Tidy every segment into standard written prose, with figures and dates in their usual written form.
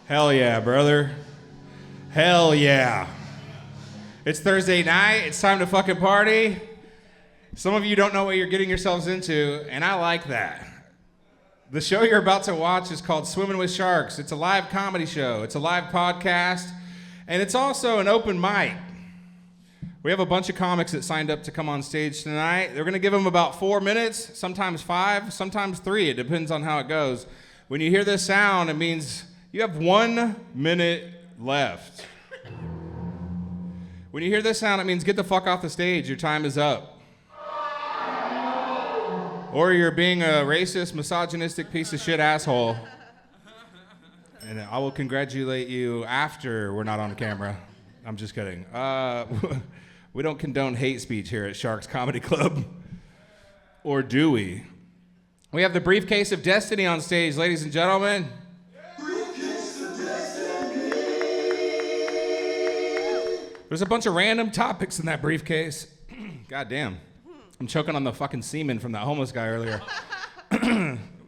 Hell yeah, brother. Hell yeah. It's Thursday night. It's time to fucking party. Some of you don't know what you're getting yourselves into, and I like that. The show you're about to watch is called Swimming with Sharks. It's a live comedy show. It's a live podcast, and it's also an open mic. We have a bunch of comics that signed up to come on stage tonight. They're going to give them about 4 minutes, sometimes 5, sometimes 3. It depends on how it goes. When you hear this sound, it means you have 1 minute left. When you hear this sound, it means get the fuck off the stage. Your time is up. Or you're being a racist, misogynistic piece of shit asshole. And I will congratulate you after we're not on camera. I'm just kidding. We don't condone hate speech here at Sharks Comedy Club. Or do we? We have the Briefcase of Destiny on stage, ladies and gentlemen. Briefcase of Destiny. There's a bunch of random topics in that briefcase. God damn. I'm choking on the fucking semen from that homeless guy earlier.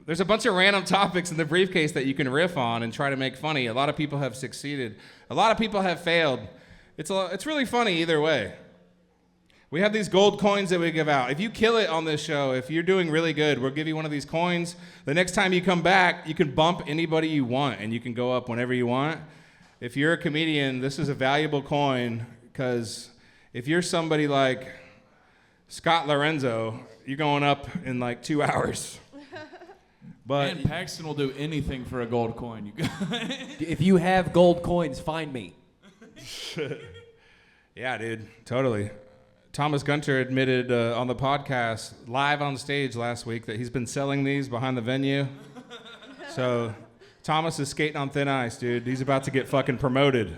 There's a bunch of random topics in the briefcase that you can riff on and try to make funny. A lot of people have succeeded. A lot of people have failed. It's really funny either way. We have these gold coins that we give out. If you kill it on this show, if you're doing really good, we'll give you one of these coins. The next time you come back, you can bump anybody you want, and you can go up whenever you want. If you're a comedian, this is a valuable coin, because if you're somebody like Scott Lorenzo, you're going up in like 2 hours. But Paxton will do anything for a gold coin. If you have gold coins, find me. Yeah, dude, totally. Thomas Gunter admitted on the podcast, live on stage last week, that he's been selling these behind the venue. So Thomas is skating on thin ice, dude. He's about to get fucking promoted.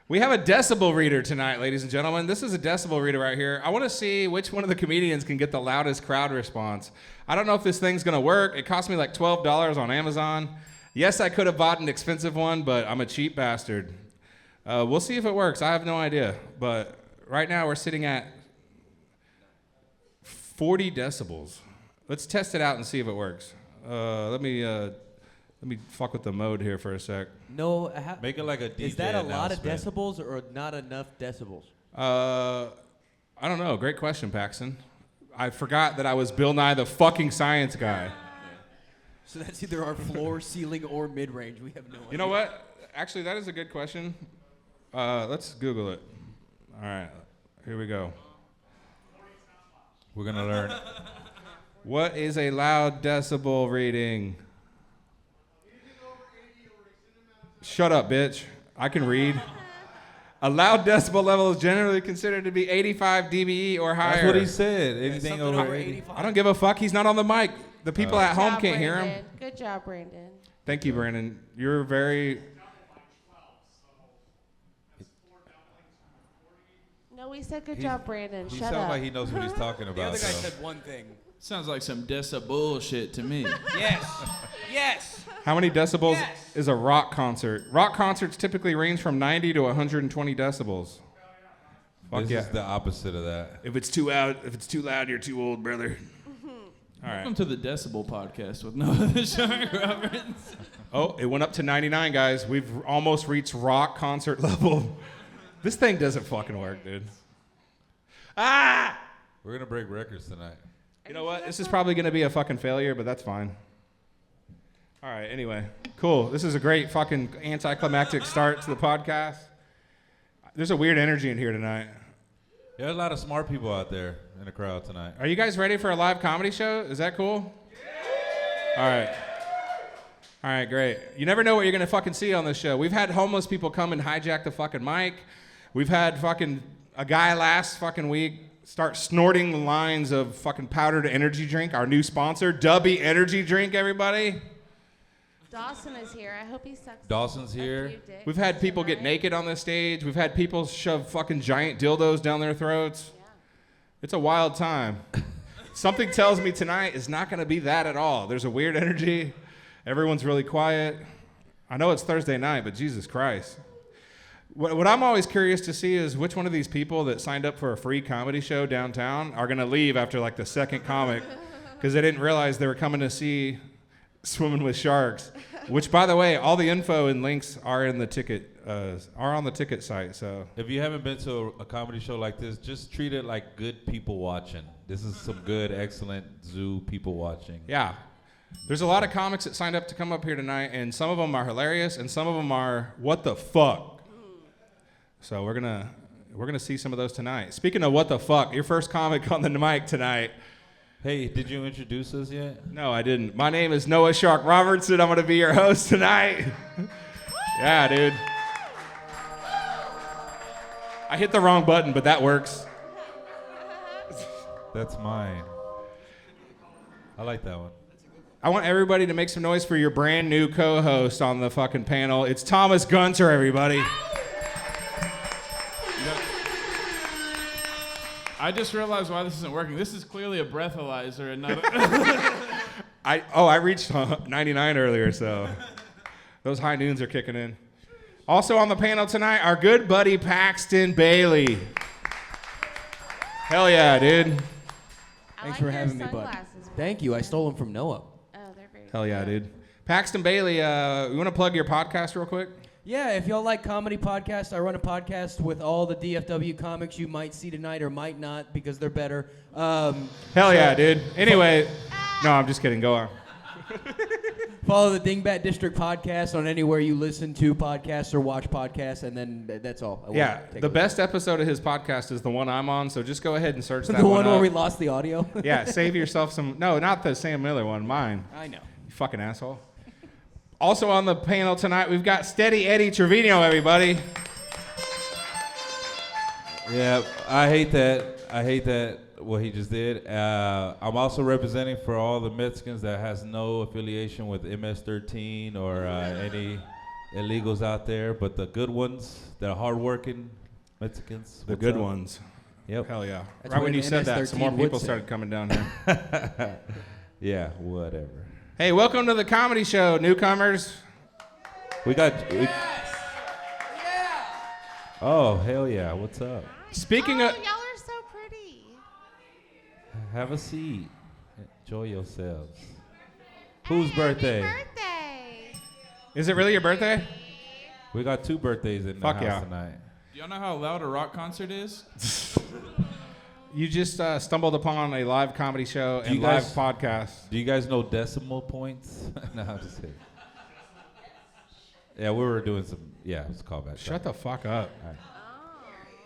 We have a decibel reader tonight, ladies and gentlemen. This is a decibel reader right here. I want to see which one of the comedians can get the loudest crowd response. I don't know if this thing's going to work. It cost me like $12 on Amazon. Yes, I could have bought an expensive one, but I'm a cheap bastard. We'll see if it works. I have no idea. But right now we're sitting at 40 decibels. Let's test it out and see if it works. Let me fuck with the mode here for a sec. No, make it like a DJ Is that a lot of decibels or not enough decibels? I don't know. Great question, Paxton. I forgot that I was Bill Nye the fucking science guy. So that's either our floor, ceiling, or mid-range. We have no idea. You know what? Actually, that is a good question. Let's Google it. All right, here we go. We're going to learn. What is a loud decibel reading? Shut up, bitch. I can read. A loud decibel level is generally considered to be 85 dBE or higher. That's what he said. Anything over 85. I don't give a fuck. He's not on the mic. The people at home can't hear him. Good job, Brandon. Thank you, Brandon. You're very... No, we said good job, Brandon. He Shut sounds up. like he knows what he's talking about. The other guy so. said one thing. Sounds like some bullshit to me. Yes. How many decibels Yes. is a rock concert? Rock concerts typically range from 90 to 120 decibels. Fuck This yeah. is the opposite of that. If it's too loud, you're too old, brother. All right. Welcome to the Decibel Podcast with no other Shark Roberts. Oh, it went up to 99, guys. We've almost reached rock concert level. This thing doesn't fucking work, dude. Ah! We're going to break records tonight. You know what? This is probably going to be a fucking failure, but that's fine. All right, anyway. Cool. This is a great fucking anticlimactic start to the podcast. There's a weird energy in here tonight. There's a lot of smart people out there in the crowd tonight. Are you guys ready for a live comedy show? Is that cool? Yeah! All right. All right, great. You never know what you're going to fucking see on this show. We've had homeless people come and hijack the fucking mic. We've had fucking a guy last fucking week start snorting lines of fucking powdered energy drink, our new sponsor, Dubby Energy Drink, everybody. Dawson is here. I hope he sucks. Dawson's here. We've had people get naked on this stage. We've had people shove fucking giant dildos down their throats. Yeah. It's a wild time. Something tells me tonight is not going to be that at all. There's a weird energy. Everyone's really quiet. I know it's Thursday night, but Jesus Christ. What I'm always curious to see is which one of these people that signed up for a free comedy show downtown are going to leave after like the second comic because they didn't realize they were coming to see swimming with sharks. Which, by the way, all the info and links are in the ticket, are on the ticket site. So If you haven't been to a comedy show like this, just treat it like good people watching. This is some good, excellent zoo people watching. yeah, there's a lot of comics that signed up to come up here tonight, and some of them are hilarious, and some of them are what the fuck. So we're gonna see some of those tonight. Speaking of what the fuck, your first comic on the mic tonight. Hey, did you introduce us yet? No, I didn't. My name is Noah Shark Robertson. I'm going to be your host tonight. Yeah, dude. I hit the wrong button, but that works. That's mine. I like that one. I want everybody to make some noise for your brand new co-host on the fucking panel. It's Thomas Gunter, everybody. I just realized why this isn't working. This is clearly a breathalyzer and not I reached 99 earlier, so those high noons are kicking in. Also on the panel tonight, our good buddy Paxton Bailey. Hell yeah, dude. Thanks for having me, bud. Thank you. I stole them from Noah. Oh, they're very Hell yeah, dude. Paxton Bailey, you want to plug your podcast real quick? Yeah, if y'all like comedy podcasts, I run a podcast with all the DFW comics you might see tonight or might not because they're better. Hell yeah, dude. Anyway, no, I'm just kidding. Go on. Follow the Dingbat District podcast on anywhere you listen to podcasts or watch podcasts, and then that's all. Yeah, the best episode of his podcast is the one I'm on, so just go ahead and search that the one one where up. we lost the audio? Yeah, save yourself some... No, not the Sam Miller one, mine. I know. You fucking asshole. Also on the panel tonight, we've got Steady Eddie Trevino, everybody. Yeah, I hate that what he just did. I'm also representing for all the Mexicans that has no affiliation with MS-13 or any illegals out there, but the good ones, the hardworking Mexicans. The good ones. Yep. Hell yeah. That's Right what when you an said that, some more MS-13 would people say. started coming down here. Yeah, whatever. Hey, welcome to the comedy show, newcomers. Oh, hell yeah. What's up? Speaking oh, of... y'all are so pretty. Have a seat. Enjoy yourselves. Whose birthday? Happy birthday. Is it really your birthday? We got 2 birthdays in the Fuck house yeah. tonight. Do y'all know how loud a rock concert is? You just stumbled upon a live comedy show Do and you live guys- podcast. Do you guys know decimal points? No, I'm just kidding. Yeah, we were doing some. Yeah, it's a callback. Shut the fuck up. All right.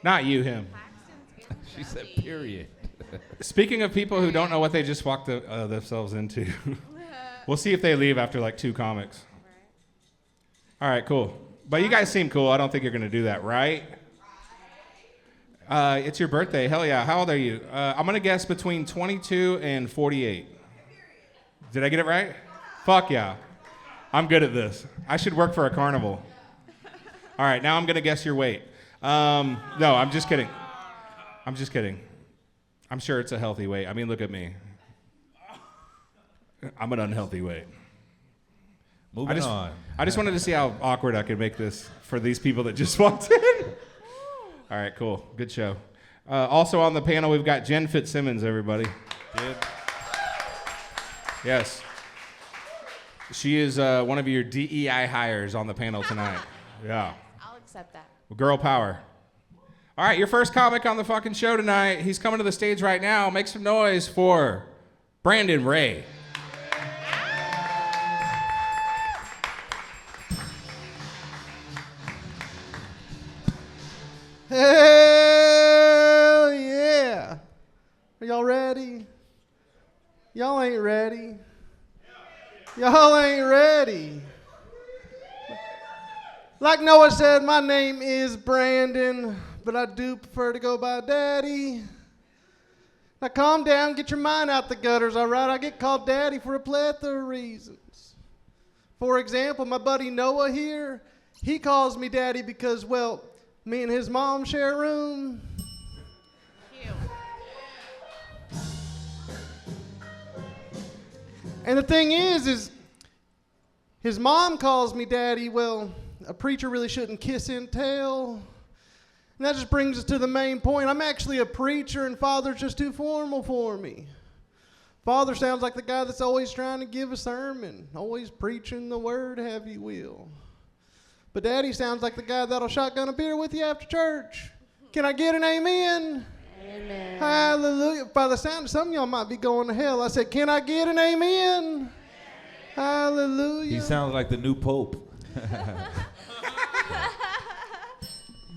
Not you, him. Paxton's getting She said, ready. period. Speaking of people who don't know what they just walked themselves into, we'll see if they leave after like 2 comics. All right, cool. But you guys seem cool. I don't think you're going to do that, right? It's your birthday. Hell yeah. How old are you? I'm going to guess between 22 and 48. Did I get it right? Fuck yeah. I'm good at this. I should work for a carnival. All right, now I'm going to guess your weight. No, I'm just kidding. I'm just kidding. I'm sure it's a healthy weight. I mean, look at me. I'm an unhealthy weight. Moving on. I just wanted to see how awkward I could make this for these people that just walked in. All right, cool. Good show. Also on the panel, we've got Jen Fitzsimmons, everybody. Jen. Yes. She is one of your DEI hires on the panel tonight. Yeah. I'll accept that. Girl power. All right, your first comic on the fucking show tonight. He's coming to the stage right now. Make some noise for Brandon Ray. Hell yeah. Are y'all ready? Y'all ain't ready. Y'all ain't ready. Like Noah said, my name is Brandon, but I do prefer to go by Daddy. Now calm down, get your mind out the gutters, all right? I get called Daddy for a plethora of reasons. For example, my buddy Noah here, he calls me Daddy because, well, me and his mom share a room. Cute. And the thing is his mom calls me Daddy. Well, a preacher really shouldn't kiss and tell. And that just brings us to the main point. I'm actually a preacher, and Father's just too formal for me. Father sounds like the guy that's always trying to give a sermon, always preaching the word, have you will. But Daddy sounds like the guy that'll shotgun a beer with you after church. Can I get an amen? Amen. Hallelujah. By the sound, some of y'all might be going to hell. I said, can I get an amen? Hallelujah. He sounds like the new pope.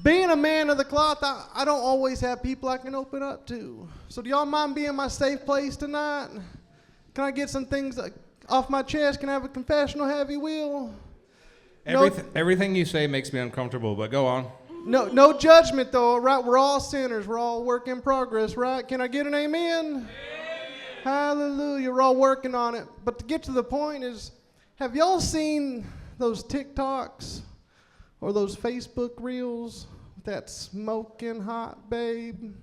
Being a man of the cloth, I don't always have people I can open up to. So do y'all mind being my safe place tonight? Can I get some things off my chest? Can I have a confessional, have you will? Everything you say makes me uncomfortable, but go on. No judgment, though, right? We're all sinners. We're all work in progress, right? Can I get an amen? Amen. Hallelujah. We're all working on it. But to get to the point is, have y'all seen those TikToks or those Facebook reels with that smoking hot babe?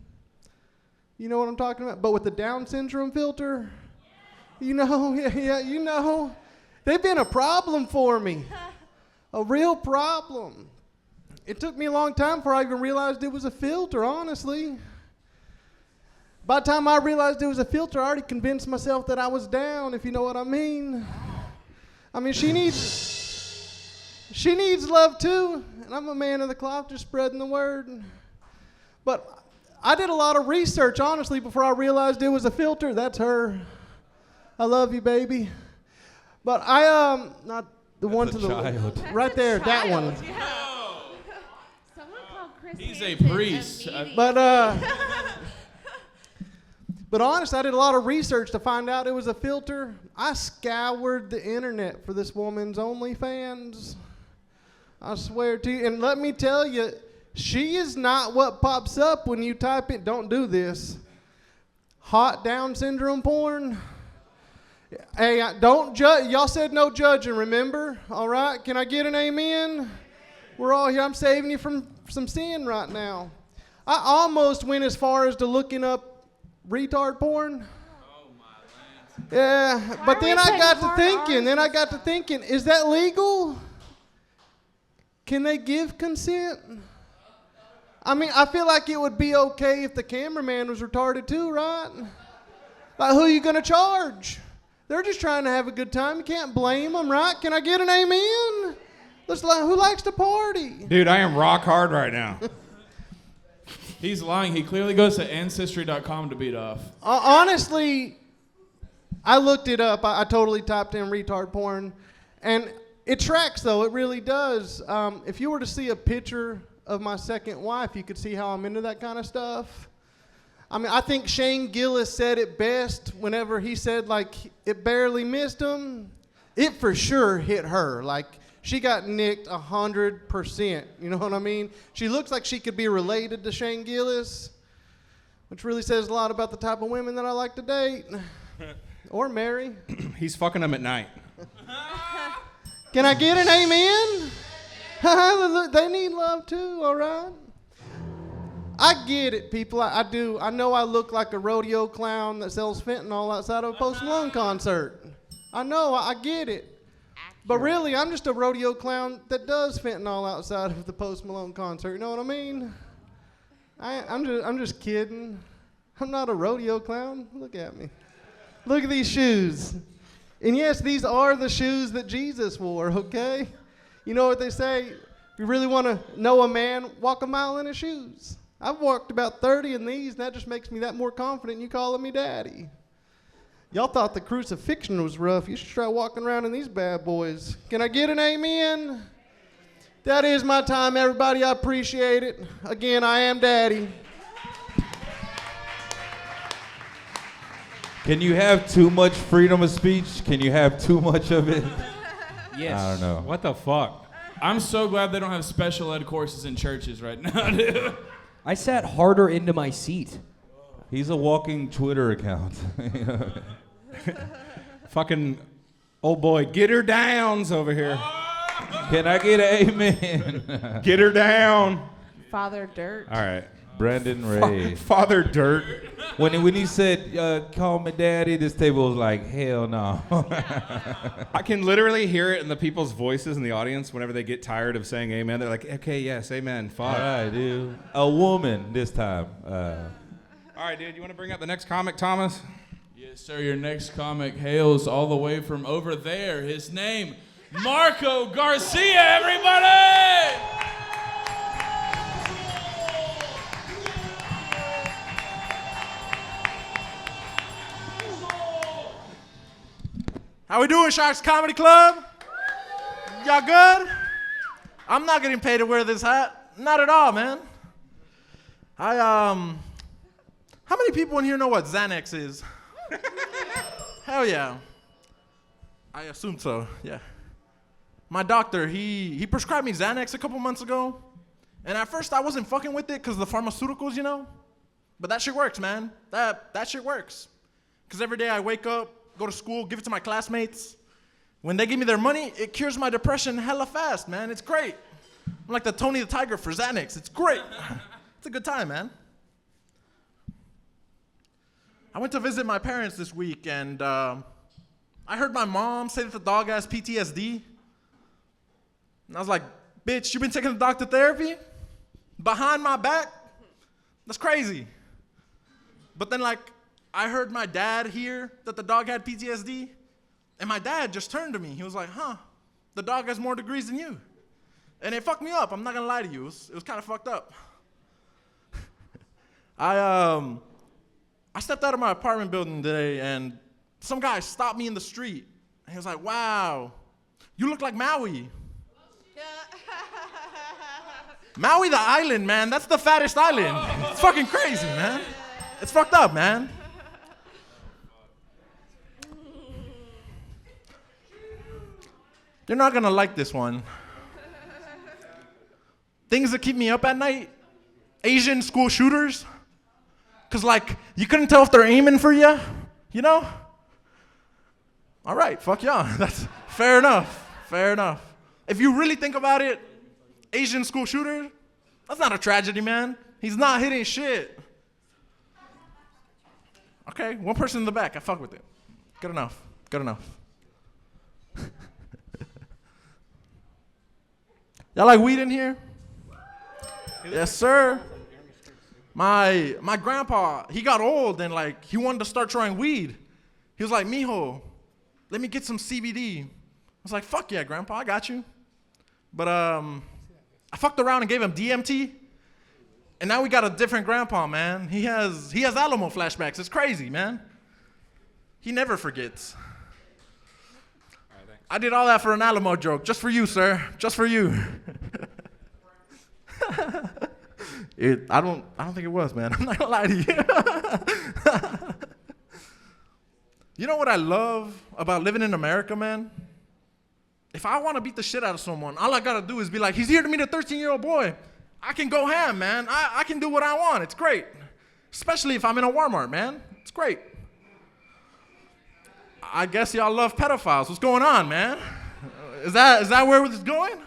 You know what I'm talking about? But with the Down syndrome filter? You know, yeah, you know. They've been a problem for me. A real problem. It took me a long time before I even realized it was a filter, honestly. By the time I realized it was a filter, I already convinced myself that I was down, if you know what I mean. I mean, she needs love too, and I'm a man of the cloth just spreading the word. But I did a lot of research, honestly, before I realized it was a filter. That's her. I love you, baby. But not the That's one a to the child. right there, that one. Yeah. Someone called Chris He's a Hansen priest. immediately. But honestly, I did a lot of research to find out it was a filter. I scoured the internet for this woman's OnlyFans. I swear to you. And let me tell you, she is not what pops up when you type it. Don't do this. Hot Down syndrome porn. Hey, don't judge. Y'all said no judging, remember? All right? Can I get an amen? We're all here. I'm saving you from some sin right now. I almost went as far as to looking up retard porn. Yeah, but then I got to thinking, is that legal? Can they give consent? I mean, I feel like it would be okay if the cameraman was retarded too, right? Like, who are you going to charge? They're just trying to have a good time. You can't blame them, right? Can I get an amen? Who likes to party? Dude, I am rock hard right now. He's lying. He clearly goes to Ancestry.com to beat off. Honestly, I looked it up. I totally typed in retard porn. And it tracks, though. It really does. If you were to see a picture of my second wife, you could see how I'm into that kind of stuff. I mean, I think Shane Gillis said it best whenever he said, like, it barely missed him. It for sure hit her. Like, she got nicked 100%. You know what I mean? She looks like she could be related to Shane Gillis, which really says a lot about the type of women that I like to date or marry. He's fucking them at night. Can I get an amen? Hallelujah. They need love too, all right? I get it, people. I do. I know I look like a rodeo clown that sells fentanyl outside of a Post Malone concert. I know. I get it. But really, I'm just a rodeo clown that does fentanyl outside of the Post Malone concert. You know what I mean? I'm just kidding. I'm not a rodeo clown. Look at me. Look at these shoes. And yes, these are the shoes that Jesus wore, okay? You know what they say? If you really want to know a man, walk a mile in his shoes. I've walked about 30 in these, and that just makes me that more confident in you calling me daddy. Y'all thought the crucifixion was rough. You should try walking around in these bad boys. Can I get an amen? That is my time, everybody. I appreciate it. Again, I am daddy. Can you have too much freedom of speech? Can you have too much of it? Yes. I don't know. What the fuck? I'm so glad they don't have special ed courses in churches right now, dude. I sat harder into my seat. He's a walking Twitter account. Fucking old boy, get her downs over here. Can I get an amen? Get her down. Father Dirt. All right. Brandon Ray. Father Dirt. When he said, call me daddy, this table was like, hell no. I can literally hear it in the people's voices in the audience whenever they get tired of saying amen. They're like, okay, yes, amen, fuck. All right, dude. A woman this time. All right, dude, you want to bring up the next comic, Thomas? Yes, sir. Your next comic hails all the way from over there. His name, Marco Garcia, everybody! How we doing, Sharks Comedy Club? Y'all good? I'm not getting paid to wear this hat. Not at all, man. How many people in here know what Xanax is? Hell yeah. I assume so, yeah. My doctor, he prescribed me Xanax a couple months ago. And at first I wasn't fucking with it because of the pharmaceuticals, you know? But that shit works, man. That shit works. Because every day I wake up, go to school, give it to my classmates. When they give me their money, it cures my depression hella fast, man. It's great. I'm like the Tony the Tiger for Xanax. It's great. It's a good time, man. I went to visit my parents this week, and I heard my mom say that the dog has PTSD. And I was like, bitch, you been taking the dog to therapy? Behind my back? That's crazy. But then, like, I heard my dad hear that the dog had PTSD, and my dad just turned to me. He was like, huh, the dog has more degrees than you. And it fucked me up. I'm not gonna lie to you. It was kind of fucked up. I stepped out of my apartment building today, and some guy stopped me in the street. And he was like, wow, you look like Maui. Maui the island, man. That's the fattest island. It's fucking crazy, man. It's fucked up, man. You're not gonna like this one. Things that keep me up at night, Asian school shooters. Cause like, you couldn't tell if they're aiming for you, you know? All right, fuck y'all. That's fair enough, fair enough. If you really think about it, Asian school shooter, that's not a tragedy, man. He's not hitting shit. Okay, one person in the back, I fuck with it. Good enough, good enough. Y'all like weed in here? Yes, sir. My grandpa, he got old and like he wanted to start trying weed. He was like, mijo, let me get some CBD. I was like, fuck yeah, grandpa, I got you. But I fucked around and gave him DMT. And now we got a different grandpa, man. He has Alamo flashbacks. It's crazy, man. He never forgets. I did all that for an Alamo joke, just for you, sir. Just for you. I don't think it was, man. I'm not gonna lie to you. You know what I love about living in America, man? If I want to beat the shit out of someone, all I gotta do is be like, he's here to meet a 13-year-old boy. I can go ham, man. I can do what I want. It's great. Especially if I'm in a Walmart, man. It's great. I guess y'all love pedophiles. What's going on, man? Is that where this is going?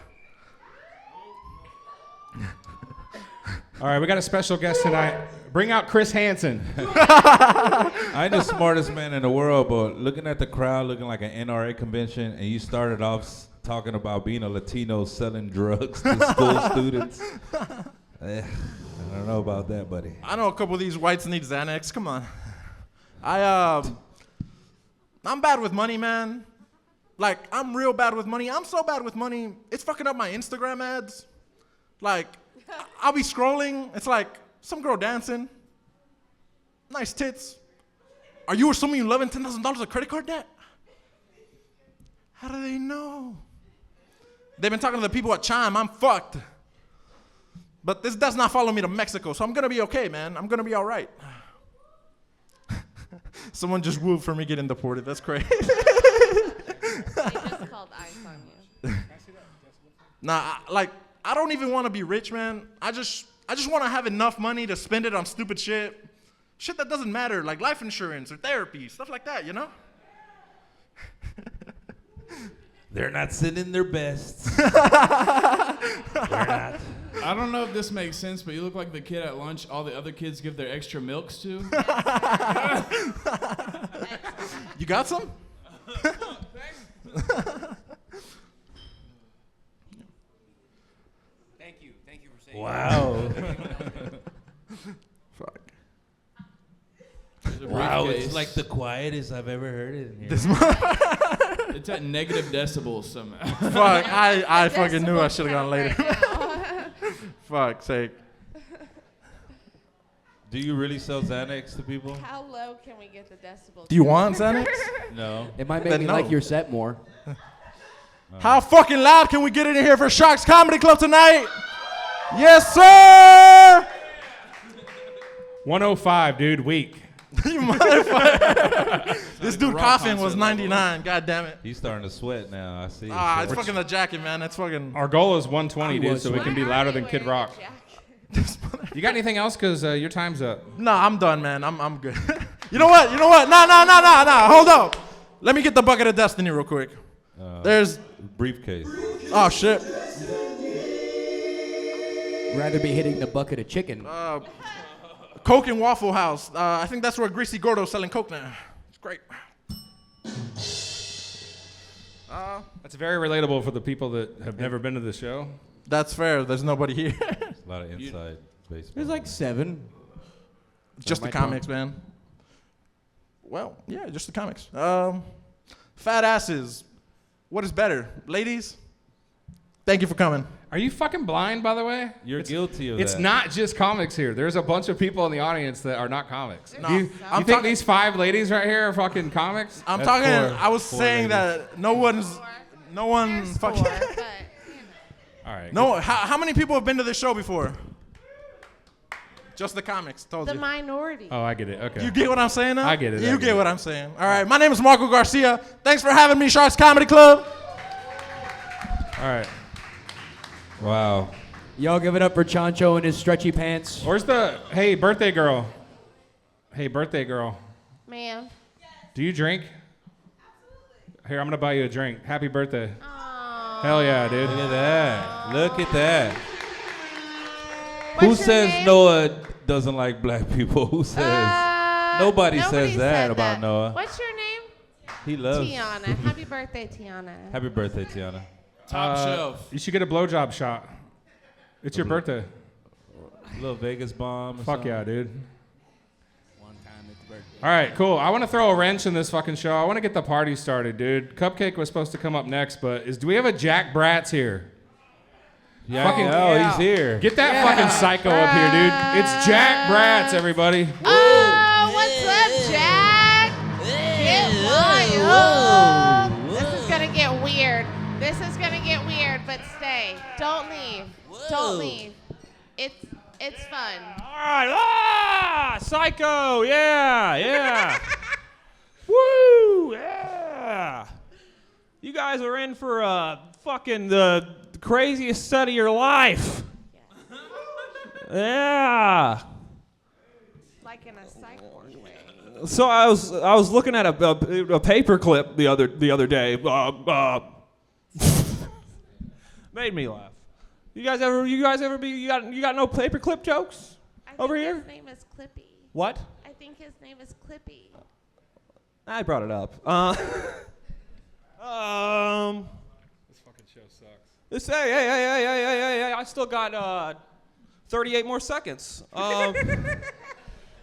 All right, we got a special guest tonight. Bring out Chris Hansen. I ain't the smartest man in the world, but looking at the crowd, looking like an NRA convention, and you started off talking about being a Latino selling drugs to school students. I don't know about that, buddy. I know a couple of these whites need Xanax. Come on. I'm bad with money, man. Like, I'm real bad with money. I'm so bad with money, it's fucking up my Instagram ads. Like, I'll be scrolling. It's like, some girl dancing. Nice tits. Are you or someone you love in $10,000 of credit card debt? How do they know? They've been talking to the people at Chime. I'm fucked. But this does not follow me to Mexico, so I'm going to be okay, man. I'm going to be all right. Someone just wooed for me getting deported. That's crazy. They just called ice on you. Nah, I don't even want to be rich, man. I just want to have enough money to spend it on stupid shit. Shit that doesn't matter, like life insurance or therapy, stuff like that, you know? They're not sending their best. They're not. I don't know if this makes sense, but you look like the kid at lunch all the other kids give their extra milks to. You got some? Thank you for saying Wow. Fuck. There's a Wow, briefcase. it's like the quietest I've ever heard it in here. It's at negative decibels somehow. Fuck, I fucking knew I should have gone later. Fuck's sake. Do you really sell Xanax to people? How low can we get the decibels? Do you want Xanax? No. It might make Then me no. like your set more. How fucking loud can we get it in here for Sharks Comedy Club tonight? Yes, sir! 105, dude, weak. You motherfucker. This dude rock coughing concert was 99. God damn it. He's starting to sweat now. I see. Ah, it's fucking the jacket, man. That's fucking. Our goal is 120, dude, was so we can be Why louder are than you Kid wearing a Rock. jacket? You got anything else? Because your time's up. No, I'm done, man. I'm good. You know what? Nah. Hold up. Let me get the bucket of destiny real quick. There's. briefcase. Oh, shit. Rather be hitting the bucket of chicken. Coke and Waffle House. I think that's where Greasy Gordo's selling Coke now. It's great. That's very relatable for the people that have never been to the show. That's fair. There's nobody here. A lot of inside baseball. There's like 7. Just the might comics, man. Well, yeah, just the comics. Fat asses. What is better? Ladies, thank you for coming. Are you fucking blind, by the way? You're guilty of that. It's not just comics here. There's a bunch of people in the audience that are not comics. No, You I'm think talking- these 5 ladies right here are fucking comics? I'm That's talking. four- I was four saying ladies. that no one There's 4, fucking. but, All right. No, how many people have been to this show before? Just the comics. Told the you. minority. Oh, I get it. Okay. You get what I'm saying now? I get it, I You get get it. what I'm saying. All right. My name is Marco Garcia. Thanks for having me, Sharks Comedy Club. All right. Wow. Y'all give it up for Chancho and his stretchy pants. Where's the hey birthday girl? Hey birthday girl. Ma'am. Do you drink? Here, I'm gonna buy you a drink. Happy birthday. Aww. Hell yeah, dude. Look at that. Look at that. What's Who your says name? Noah doesn't like black people? Who says? Nobody says that said about Noah. What's your name? He loves. Tiana. Happy birthday, Tiana. Happy birthday, Tiana. Top shelf. You should get a blowjob shot. It's your birthday. A little Vegas bomb. Or Fuck something. yeah, dude. All right, cool. I want to throw a wrench in this fucking show. I want to get the party started, dude. Cupcake was supposed to come up next, but do we have a Jack Bratz here? Yeah. Fucking- He's here. Get that fucking psycho up here, dude. It's Jack Bratz, everybody. Oh, what's up, Jack? Get wild. This is gonna get weird. This is gonna get weird, but stay. Don't leave. Don't leave. It's fun. All right, Psycho, yeah. Woo, yeah. You guys are in for fucking the craziest set of your life. Yeah. Like in a psych ward way. So I was looking at a paper clip the other day. Made me laugh. You guys ever be you got no paperclip jokes over here? His name is Clippy. What? I think his name is Clippy. I brought it up. This fucking show sucks. Let's say, hey, I still got 38 more seconds.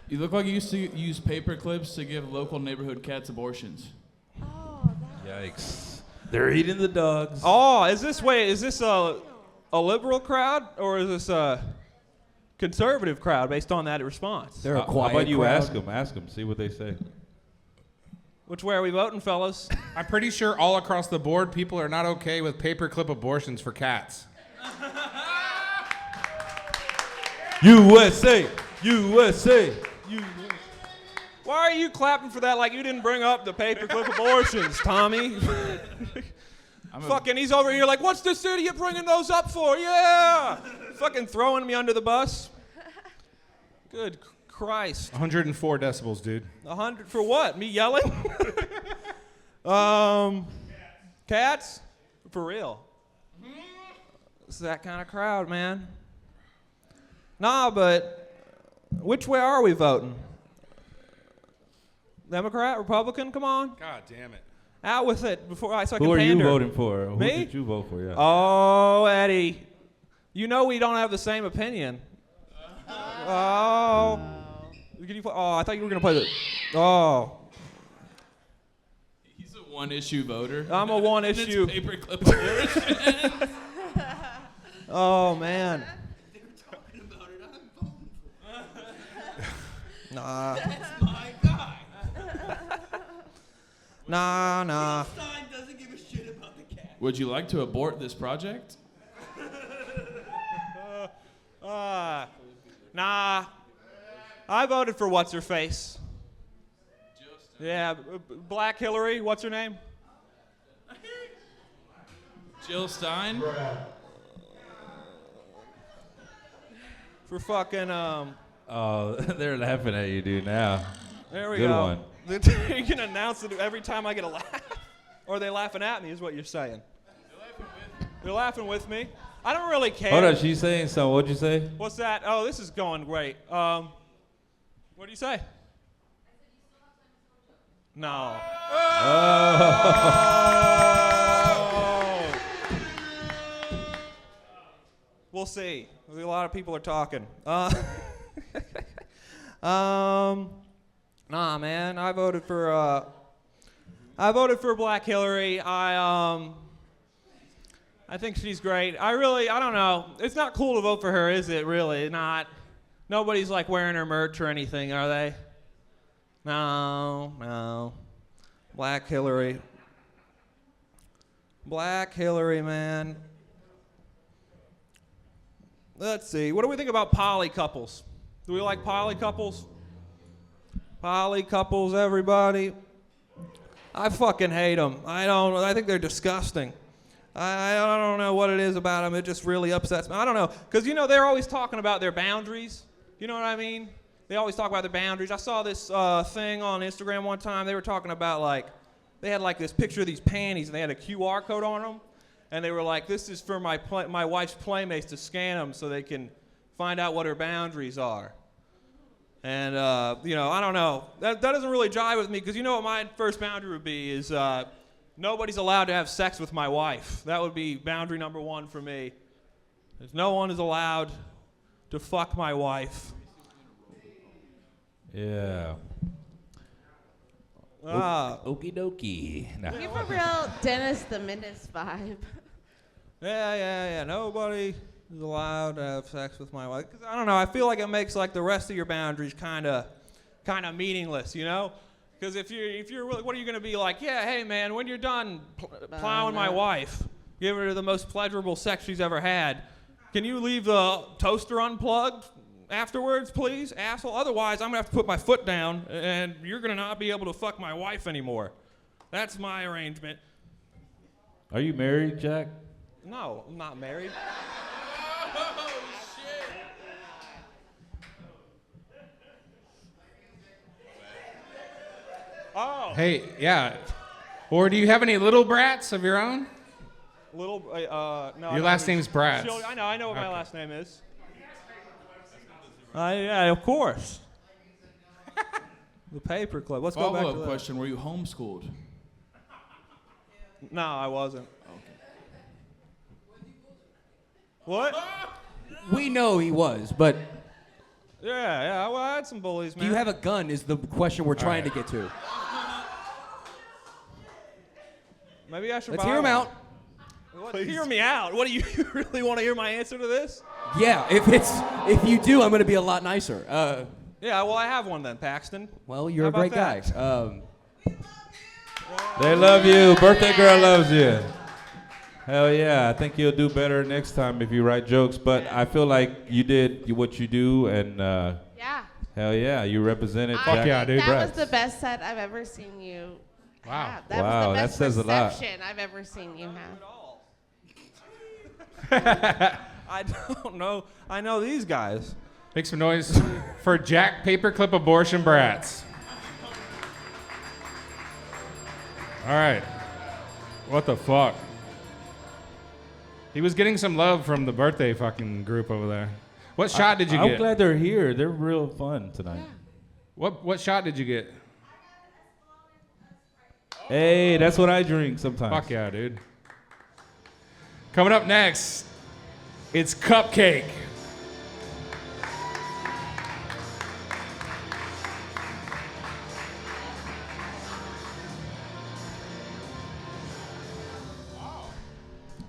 You look like you used to use paper clips to give local neighborhood cats abortions. Oh, Yikes. They're eating the dogs. Oh, is this a liberal crowd or is this a conservative crowd based on that response? They're a How quiet about you crowd. ask them, see what they say. Which way are we voting, fellas? I'm pretty sure all across the board, people are not okay with paperclip abortions for cats. USA, USA. Why are you clapping for that like you didn't bring up the paperclip abortions, Tommy? Fucking, he's over here like, what's this idiot bringing those up for? Yeah! Fucking throwing me under the bus. Good Christ. 104 decibels, dude. 100 for what? Me yelling? Cats? For real. It's that kind of crowd, man. Nah, but which way are we voting? Democrat, Republican? Come on. God damn it. Out with it before I Who are you pander. voting for? Who Me? did you vote for? Yeah. Oh, Eddie. You know we don't have the same opinion. Oh. I thought you were going to play the... Oh. One-issue voter. I'm a one-issue. Paperclip abortion. Oh, man. Nah. That's my guy. Nah. Stein doesn't give a shit about the cat. Would you like to abort this project? Nah. I voted for what's-her-face. Yeah, Black Hillary, what's her name? Jill Stein? For fucking, Oh, they're laughing at you, dude, now. there we Good go. one. You can announce it every time I get a laugh. Or are they laughing at me, is what you're saying. They're laughing with me. I don't really care. Hold on, she's saying something. What'd you say? What's that? Oh, this is going great. What do you say? No. We'll see. A lot of people are talking. Nah, man. I voted for Black Hillary. I think she's great. I don't know. It's not cool to vote for her, is it? Really, not. Nobody's like wearing her merch or anything, are they? No. Black Hillary, man. Let's see. What do we think about poly couples? Do we like poly couples? Poly couples, everybody. I fucking hate them. I think they're disgusting. I don't know what it is about them. It just really upsets me. I don't know. Because, they're always talking about their boundaries. You know what I mean? They always talk about their boundaries. I saw this thing on Instagram one time. They were talking about, they had, this picture of these panties, and they had a QR code on them. And they were like, this is for my wife's playmates to scan them so they can find out what her boundaries are. And, I don't know. That doesn't really jive with me, because you know what my first boundary would be is nobody's allowed to have sex with my wife. That would be boundary number one for me. Is no one is allowed to fuck my wife. Yeah. Okie dokie. Nah. You have a real Dennis the Menace vibe. Yeah. Nobody is allowed to have sex with my wife. 'Cause I don't know. I feel like it makes the rest of your boundaries kind of meaningless, Because if you're really, what are you going to be like? Yeah, hey man, when you're done plowing my wife, give her the most pleasurable sex she's ever had. Can you leave the toaster unplugged afterwards, please, asshole? Otherwise, I'm gonna have to put my foot down, and you're gonna not be able to fuck my wife anymore. That's my arrangement. Are you married, Jack? No, I'm not married. Oh. Hey, yeah. Or do you have any little brats of your own? No. Your last name's Bratz. I know what my last name is. Yeah, of course. The paperclip. Let's go back to Follow-up that. question: were you homeschooled? No, I wasn't. What? We know he was, but Yeah. Well, I had some bullies, man. do you have a gun is the question we're trying to get to. Maybe I should Let's buy hear him one. out. Hear me out. What do you really want to hear my answer to this? Yeah, if you do, I'm going to be a lot nicer. Yeah, well, I have one then, Paxton. Well, you're How a great guy. about They love you. Birthday girl loves you. Hell yeah. I think you'll do better next time if you write jokes. But I feel like you did what you do, and Yeah. hell yeah, you represented Fuck Jack. yeah, dude. That was Bratz. the best set I've ever seen you Wow. have. That Wow, was the that best says a lot. reception I've ever seen you have. I don't know. I know these guys. Make some noise for Jack Paperclip Abortion Bratz. All right. What the fuck? He was getting some love from the birthday fucking group over there. What shot did you I'm get? glad they're here. They're real fun tonight. What shot did you get? Hey, that's what I drink sometimes. Fuck yeah, dude. Coming up next, it's Cupcake.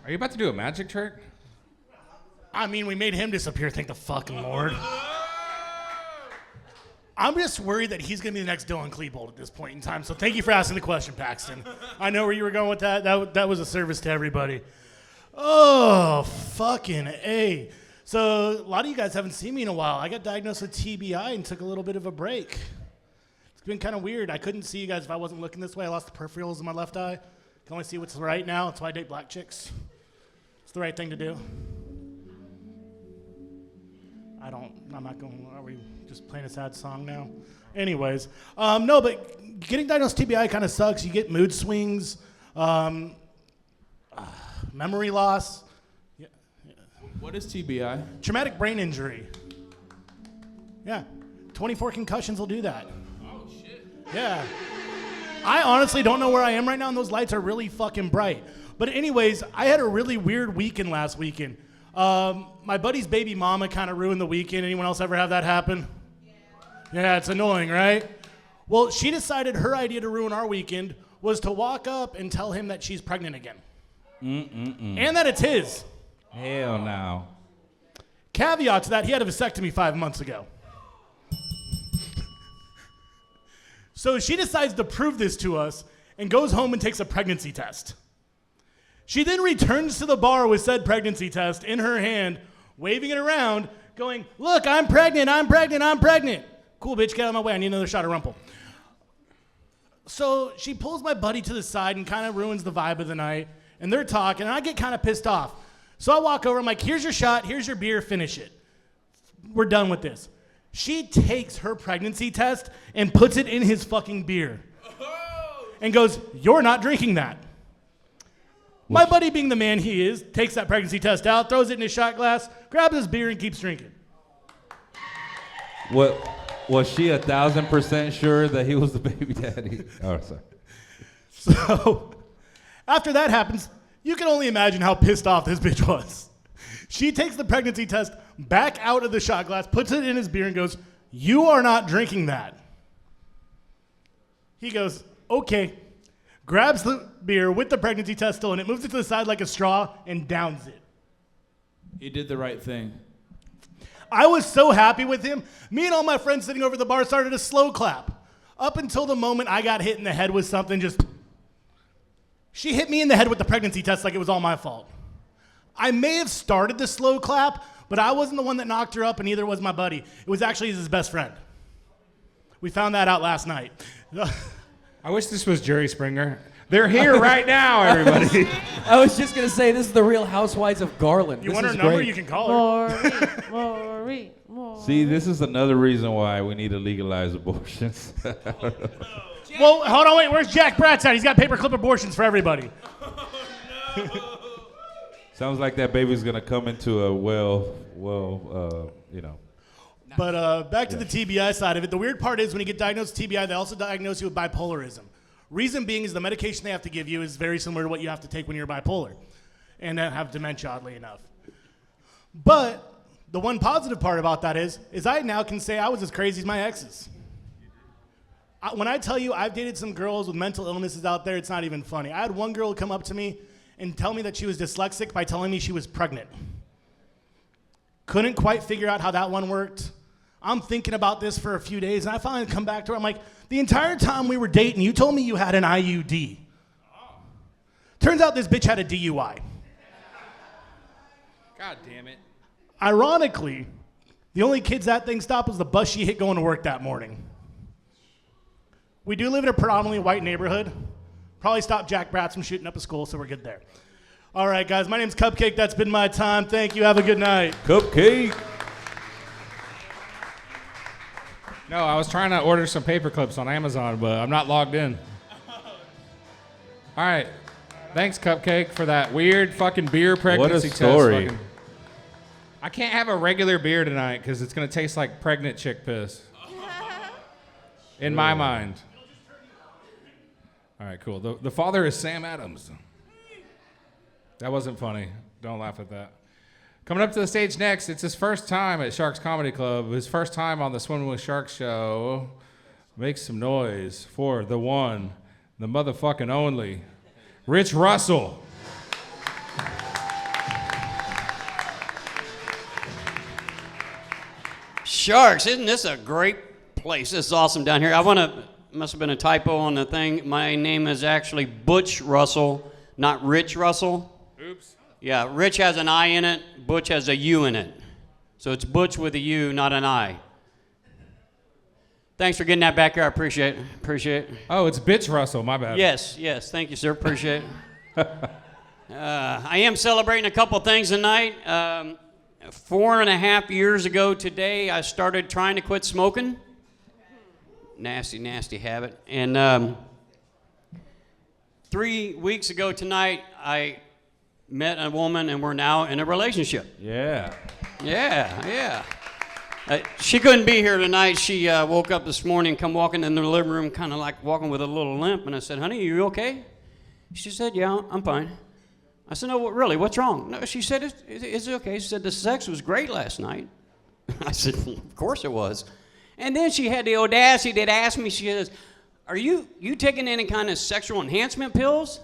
Are you about to do a magic trick? I mean, we made him disappear, thank the fucking Lord. I'm just worried that he's going to be the next Dylan Klebold at this point in time. So thank you for asking the question, Paxton. I know where you were going with that. That was a service to everybody. Oh, fucking A. So a lot of you guys haven't seen me in a while. I got diagnosed with TBI and took a little bit of a break. It's been kind of weird. I couldn't see you guys if I wasn't looking this way. I lost the peripherals in my left eye. Can only see what's right now. That's why I date black chicks. It's the right thing to do. I'm not going, are we just playing a sad song now? Anyways, no, but getting diagnosed with TBI kind of sucks. You get mood swings, memory loss. Yeah. What is TBI? Traumatic brain injury. Yeah, 24 concussions will do that. Oh, shit. Yeah. I honestly don't know where I am right now, and those lights are really fucking bright. But anyways, I had a really weird weekend last weekend. My buddy's baby mama kind of ruined the weekend. Anyone else ever have that happen? Yeah, it's annoying, right? Well, she decided her idea to ruin our weekend was to walk up and tell him that she's pregnant again. And that it's his. Hell no. Caveat to that, he had a vasectomy 5 months ago. So she decides to prove this to us and goes home and takes a pregnancy test. She then returns to the bar with said pregnancy test in her hand, waving it around, going, "Look, I'm pregnant, I'm pregnant, I'm pregnant." Cool, bitch, get out of my way. I need another shot of Rumple. So she pulls my buddy to the side and kind of ruins the vibe of the night. And they're talking, and I get kind of pissed off. So I walk over, I'm like, "Here's your shot, here's your beer, finish it. We're done with this." She takes her pregnancy test and puts it in his fucking beer. And goes, "You're not drinking that." My buddy, being the man he is, takes that pregnancy test out, throws it in his shot glass, grabs his beer, and keeps drinking. What, was she 1,000% sure that he was the baby daddy? Oh, sorry. So, after that happens, you can only imagine how pissed off this bitch was. She takes the pregnancy test back out of the shot glass, puts it in his beer, and goes, "You are not drinking that." He goes, "Okay." Grabs the beer with the pregnancy test still in it, moves it to the side like a straw, and downs it. He did the right thing. I was so happy with him. Me and all my friends sitting over the bar started a slow clap. Up until the moment I got hit in the head with something, she hit me in the head with the pregnancy test like it was all my fault. I may have started the slow clap, but I wasn't the one that knocked her up, and neither was my buddy. It was actually his best friend. We found that out last night. I wish this was Jerry Springer. They're here right now, everybody. I was just going to say, this is the Real Housewives of Garland. You This want her is number? great. You can call her. Maury. See, this is another reason why we need to legalize abortions. Well, hold on, wait. Where's Jack Bratz at? He's got paperclip abortions for everybody. Sounds like that baby's gonna come into a you know. But back to the TBI side of it. The weird part is when you get diagnosed with TBI, they also diagnose you with bipolarism. Reason being is the medication they have to give you is very similar to what you have to take when you're bipolar and have dementia, oddly enough. But the one positive part about that is I now can say I was as crazy as my exes. When I tell you I've dated some girls with mental illnesses out there, it's not even funny. I had one girl come up to me and tell me that she was dyslexic by telling me she was pregnant. Couldn't quite figure out how that one worked. I'm thinking about this for a few days, and I finally come back to her. I'm like, the entire time we were dating, you told me you had an IUD. Turns out this bitch had a DUI. God damn it. Ironically, the only kids that thing stopped was the bus she hit going to work that morning. We do live in a predominantly white neighborhood. Probably stopped Jack Bratz from shooting up a school, so we're good there. All right, guys, my name's Cupcake. That's been my time. Thank you. Have a good night. Cupcake. No, I was trying to order some paper clips on Amazon, but I'm not logged in. All right. Thanks, Cupcake, for that weird fucking beer pregnancy test. What a story. I can't have a regular beer tonight because it's going to taste like pregnant chick piss. In my mind. All right, cool. The father is Sam Adams. That wasn't funny. Don't laugh at that. Coming up to the stage next, it's his first time at Sharks Comedy Club. His first time on the Swimming with Sharks show. Make some noise for the one, the motherfucking only, Rich Russell. Sharks, isn't this a great place? This is awesome down here. Must have been a typo on the thing. My name is actually Butch Russell, not Rich Russell. Oops. Yeah, Rich has an I in it, Butch has a U in it. So it's Butch with a U, not an I. Thanks for getting that back here. I appreciate it. Oh, it's Bitch Russell. My bad. Yes. Thank you, sir. Appreciate it. I am celebrating a couple things tonight. 4.5 years ago today, I started trying to quit smoking. Nasty habit. And 3 weeks ago tonight, I met a woman, and we're now in a relationship. Yeah. Yeah. She couldn't be here tonight. She woke up this morning, come walking in the living room, kind of like walking with a little limp. And I said, honey, are you okay? She said, yeah, I'm fine. I said, no, really, what's wrong? No, she said, it's okay. She said, the sex was great last night. I said, of course it was. And then she had the audacity to ask me, she says, are you taking any kind of sexual enhancement pills?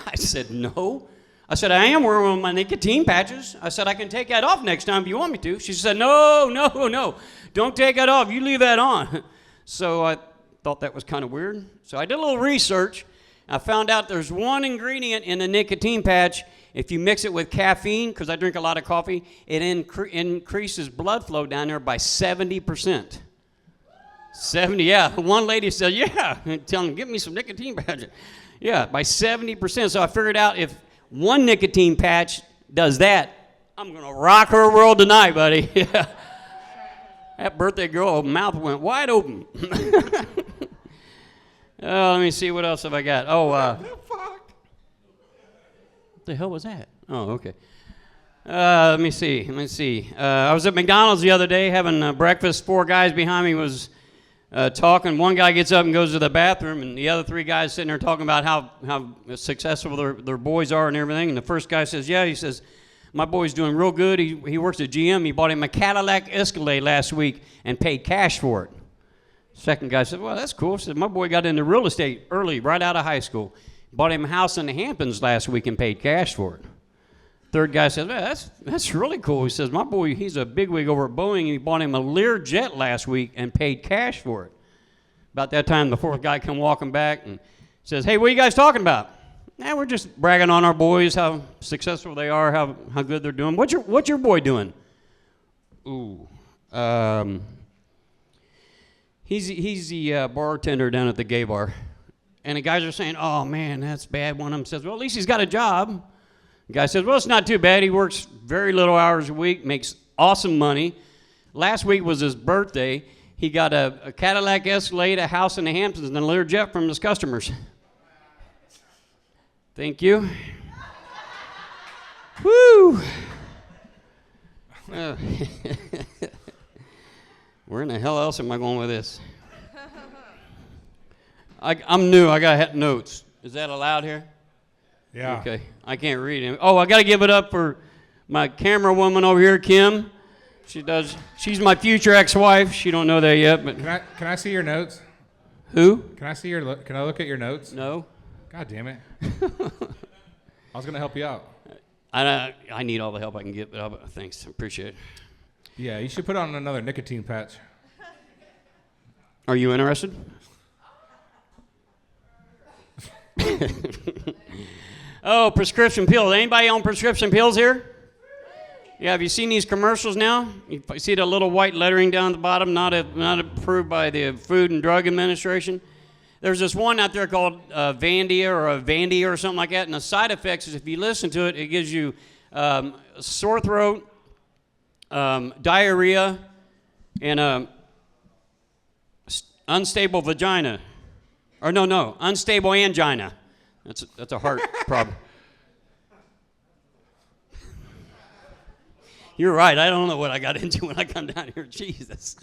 I said, no. I said, I am wearing my nicotine patches. I said, I can take that off next time if you want me to. She said, no. Don't take that off. You leave that on. So I thought that was kind of weird. So I did a little research. I found out there's one ingredient in the nicotine patch. If you mix it with caffeine, because I drink a lot of coffee, it increases blood flow down there by 70%. 70, yeah. One lady said, yeah. Tell them, give me some nicotine patches. Yeah, by 70%. So I figured out if one nicotine patch does that, I'm going to rock her world tonight, buddy. Yeah. That birthday girl mouth went wide open. Let me see, what else have I got? What the hell was that? Oh, okay. Let me see. I was at McDonald's the other day having breakfast. 4 guys behind me was talking. One guy gets up and goes to the bathroom, and the other 3 guys sitting there talking about how successful their boys are and everything. And the first guy says, he says, my boy's doing real good. He works at GM. He bought him a Cadillac Escalade last week and paid cash for it. Second guy said, well, that's cool. Said, my boy got into real estate early, right out of high school. Bought him a house in the Hamptons last week and paid cash for it. Third guy says, well, that's really cool. He says, my boy, he's a bigwig over at Boeing, and he bought him a Lear jet last week and paid cash for it. About that time, the fourth guy come walking back and says, hey, what are you guys talking about? We're just bragging on our boys, how successful they are, how good they're doing. What's your boy doing? Ooh. He's the bartender down at the gay bar. And the guys are saying, oh, man, that's bad. One of them says, well, at least he's got a job. The guy says, well, it's not too bad. He works very little hours a week, makes awesome money. Last week was his birthday. He got a Cadillac Escalade, a house in the Hamptons, and a Lear jet from his customers. Thank you. Woo! Where in the hell else am I going with this? I'm new. I got notes. Is that allowed here? Yeah. Okay. I can't read it. Oh, I got to give it up for my camera woman over here, Kim. She's my future ex-wife. She don't know that yet, but Can I see your notes? Who? Can I look at your notes? No. God damn it. I was gonna help you out. I need all the help I can get, but thanks. I appreciate it. Yeah, you should put on another nicotine patch. Are you interested? Oh, prescription pills. Anybody on prescription pills here? Yeah, have you seen these commercials now? You see the little white lettering down the bottom, not approved by the Food and Drug Administration? There's this one out there called Vandia or Vandia or something like that, and the side effects is if you listen to it, it gives you sore throat, diarrhea, and unstable vagina. Or no, unstable angina. That's a heart problem. You're right. I don't know what I got into when I come down here. Jesus.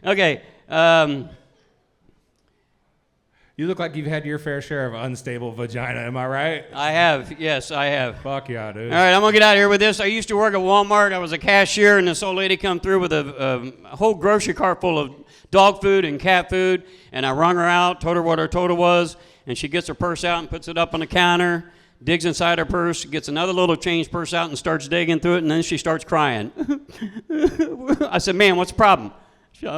Okay. You look like you've had your fair share of unstable vagina. Am I right? I have. Yes, I have. Fuck yeah, dude. All right, I'm going to get out of here with this. I used to work at Walmart. I was a cashier, and this old lady come through with a whole grocery cart full of dog food and cat food, and I wrung her out, told her what her total was, and she gets her purse out and puts it up on the counter, digs inside her purse, gets another little change purse out and starts digging through it, and then she starts crying. I said, "Man, what's the problem?" She said,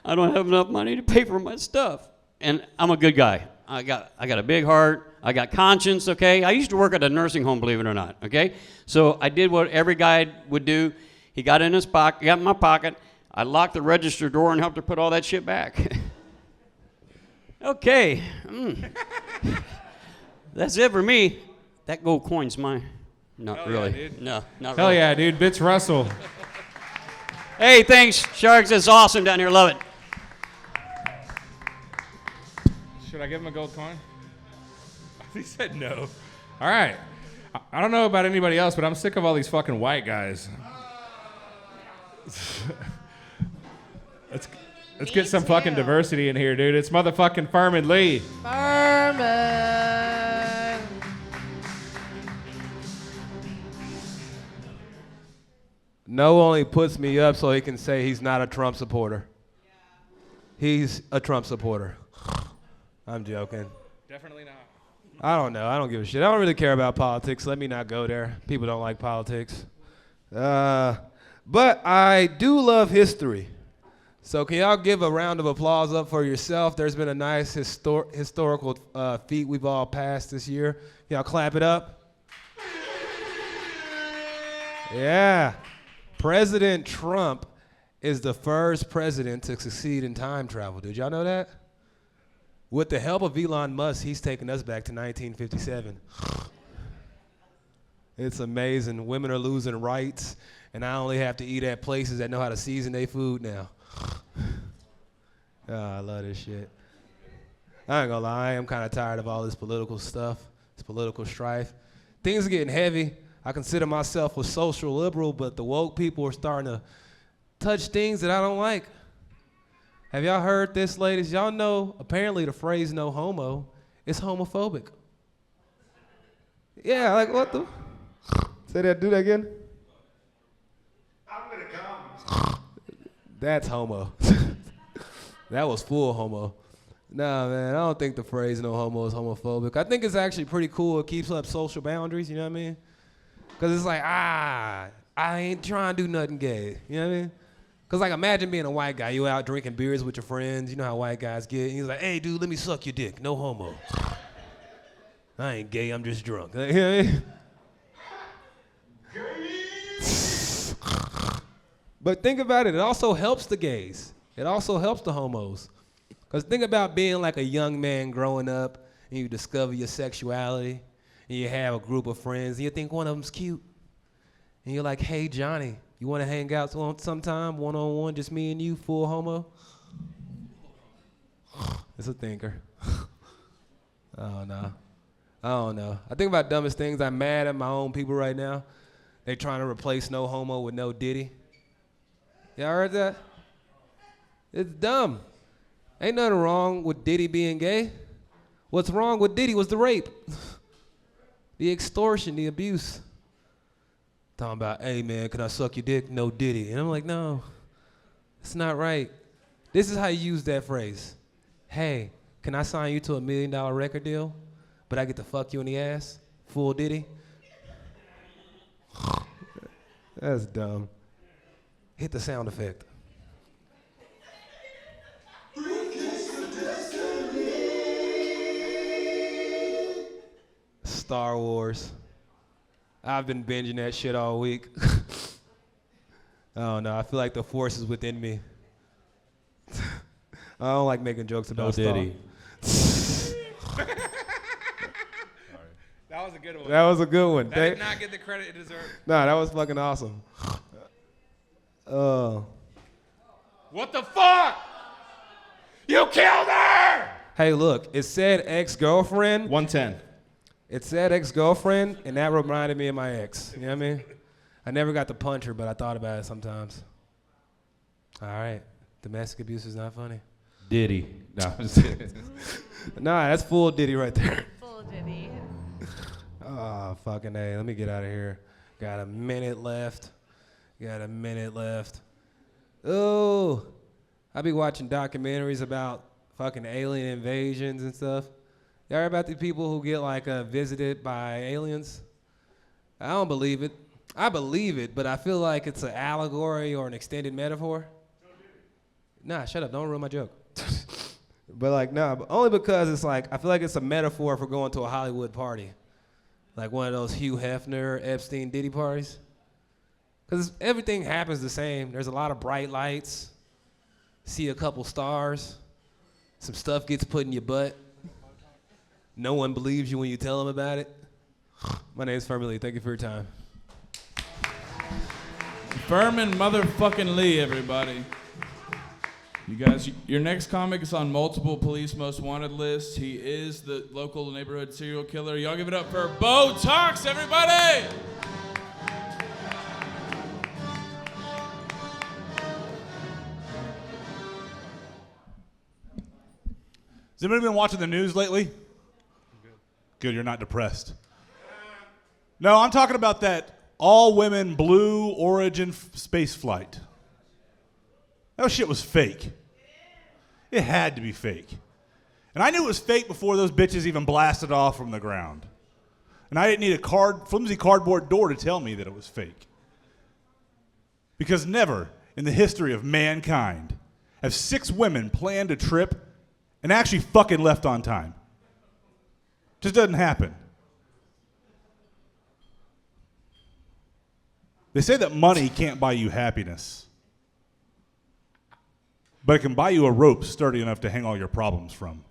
"I don't have enough money to pay for my stuff." And I'm a good guy. I got a big heart. I got conscience, okay? I used to work at a nursing home, believe it or not, okay? So I did what every guy would do. He got in his pocket, got in my pocket. I locked the register door and helped her put all that shit back. Okay. That's it for me. That gold coin's mine. Not Hell really. yeah, dude. No, not Hell really. yeah, dude. Bits Russell. Hey, thanks, Sharks. It's awesome down here. Love it. Should I give him a gold coin? He said no. All right. I don't know about anybody else, but I'm sick of all these fucking white guys. Let's get some fucking diversity in here, dude. It's motherfucking Furman Lee. Furman. No only puts me up so he can say he's not a Trump supporter. He's a Trump supporter. I'm joking. Definitely not. I don't know. I don't give a shit. I don't really care about politics. Let me not go there. People don't like politics. But I do love history. So can y'all give a round of applause up for yourself? There's been a nice historical feat we've all passed this year. Y'all clap it up. Yeah. President Trump is the first president to succeed in time travel. Did y'all know that? With the help of Elon Musk, he's taken us back to 1957. It's amazing. Women are losing rights, and I only have to eat at places that know how to season their food now. Oh, I love this shit. I ain't gonna lie, I'm kind of tired of all this political stuff, this political strife. Things are getting heavy. I consider myself a social liberal, but the woke people are starting to touch things that I don't like. Have y'all heard this, ladies? Y'all know apparently the phrase "no homo" is homophobic. Yeah, like what the? Say that. Do that again. I'm gonna come. That's homo. That was full homo. Nah, man, I don't think the phrase "no homo" is homophobic. I think it's actually pretty cool. It keeps up social boundaries. You know what I mean? Because it's like, I ain't trying to do nothing gay. You know what I mean? Because, like, imagine being a white guy. You out drinking beers with your friends. You know how white guys get. And he's like, "Hey, dude, let me suck your dick. No homo." I ain't gay. I'm just drunk. You know what I mean? But think about it. It also helps the gays. It also helps the homos. Because think about being like a young man growing up and you discover your sexuality and you have a group of friends and you think one of them's cute. And you're like, "Hey, Johnny, you want to hang out sometime, one-on-one, just me and you, full homo?" It's a thinker. I don't know. I think about dumbest things. I'm mad at my own people right now. They trying to replace no homo with no Diddy. Y'all heard that? It's dumb. Ain't nothing wrong with Diddy being gay. What's wrong with Diddy was the rape, the extortion, the abuse. Talking about, "Hey, man, can I suck your dick?" No Diddy. And I'm like, no, it's not right. This is how you use that phrase. "Hey, can I sign you to $1 million record deal, but I get to fuck you in the ass? Full Diddy?" That's dumb. Hit the sound effect. Star Wars. I've been binging that shit all week. I don't know. I feel like the force is within me. I don't like making jokes about Star Wars. That was a good one. That was a good one. That did not get the credit it deserved. Nah, that was fucking awesome. What the fuck? You killed her! Hey, look, it said ex-girlfriend. 110. It said ex-girlfriend, and that reminded me of my ex. You know what I mean? I never got to punch her, but I thought about it sometimes. All right. Domestic abuse is not funny. Diddy. No, I'm just kidding. Nah, that's full Diddy right there. Full Diddy. Oh, fucking A. Let me get out of here. Got a minute left. Oh, I be watching documentaries about fucking alien invasions and stuff. Y'all heard about the people who get like visited by aliens? I don't believe it. I believe it, but I feel like it's an allegory or an extended metaphor. Nah, shut up. Don't ruin my joke. But like, nah, but only because it's like, I feel like it's a metaphor for going to a Hollywood party. Like one of those Hugh Hefner, Epstein, Diddy parties. Because everything happens the same. There's a lot of bright lights. See a couple stars. Some stuff gets put in your butt. No one believes you when you tell them about it. My name's Furman Lee. Thank you for your time. Furman motherfucking Lee, everybody. You guys, your next comic is on multiple police most wanted lists. He is the local neighborhood serial killer. Y'all give it up for Bo Talks, everybody! Has anybody been watching the news lately? Good, you're not depressed. No, I'm talking about that all-women Blue Origin space flight. That shit was fake. It had to be fake. And I knew it was fake before those bitches even blasted off from the ground. And I didn't need a flimsy cardboard door to tell me that it was fake. Because never in the history of mankind have 6 women planned a trip and actually fucking left on time. Just doesn't happen. They say that money can't buy you happiness, but it can buy you a rope sturdy enough to hang all your problems from.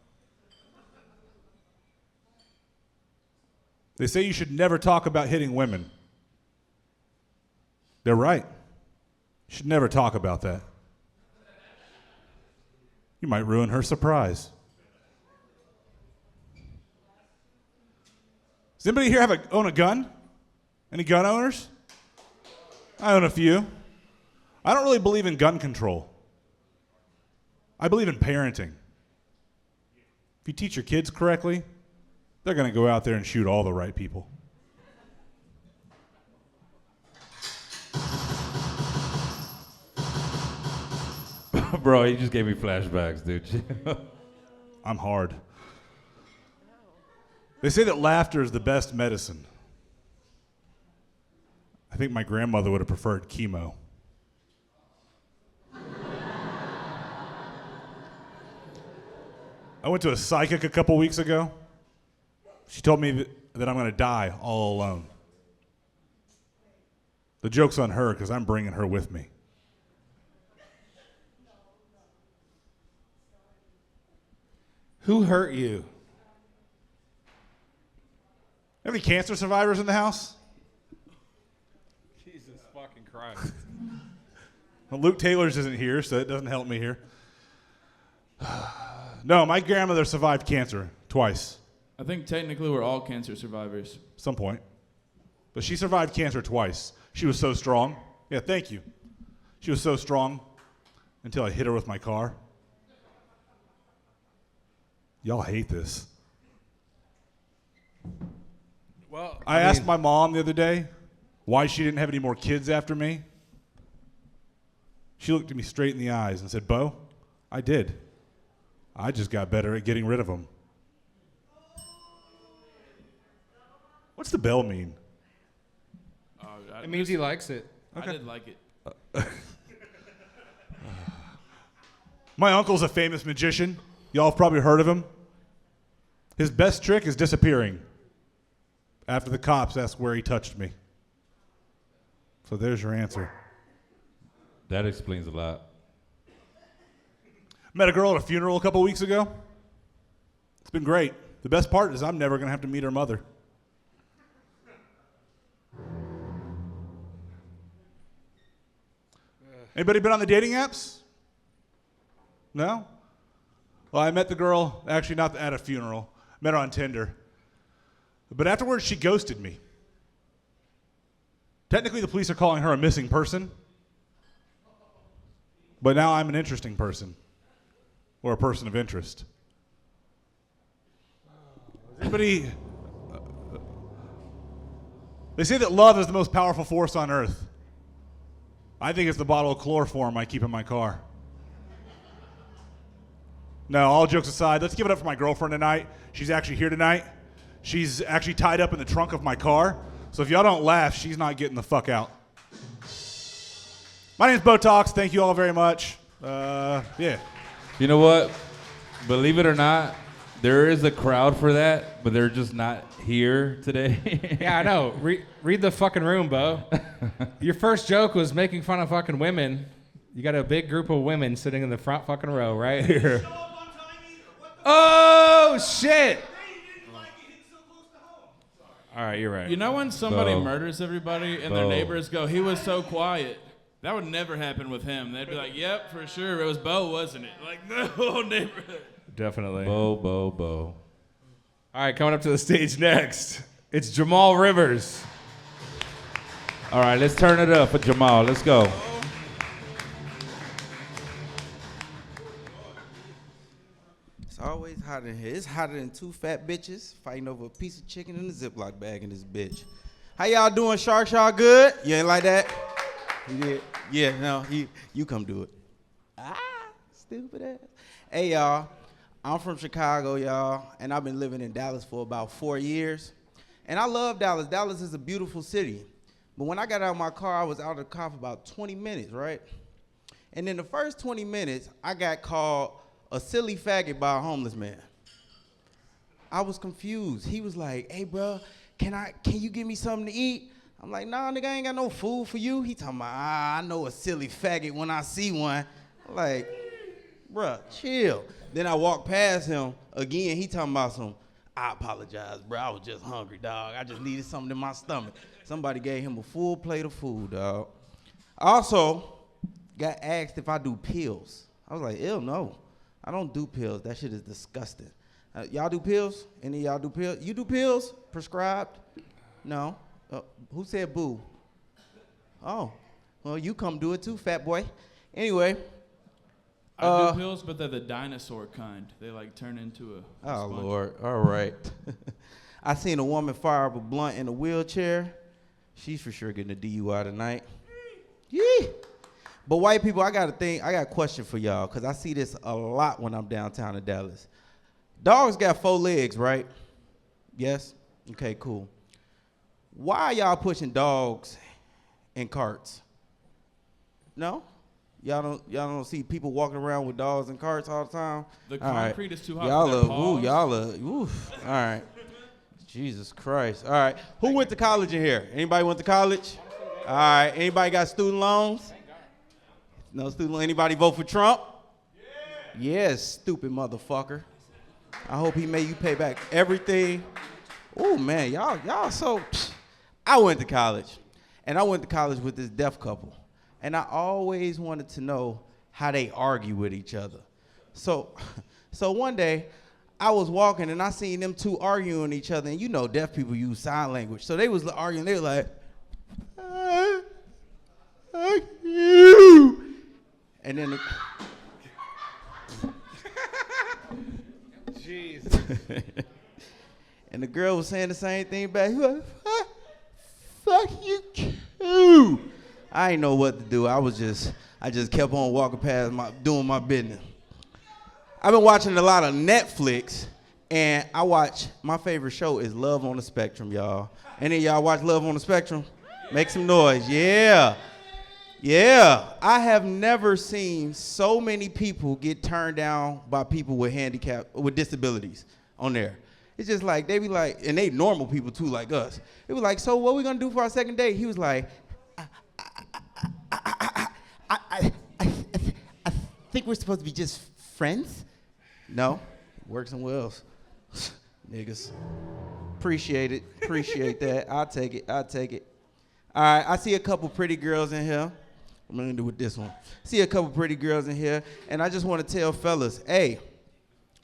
They say you should never talk about hitting women. They're right. You should never talk about that. You might ruin her surprise. Does anybody here own a gun? Any gun owners? I own a few. I don't really believe in gun control. I believe in parenting. If you teach your kids correctly, they're going to go out there and shoot all the right people. Bro, you just gave me flashbacks, dude. I'm hard. They say that laughter is the best medicine. I think my grandmother would have preferred chemo. I went to a psychic a couple weeks ago. She told me that I'm going to die all alone. The joke's on her because I'm bringing her with me. Who hurt you? Have any cancer survivors in the house? Jesus fucking Christ. Well, Luke Taylor's isn't here, so it doesn't help me here. No, my grandmother survived cancer twice. I think technically we're all cancer survivors. Some point. But she survived cancer twice. She was so strong. Yeah, thank you. She was so strong until I hit her with my car. Y'all hate this. Well, I asked my mom the other day why she didn't have any more kids after me. She looked at me straight in the eyes and said, "Bo, I did. I just got better at getting rid of them." What's the bell mean? It means he likes it. Okay. I did like it. My uncle's a famous magician. Y'all have probably heard of him. His best trick is disappearing after the cops ask where he touched me. So there's your answer. That explains a lot. Met a girl at a funeral a couple weeks ago. It's been great. The best part is I'm never going to have to meet her mother. Anybody been on the dating apps? No? Well, I met the girl, actually not at a funeral. Met her on Tinder. But afterwards, she ghosted me. Technically, the police are calling her a missing person. But now I'm an interesting person. Or a person of interest. Anybody? They say that love is the most powerful force on earth. I think it's the bottle of chloroform I keep in my car. No, all jokes aside, let's give it up for my girlfriend tonight. She's actually here tonight. She's actually tied up in the trunk of my car. So if y'all don't laugh, she's not getting the fuck out. My name's Botox. Thank you all very much. Yeah. You know what? Believe it or not, there is a crowd for that, but they're just not here today. Yeah, I know. Read the fucking room, Bo. Your first joke was making fun of fucking women. You got a big group of women sitting in the front fucking row right here. Oh, shit. All right, you're right. You know when somebody Bo. murders everybody and their Bo. neighbors go, he was so quiet? That would never happen with him. They'd be like, yep, for sure. It was Bo, wasn't it? Like, the whole neighborhood. Definitely. Bo. All right, coming up to the stage next, it's Jamal Rivers. All right, let's turn it up for Jamal. Let's go. It's always hot in here. It's hotter than two fat bitches fighting over a piece of chicken in a Ziploc bag in this bitch. How y'all doing, Sharks? Y'all good? You ain't like that? You did? Yeah, no, you come do it. Stupid ass. Hey, y'all. I'm from Chicago, y'all, and I've been living in Dallas for about 4 years. And I love Dallas. Dallas is a beautiful city. But when I got out of my car, I was out of the car for about 20 minutes, right? And in the first 20 minutes, I got called a silly faggot by a homeless man. I was confused. He was like, hey, bro, can you give me something to eat? I'm like, nah, nigga, I ain't got no food for you. He talking about, I know a silly faggot when I see one. I'm like, bruh, chill. Then I walked past him again. He talking about some, I apologize, bro. I was just hungry, dog. I just needed something in my stomach. Somebody gave him a full plate of food, dog. I also got asked if I do pills. I was like, ew, no. I don't do pills. That shit is disgusting. Y'all do pills? Any of y'all do pills? You do pills? Prescribed? No. Who said boo? Oh. Well, you come do it too, fat boy. Anyway. I do pills, but they're the dinosaur kind. They like turn into a Oh, sponge. Lord. All right. I seen a woman fire up a blunt in a wheelchair. She's for sure getting a DUI tonight. Yee. But white people, I got a question for y'all, because I see this a lot when I'm downtown in Dallas. Dogs got 4 legs, right? Yes? Okay, cool. Why are y'all pushing dogs in carts? No? Y'all don't see people walking around with dogs in carts all the time? The All concrete right. is too hot Y'all for their paws. y'all are, oof. All right. Jesus Christ. All right. Who went to college in here? Anybody went to college? All right. Anybody got student loans? No student loans. Anybody vote for Trump? Yes, stupid motherfucker. I hope he made you pay back everything. Oh, man, y'all so... I went to college, and I went to college with this deaf couple, and I always wanted to know how they argue with each other. So one day, I was walking, and I seen them two arguing with each other, and you know deaf people use sign language. So they was arguing, they were like, you. And then Jeez. And the girl was saying the same thing back. He was like, fuck you too. I ain't know what to do. I just kept on walking past, doing my business. I've been watching a lot of Netflix, and my favorite show is Love on the Spectrum, y'all. Any of y'all watch Love on the Spectrum? Make some noise. Yeah. Yeah. I have never seen so many people get turned down by people with disabilities on there. It's just like, they be like, and they normal people too, like us. It was like, so what we gonna do for our second date? He was like, I think we're supposed to be just friends. No, work somewhere else. Niggas. Appreciate it. Appreciate that. I'll take it. All right, I see a couple pretty girls in here. I'm gonna do with this one. See a couple pretty girls in here, and I just want to tell fellas, hey,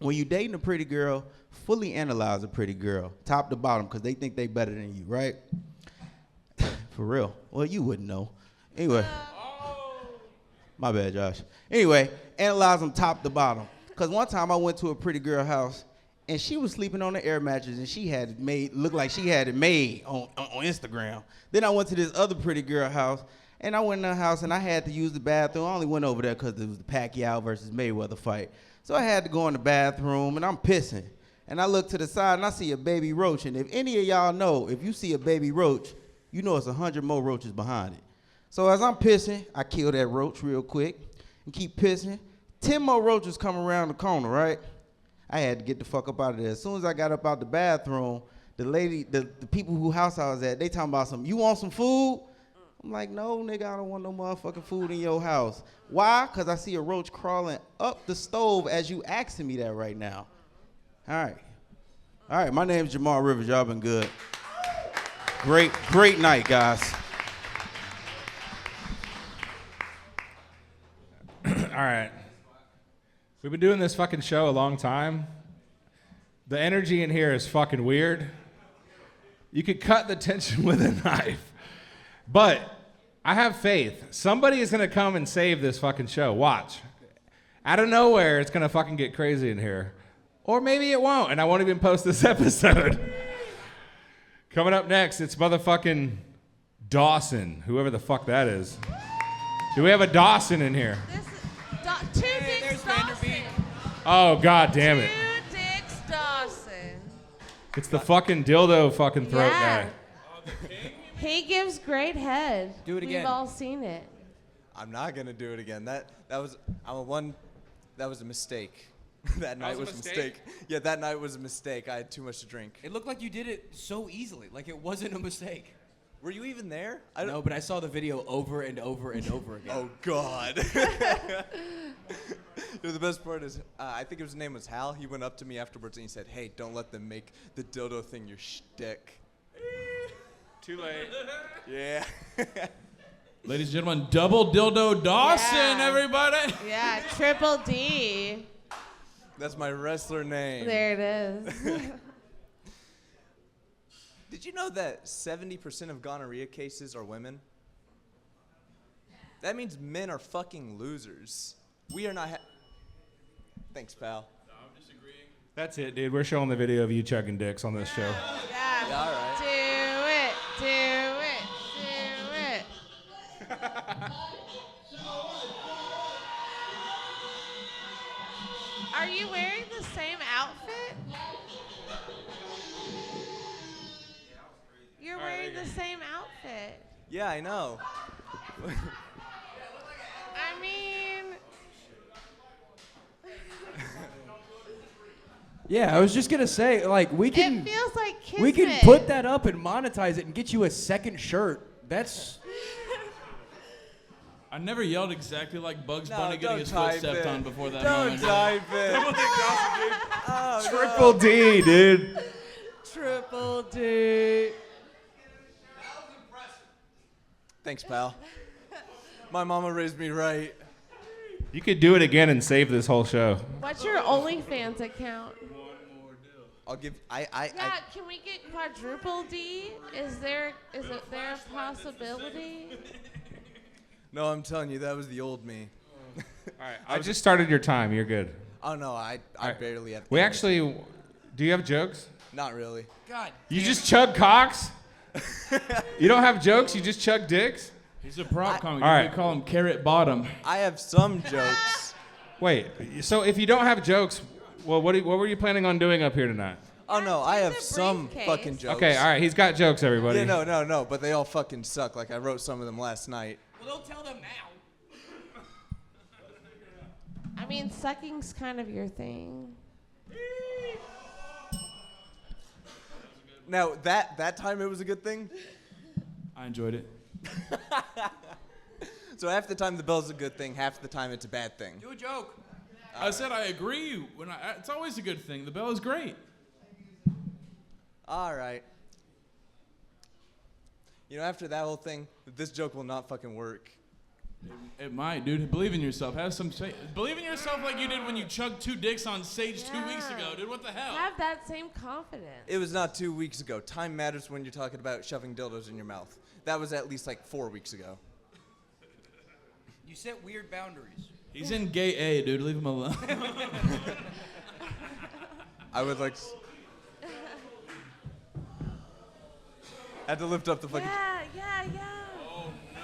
when you dating a pretty girl, fully analyze a pretty girl, top to bottom, because they think they better than you, right? For real. Well, you wouldn't know. Anyway. My bad, Josh. Anyway, analyze them top to bottom. Because one time I went to a pretty girl house, and she was sleeping on the air mattress, and she had it made, looked like she had it made on Instagram. Then I went to this other pretty girl house, And I went in the house and I had to use the bathroom. I only went over there because it was the Pacquiao versus Mayweather fight. So I had to go in the bathroom and I'm pissing. And I look to the side and I see a baby roach. And if any of y'all know, if you see a baby roach, you know it's 100 more roaches behind it. So as I'm pissing, I kill that roach real quick and keep pissing. 10 more roaches come around the corner, right? I had to get the fuck up out of there. As soon as I got up out the bathroom, the people who house I was at, they talking about you want some food? I'm like, no, nigga, I don't want no motherfucking food in your house. Why? Because I see a roach crawling up the stove as you asking me that right now. All right, my name's Jamal Rivers. Y'all been good. Great night, guys. All right. We've been doing this fucking show a long time. The energy in here is fucking weird. You could cut the tension with a knife. But I have faith. Somebody is going to come and save this fucking show. Watch. Out of nowhere, it's going to fucking get crazy in here. Or maybe it won't, and I won't even post this episode. Coming up next, it's motherfucking Dawson, whoever the fuck that is. Do we have a Dawson in here? Two Dicks Dawson. Oh, god damn it. Two Dicks Dawson. It's the fucking dildo fucking throat guy. He gives great head. Do it again. We've all seen it. I'm not gonna do it again. That was a mistake. That night was a mistake. Yeah, that night was a mistake. I had too much to drink. It looked like you did it so easily, like it wasn't a mistake. Were you even there? No, but I saw the video over and over and over again. Oh God. The best part is, I think his name was Hal. He went up to me afterwards and he said, "Hey, don't let them make the dildo thing your shtick." Too late. Yeah. Ladies and gentlemen, double dildo Dawson, everybody. Yeah, Triple D. That's my wrestler name. There it is. Did you know that 70% of gonorrhea cases are women? That means men are fucking losers. We are not. Thanks, pal. No, I'm disagreeing. That's it, dude. We're showing the video of you chugging dicks on this show. Yeah. All right. Do it. Are you wearing the same outfit? You're wearing the same outfit. Yeah, I know. I mean... Yeah, I was just gonna say, like, we can. It feels like Kismet. We can put that up and monetize it and get you a second shirt. That's. I never yelled exactly like Bugs Bunny getting his foot type stepped it. on before that Don't moment. type it. Oh, Triple D, dude. Triple D. Thanks, pal. My mama raised me right. You could do it again and save this whole show. What's your OnlyFans account? I'll give. Yeah, can we get quadruple D? Is there a possibility? No, I'm telling you, that was the old me. All right, I just started your time. You're good. Oh no, I barely have. We actually, do you have jokes? Not really. God. You just chug cocks? You don't have jokes? You just chug dicks? He's a prop comic. All You right. could call him Carrot Bottom. I have some jokes. Wait, so if you don't have jokes, well, what were you planning on doing up here tonight? Oh no, I have It's a some briefcase. fucking jokes. Okay, all right, he's got jokes, everybody. Yeah, no, but they all fucking suck. Like I wrote some of them last night. Well, don't tell them now. I mean, sucking's kind of your thing. Now that time it was a good thing. I enjoyed it. So half the time the bell's a good thing, half the time it's a bad thing. Do a joke. I said I agree. It's always a good thing. The bell is great. All right. You know, after that whole thing, this joke will not fucking work. It might, dude. Believe in yourself. Have some faith. Believe in yourself like you did when you chugged 2 dicks on stage 2 weeks ago, dude. What the hell? Have that same confidence. It was not 2 weeks ago. Time matters when you're talking about shoving dildos in your mouth. That was at least like 4 weeks ago. You set weird boundaries. He's in gay A, dude. Leave him alone. I would like. Had to lift up the fucking. Yeah. Oh no.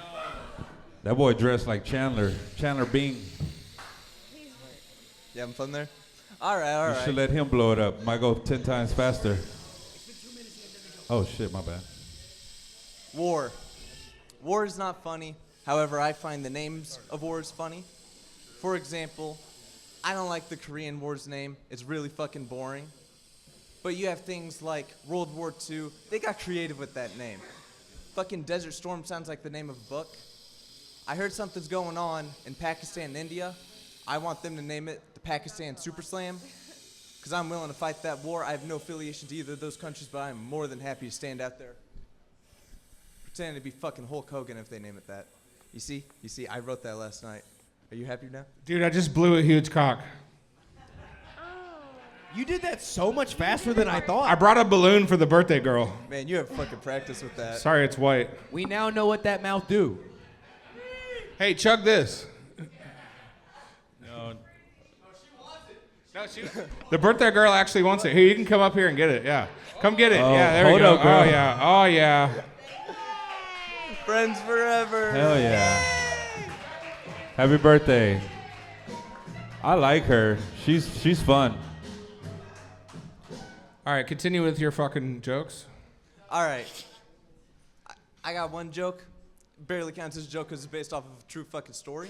That boy dressed like Chandler Bing. You having fun there? All right. You should let him blow it up. Might go 10 times faster. Oh shit, my bad. War. War is not funny. However, I find the names of wars funny. For example, I don't like the Korean War's name. It's really fucking boring. But you have things like World War II. They got creative with that name. Fucking Desert Storm sounds like the name of a book. I heard something's going on in Pakistan and India. I want them to name it the Pakistan Super Slam. Because I'm willing to fight that war. I have no affiliation to either of those countries, but I'm more than happy to stand out there pretending to be fucking Hulk Hogan if they name it that. You see, I wrote that last night. Are you happy now? Dude, I just blew a huge cock. You did that so much faster than I thought. I brought a balloon for the birthday girl. Man, you have fucking practice with that. Sorry, it's white. We now know what that mouth do. Hey, chug this. No. No, the birthday girl actually wants it. Here, you can come up here and get it. Yeah, come get it. Oh, Yeah, there we hold go. up, girl. Oh yeah. Oh yeah. Friends forever. Hell yeah. Happy birthday. I like her. She's fun. All right, continue with your fucking jokes. All right. I got one joke. Barely counts as a joke because it's based off of a true fucking story.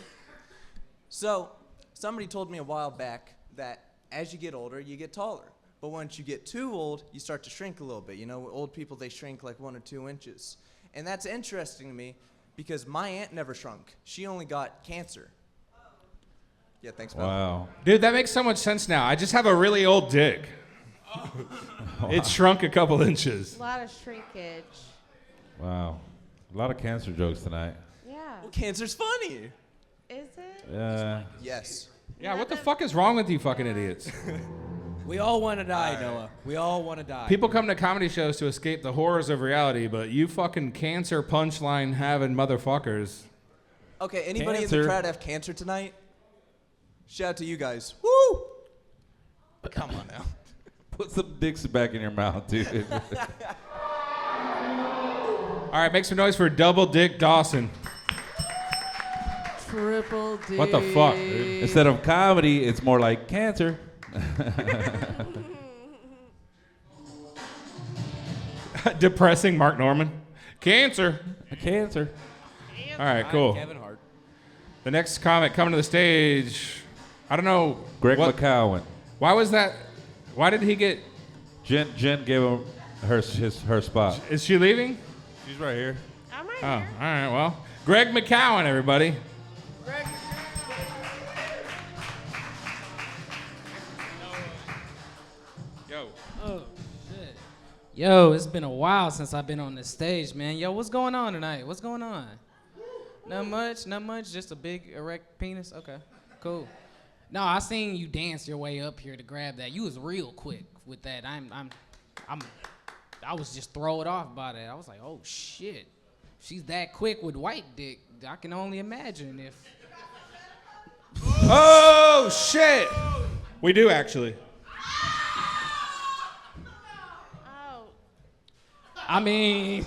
So, somebody told me a while back that as you get older, you get taller. But once you get too old, you start to shrink a little bit. You know, old people, they shrink like 1 or 2 inches. And that's interesting to me because my aunt never shrunk. She only got cancer. Yeah, thanks, man. Wow. Dude, that makes so much sense now. I just have a really old dick. It shrunk a couple inches. A lot of shrinkage. Wow. A lot of cancer jokes tonight. Yeah. Well, cancer's funny. Is it? Yeah. Yes. Yeah, what the fuck is wrong with you fucking idiots? We all want to die, Noah. We all want to die. People come to comedy shows to escape the horrors of reality, but you fucking cancer punchline having motherfuckers. Okay, anybody in Cancer. the crowd have cancer tonight? Shout out to you guys. Woo! Come on now. Put some dicks back in your mouth, dude. All right, make some noise for Double Dick Dawson. Triple D. What the fuck, dude? Instead of comedy, it's more like cancer. Depressing Mark Norman. Cancer. Cancer. All right, cool. Kevin Hart. The next comic coming to the stage. I don't know. Greg what- McCowan. Why was that? Why did he get? Jen gave him her spot. Is she leaving? She's right here. I'm right Oh, here. all right. Well, Greg McCowan, everybody. Yo. Oh, shit. Yo, it's been a while since I've been on the stage, man. Yo, what's going on tonight? What's going on? Not much. Just a big erect penis. Okay, cool. No, I seen you dance your way up here to grab that. You was real quick with that. I was just thrown off by that. I was like, oh shit, she's that quick with white dick. I can only imagine if. Oh shit. We do actually. Oh. I mean.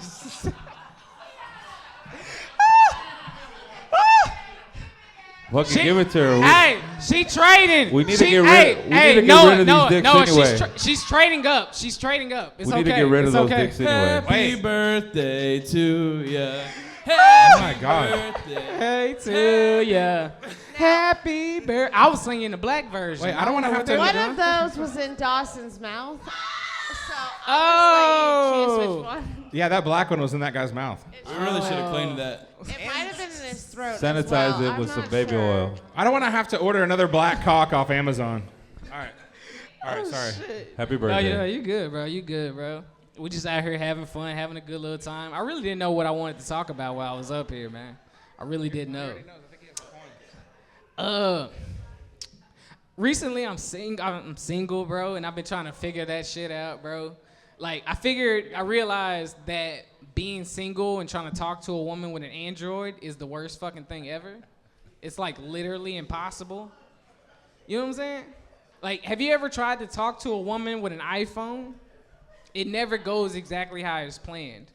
Fucking give it to her. Hey, she trading. We need to get rid. We need to get rid of these dicks anyway. She's trading up. She's trading up. It's We okay. need to get rid of It's those okay. dicks anyway. Happy birthday to ya. Oh my god. Hey to ya. Happy birthday. I was singing the black version. Wait, I don't want to have to. One of those was in Dawson's mouth. So Oh. choose which one. Yeah, that black one was in that guy's mouth. We really should have cleaned that. It might have been in his throat. Sanitize as well. it I'm with some not baby sure. oil. I don't want to have to order another black cock off Amazon. All right, sorry. Happy Oh birthday. yeah, you good, bro. You good, bro. We just out here having fun, having a good little time. I really didn't know what I wanted to talk about while I was up here, man. I really didn't know. Recently I'm single, bro, and I've been trying to figure that shit out, bro. Like, I realized that being single and trying to talk to a woman with an Android is the worst fucking thing ever. It's like literally impossible. You know what I'm saying? Like, have you ever tried to talk to a woman with an iPhone? It never goes exactly how it's planned.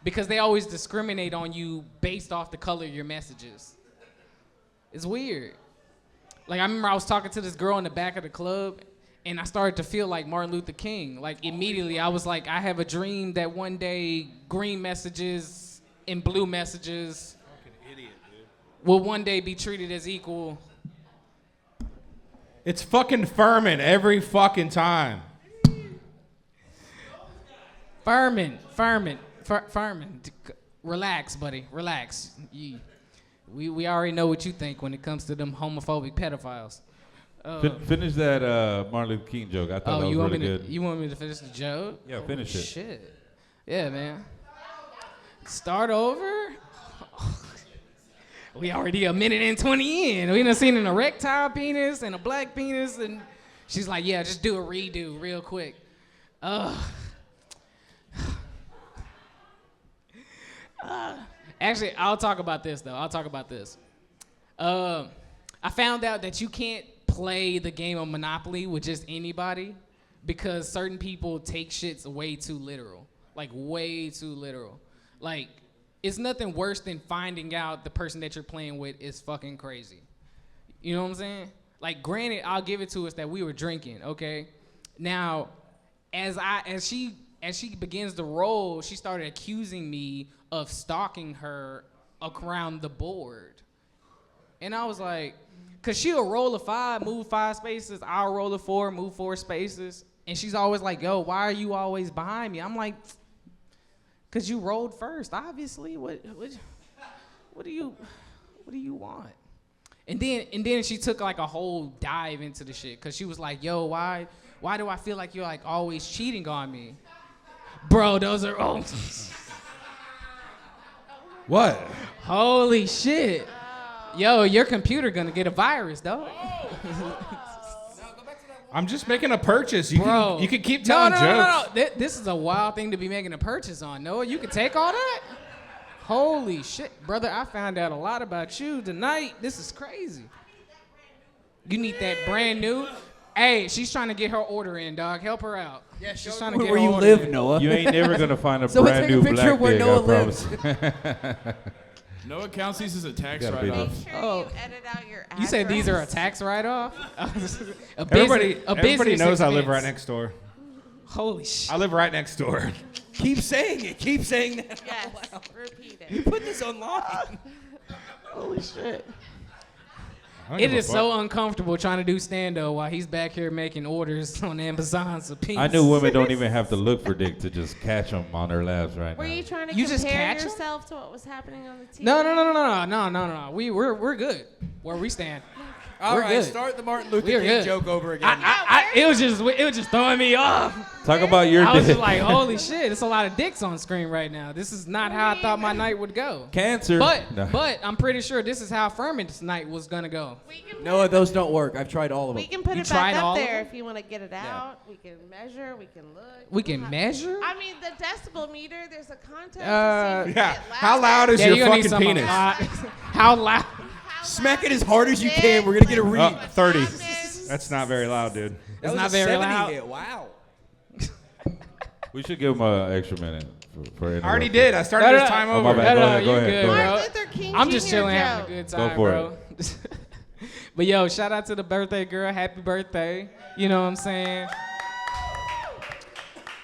because they always discriminate on you based off the color of your messages. It's weird. Like, I remember I was talking to this girl in the back of the club, and I started to feel like Martin Luther King. Like, immediately, I was like, I have a dream that one day green messages and blue messages will one day be treated as equal. It's fucking Furman every fucking time. Furman. Relax, buddy. Relax. We already know what you think when it comes to them homophobic pedophiles. Finish that Martin Luther King joke. I thought that was really good. You want me to finish the joke? Yeah, finish it. Shit. Yeah, man. Start over? We already a minute and 20 in. We done seen an erectile penis and a black penis, and she's like, yeah, just do a redo real quick. Actually, I'll talk about this, though. I found out that you can't play the game of Monopoly with just anybody because certain people take shits way too literal. Like, way too literal. Like, it's nothing worse than finding out the person that you're playing with is fucking crazy. You know what I'm saying? Like, granted, I'll give it to us that we were drinking, okay? Now, as she begins to roll, she started accusing me of stalking her around the board. And I was like, cause she'll roll a 5, move 5 spaces, I'll roll a 4, move 4 spaces. And she's always like, yo, why are you always behind me? I'm like, cause you rolled first, obviously. What do you want? And then she took like a whole dive into the shit, cause she was like, yo, why do I feel like you're like always cheating on me? Bro, those are What? Holy shit. Yo, your computer gonna get a virus, dog. I'm just making a purchase. You can keep No. telling jokes. This is a wild thing to be making a purchase on, Noah. You can take all that? Holy shit, brother, I found out a lot about you tonight. This is crazy. You need that brand new? Hey, she's trying to get her order in, dog. Help her out. Yeah, she's trying to get where her you order live, in. Noah. You ain't never gonna find a So brand take a new picture black of where dick, Noah I promise. Noah counts these as a tax Gotta be write-off. Make sure you edit out your address. You said these are a tax write-off? Everybody knows I live right next door. Holy shit. I live right next door. Keep saying it. Keep saying that. Yes, repeat it. You put this online. Holy shit. I don't It give a is fuck. so uncomfortable trying to do stand-up while he's back here making orders on Amazon for peace. I knew women don't even have to look for dick to just catch them on their laps right Were now. you trying to You just compare catch 'em? yourself to what was happening on the TV? No. We're good where we stand. All We're right, good. start the Martin Luther We're King good. joke over again. It was just throwing me off. Talk about your I was dick. just like, holy shit, there's a lot of dicks on screen right now. This is not how I thought my night would go. Cancer. But No. I'm pretty sure this is how Furman's night was gonna go. Noah, those don't work. I've tried all of them. We can put You it tried back all up of there them? if you want to get it out. We can measure. We can look. We can measure? I mean, the decibel meter. There's a contest. Uh, to see if Yeah. it How loud is Yeah, your you're gonna need fucking some penis? How loud? Smack it as hard as you can. We're gonna get a read. 30. That's not very loud, dude. It's That not was a very 70 loud. hit. Wow. We should give him an extra minute for I already interrupting. did. I started this time Oh, over. my bad. Go ahead, you're go ahead, good, go bro. Martin Luther King I'm just Jr. chilling, having a joke. good Go time, for bro. But yo, shout out to the birthday girl. Happy birthday. You know what I'm saying?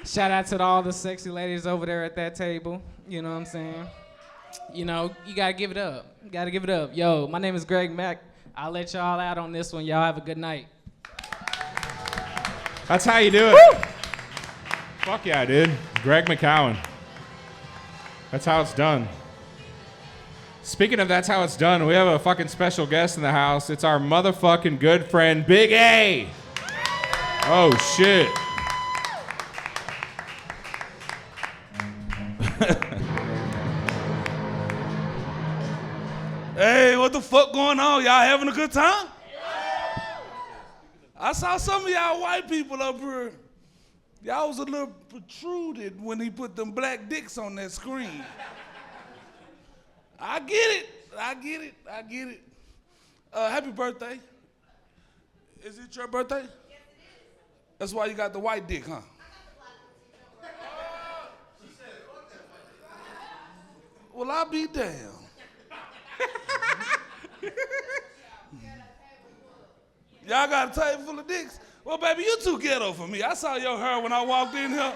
Shout out to all the sexy ladies over there at that table. You know what I'm saying? You know, you gotta give it up. You gotta give it up. Yo, my name is Greg Mack. I'll let y'all out on this one. Y'all have a good night. That's how you do it. Fuck yeah, dude. Greg McCowan. That's how it's done. Speaking of that's how it's done, we have a fucking special guest in the house. It's our motherfucking good friend, Big A. Oh, shit. Hey, what the fuck going on? Y'all having a good time? I saw some of y'all white people up here. Y'all was a little protruded when he put them black dicks on that screen. I get it. Happy birthday. Is it your birthday? Yes, it is. That's why you got the white dick, huh? Well, I'll be damned. Y'all got a table full of dicks? Well, baby, you too ghetto for me. I saw your hair when I walked in here.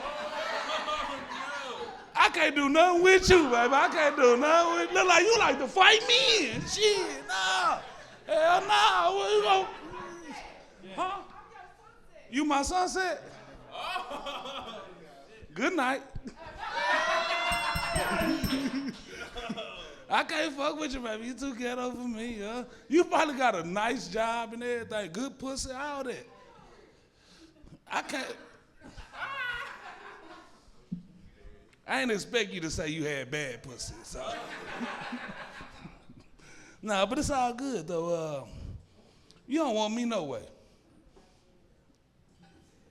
I can't do nothing with you, baby. I can't do nothing with you. Look like you like to fight me and shit. Nah. Hell nah. What you gonna... Huh? You my sunset? Good night. I can't fuck with you, baby. You too ghetto for me, huh? You probably got a nice job and everything, good pussy, all that. I can't. I ain't expect you to say you had bad pussy, so. Nah, but it's all good, though. You don't want me no way.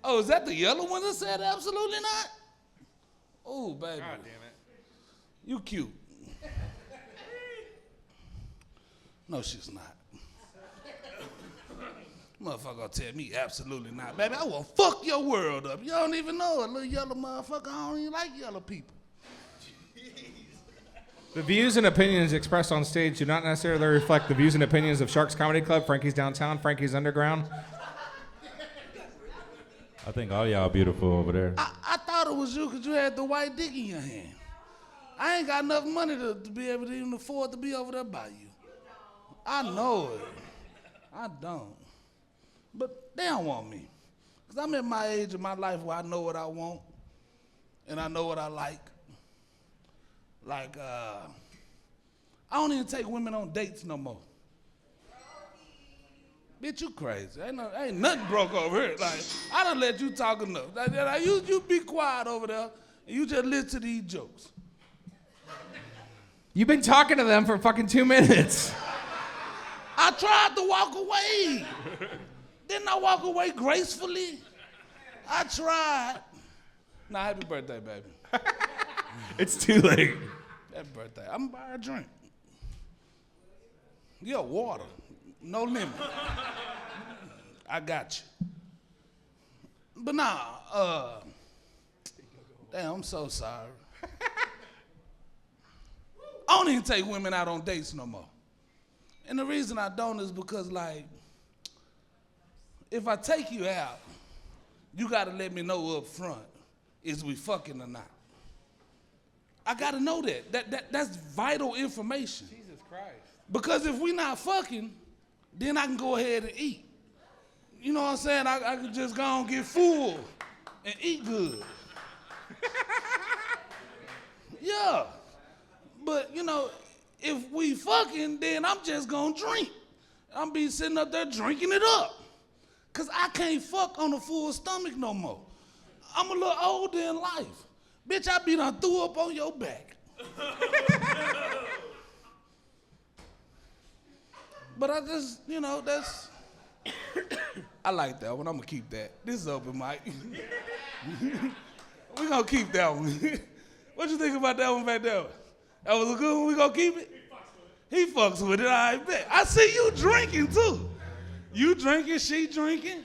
Oh, is that the yellow one that said absolutely not? Oh, baby. God damn it. You cute. No, she's not. Motherfucker gonna tell me absolutely not. Baby, I will fuck your world up. You don't even know a little yellow motherfucker. I don't even like yellow people. The views and opinions expressed on stage do not necessarily reflect the views and opinions of Sharks Comedy Club, Frankie's Downtown, Frankie's Underground. I think all y'all beautiful over there. I thought it was you because you had the white dick in your hand. I ain't got enough money to be able to even afford to be over there by you. I know it. I don't. But they don't want me. Because I'm at my age in my life where I know what I want and I know what I like. Like, I don't even take women on dates no more. Bitch, you crazy. Ain't nothing broke over here. Like, I done let you talk enough. You be quiet over there and you just listen to these jokes. You've been talking to them for fucking 2 minutes. I tried to walk away. Didn't I walk away gracefully? I tried. Nah, happy birthday, baby. It's too late. Happy birthday. I'm gonna buy a drink. Yeah, water. No limit. I got you. But nah, damn, I'm so sorry. I don't even take women out on dates no more. And the reason I don't is because, like, if I take you out, you gotta let me know up front, is we fucking or not. I gotta know that. That's vital information. Jesus Christ. Because if we not fucking, then I can go ahead and eat. You know what I'm saying? I can just go and get full and eat good. Yeah. But, you know, if we fucking, then I'm just gonna drink. I'm be sitting up there drinking it up. Cause I can't fuck on a full stomach no more. I'm a little older in life. Bitch, I be done threw up on your back. But I just, you know, that's, I like that one. I'm gonna keep that. This is open mic. We gonna keep that one. What you think about that one back there? That was a good one, we gonna keep it? He fucks with it, I bet. I see you drinking too. You drinking, she drinking.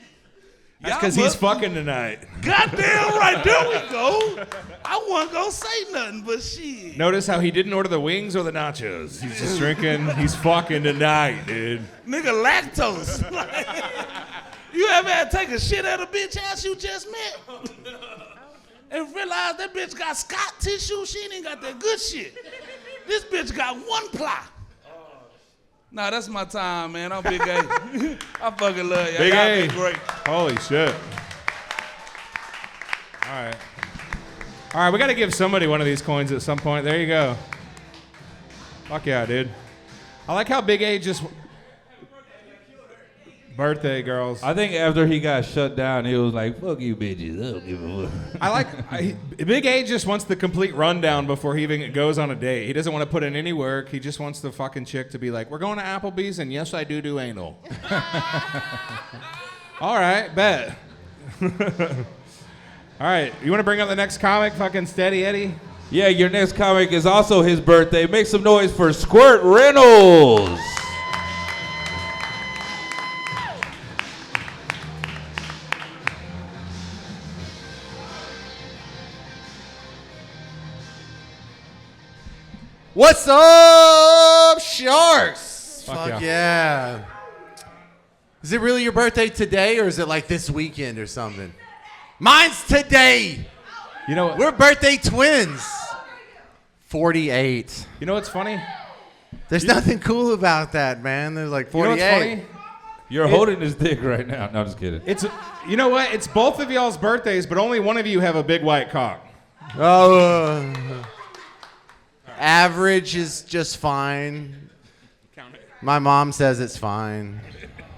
That's because he's fucking tonight. Goddamn right, there we go. I wasn't gonna say nothing, but shit. Notice how he didn't order the wings or the nachos. He's just drinking, he's fucking tonight, dude. Nigga lactose. You ever had to take a shit at a bitch house you just met? And realize that bitch got Scott tissue, she ain't got that good shit. This bitch got one ply. Nah, that's my time, man. I'm Big A. I fucking love y'all. Big Y'all A. been great. Holy shit. All right. All right, we got to give somebody one of these coins at some point. There you go. Fuck yeah, dude. I like how Big A just... Birthday girls. I think after he got shut down, he was like, fuck you bitches. I don't give a fuck. I like... Big A just wants the complete rundown before he even goes on a date. He doesn't want to put in any work. He just wants the fucking chick to be like, we're going to Applebee's, and yes, I do anal. All right, bet. All right, you want to bring up the next comic, fucking Steady Eddie? Yeah, your next comic is also his birthday. Make some noise for Squirt Reynolds. What's up, Sharks? Fuck yeah. Is it really your birthday today, or is it like this weekend or something? Mine's today. You know what? We're birthday twins. 48. You know what's funny? There's nothing cool about that, man. There's like 48. You know what's funny? You're holding his dick right now. No, I'm just kidding. You know what? It's both of y'all's birthdays, but only one of you have a big white cock. Oh. Average is just fine. My mom says it's fine.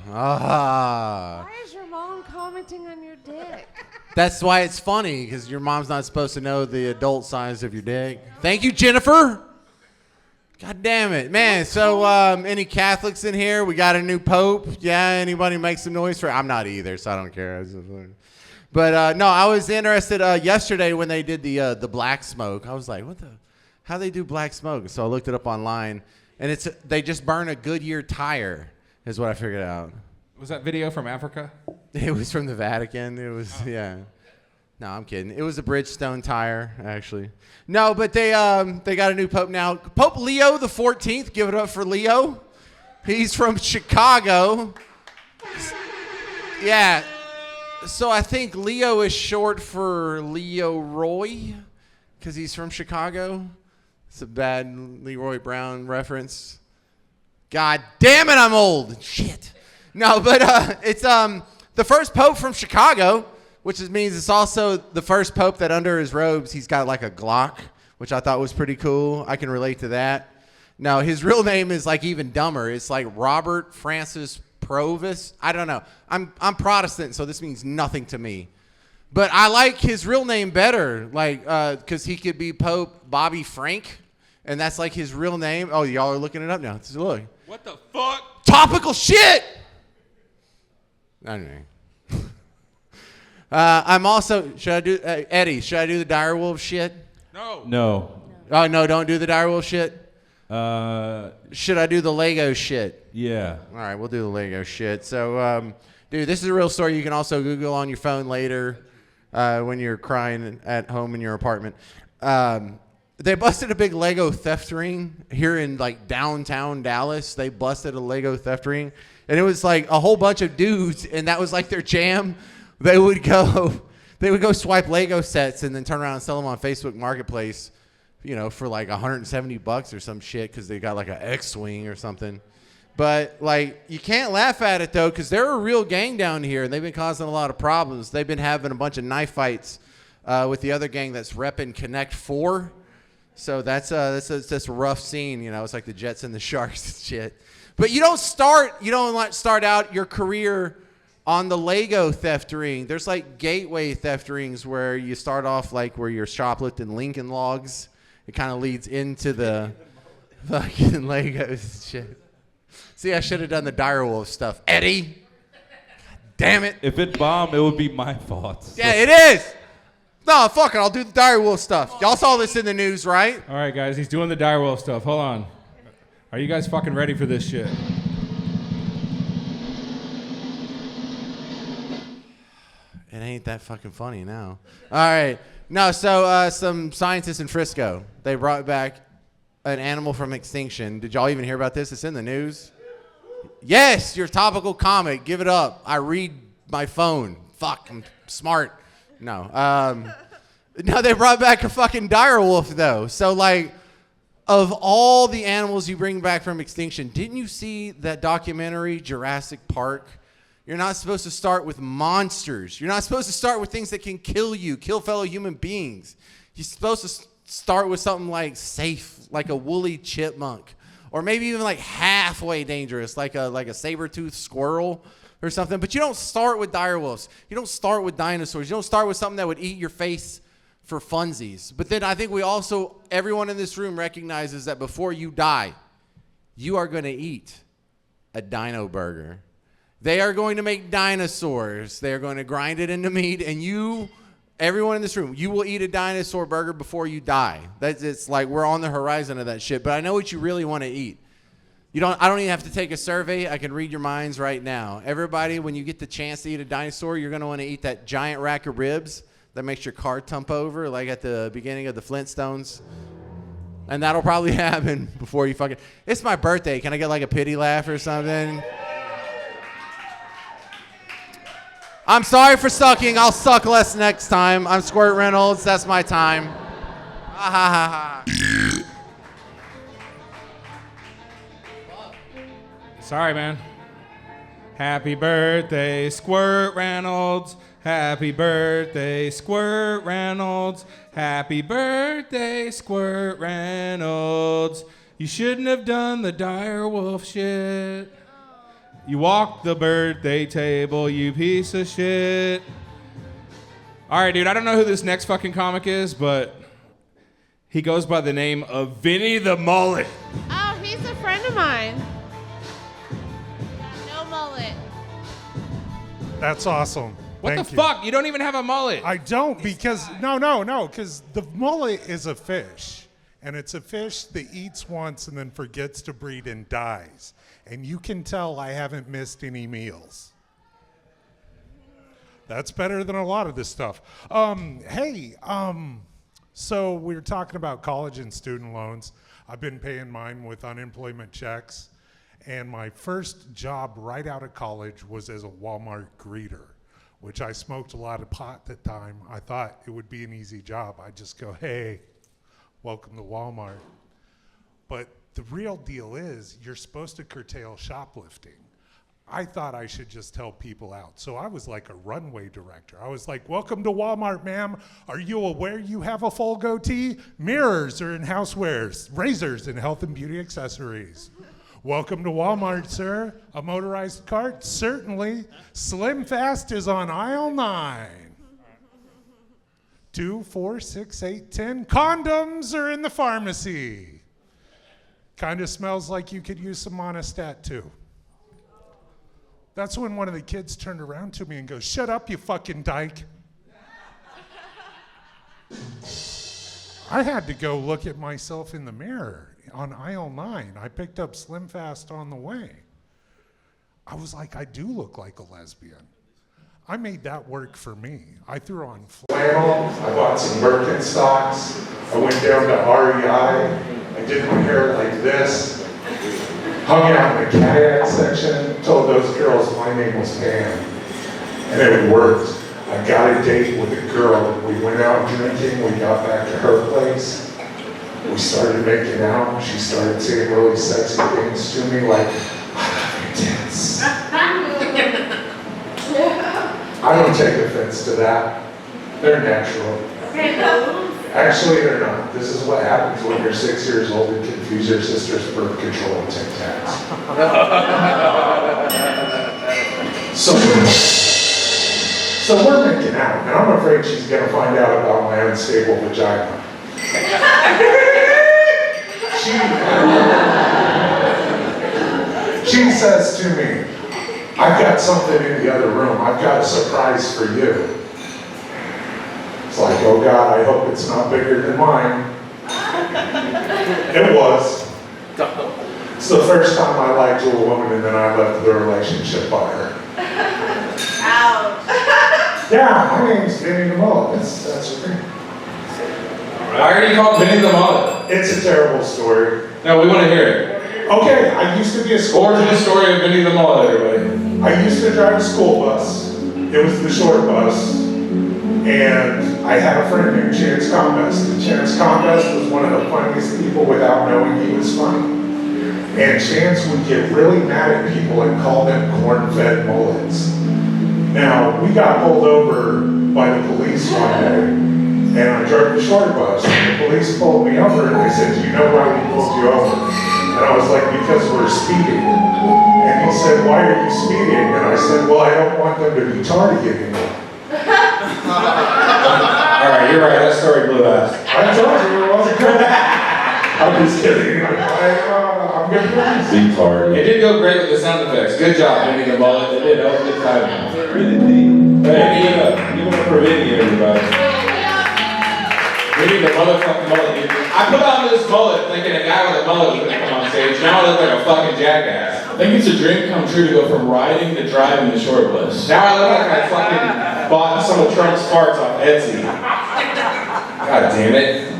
Why is your mom commenting on your dick? That's why it's funny, because your mom's not supposed to know the adult size of your dick. Thank you, Jennifer. God damn it, man. So, any Catholics in here? We got a new pope. Yeah, anybody make some noise for? I'm not either, so I don't care. But no, I was interested yesterday when they did the black smoke. I was like, how they do black smoke? So I looked it up online, and they just burn a Goodyear tire, is what I figured out. Was that video from Africa? It was from the Vatican. It was, yeah. No, I'm kidding. It was a Bridgestone tire, actually. No, but they got a new pope now. Pope Leo the 14th. Give it up for Leo. He's from Chicago. Yeah. So I think Leo is short for Leo Roy, because he's from Chicago. It's a bad Leroy Brown reference. God damn it, I'm old. Shit. No, but it's the first pope from Chicago, which means it's also the first pope that under his robes he's got like a Glock, which I thought was pretty cool. I can relate to that. Now, his real name is like even dumber. It's like Robert Francis Provis. I don't know. I'm Protestant, so this means nothing to me. But I like his real name better, like because he could be Pope Bobby Frank, and that's like his real name. Oh, y'all are looking it up now. Let's look. What the fuck? Topical shit. Anyway. I'm also, should I do, Eddie, should I do the direwolf shit? No. Oh, no, don't do the direwolf shit? Should I do the Lego shit? Yeah. All right, we'll do the Lego shit. So, dude, this is a real story. You can also Google on your phone later when you're crying at home in your apartment. They busted a big Lego theft ring here in like downtown Dallas. They busted a Lego theft ring, and it was like a whole bunch of dudes, and that was like their jam. They would go swipe Lego sets and then turn around and sell them on Facebook Marketplace, you know, for like $170 or some shit because they got like an X-Wing or something. But like, you can't laugh at it though, because they're a real gang down here, and they've been causing a lot of problems. They've been having a bunch of knife fights with the other gang that's repping Connect 4. So that's a rough scene, you know. It's like the Jets and the Sharks and shit. But you don't start out your career on the Lego theft ring. There's like gateway theft rings where you start off like where you're shoplifting Lincoln Logs. It kind of leads into the fucking Legos shit. See, I should have done the direwolf stuff, Eddie. God damn it. If it bombed, it would be my fault. So. Yeah, it is. No, fuck it. I'll do the direwolf stuff. Y'all saw this in the news, right? All right, guys. He's doing the direwolf stuff. Hold on. Are you guys fucking ready for this shit? It ain't that fucking funny now. All right. No, so some scientists in Frisco, they brought back an animal from extinction. Did y'all even hear about this? It's in the news. Yes, your topical comic. Give it up. I read my phone. Fuck, I'm smart. No. No, they brought back a fucking direwolf, though. So, like, of all the animals you bring back from extinction, didn't you see that documentary, Jurassic Park? You're not supposed to start with monsters. You're not supposed to start with things that can kill you, kill fellow human beings. You're supposed to start with something like safe, like a woolly chipmunk, or maybe even like halfway dangerous, like a saber-toothed squirrel or something. But you don't start with direwolves. You don't start with dinosaurs. You don't start with something that would eat your face for funsies. But then I think everyone in this room recognizes that before you die, you are going to eat a dino burger. They are going to make dinosaurs. They are going to grind it into meat, and everyone in this room, you will eat a dinosaur burger before you die. It's like we're on the horizon of that shit. But I know what you really want to eat. I don't even have to take a survey. I can read your minds right now. Everybody, when you get the chance to eat a dinosaur, you're going to want to eat that giant rack of ribs that makes your car tump over, like at the beginning of the Flintstones. And that'll probably happen before you fucking... It's my birthday. Can I get like a pity laugh or something? I'm sorry for sucking. I'll suck less next time. I'm Squirt Reynolds. That's my time. Ha ha ha ha. Sorry, man. Happy birthday, Squirt Reynolds. Happy birthday, Squirt Reynolds. Happy birthday, Squirt Reynolds. You shouldn't have done the dire wolf shit. You walked the birthday table, you piece of shit. All right, dude, I don't know who this next fucking comic is, but he goes by the name of Vinny the Mullet. Oh, he's a friend of mine. No mullet. That's awesome. What Thank the you. fuck? You don't even have a mullet. I don't because no, because the mullet is a fish, and it's a fish that eats once and then forgets to breed and dies. And you can tell I haven't missed any meals. That's better than a lot of this stuff. So we were talking about college and student loans. I've been paying mine with unemployment checks, and my first job right out of college was as a Walmart greeter, which I smoked a lot of pot at the time. I thought it would be an easy job. I'd just go, hey, welcome to Walmart. But the real deal is you're supposed to curtail shoplifting. I thought I should just help people out. So I was like a runway director. I was like, welcome to Walmart, ma'am. Are you aware you have a full goatee? Mirrors are in housewares, razors in health and beauty accessories. Welcome to Walmart, sir. A motorized cart? Certainly. Slim Fast is on aisle 9. 2, 4, 6, 8, 10. Condoms are in the pharmacy. Kind of smells like you could use some Monistat too. That's when one of the kids turned around to me and goes, shut up, you fucking dyke. I had to go look at myself in the mirror on aisle 9. I picked up Slim Fast on the way. I was like, I do look like a lesbian. I made that work for me. I threw on flannel, I bought some Birkenstocks, I went down to REI, I did my hair like this, hung out in the kayak section, told those girls my name was Pam, and it worked. I got a date with a girl, we went out drinking, we got back to her place, we started making out, she started saying really sexy things to me like, I love your tits. I don't take offense to that. They're natural. Actually, they're not. This is what happens when you're 6 years old and confuse your sister's birth control and Tic Tacs. So we're making out, and I'm afraid she's going to find out about my unstable vagina. She says to me, I've got something in the other room. I've got a surprise for you. It's like, oh God, I hope it's not bigger than mine. It was. It's the first time I lied to a woman and then I left the relationship by her. Ouch. Yeah, my name's Vinny the Mullet. That's her name. Why are you called Vinny the Mullet? It's a terrible story. No, we want to hear it. Okay, I used to be a school. Origin story of Vinny the Mullet, everybody. I used to drive a school bus. It was the short bus. And I had a friend named Chance Combest. And Chance Combest was one of the funniest people without knowing he was funny. And Chance would get really mad at people and call them corn-fed mullets. Now, we got pulled over by the police one day, and I drove the short bus, and the police pulled me over, and they said, do you know why we pulled you over? And I was like, because we're speeding. And he said, why are you speeding? And I said, well, I don't want them to be tardy anymore. All right, you're right. That story blew ass. I told you it wasn't good. I'm just kidding. I'm good friends. It did go great with the sound effects. Good job, Vinny the Mullet. It did. That was good timing. It really did. Hey, give it up for Vinny, everybody. Vinny the motherfucking mullet, dude. I put on this mullet thinking a guy with a mullet was gonna come on stage. Now I look like a fucking jackass. I think it's a dream come true to go from riding to driving the short bus. Now I look like I fucking bought some of Trump's farts off Etsy. God damn it.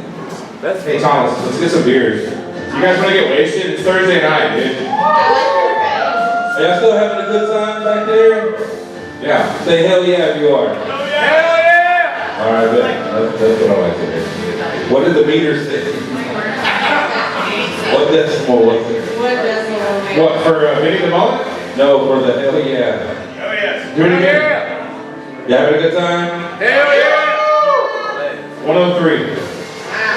Hey Thomas, let's get some beers. You guys want to get wasted? It's Thursday night, dude. Are y'all still having a good time back there? Yeah. Say hell yeah if you are. Hell yeah! All right, that's what I like to hear. What did the meter say? What decimal was it? What, for Vinny the Mullet? No, for the hell yeah. Hell yeah. Do it again. You having a good time? Hell yeah! 103.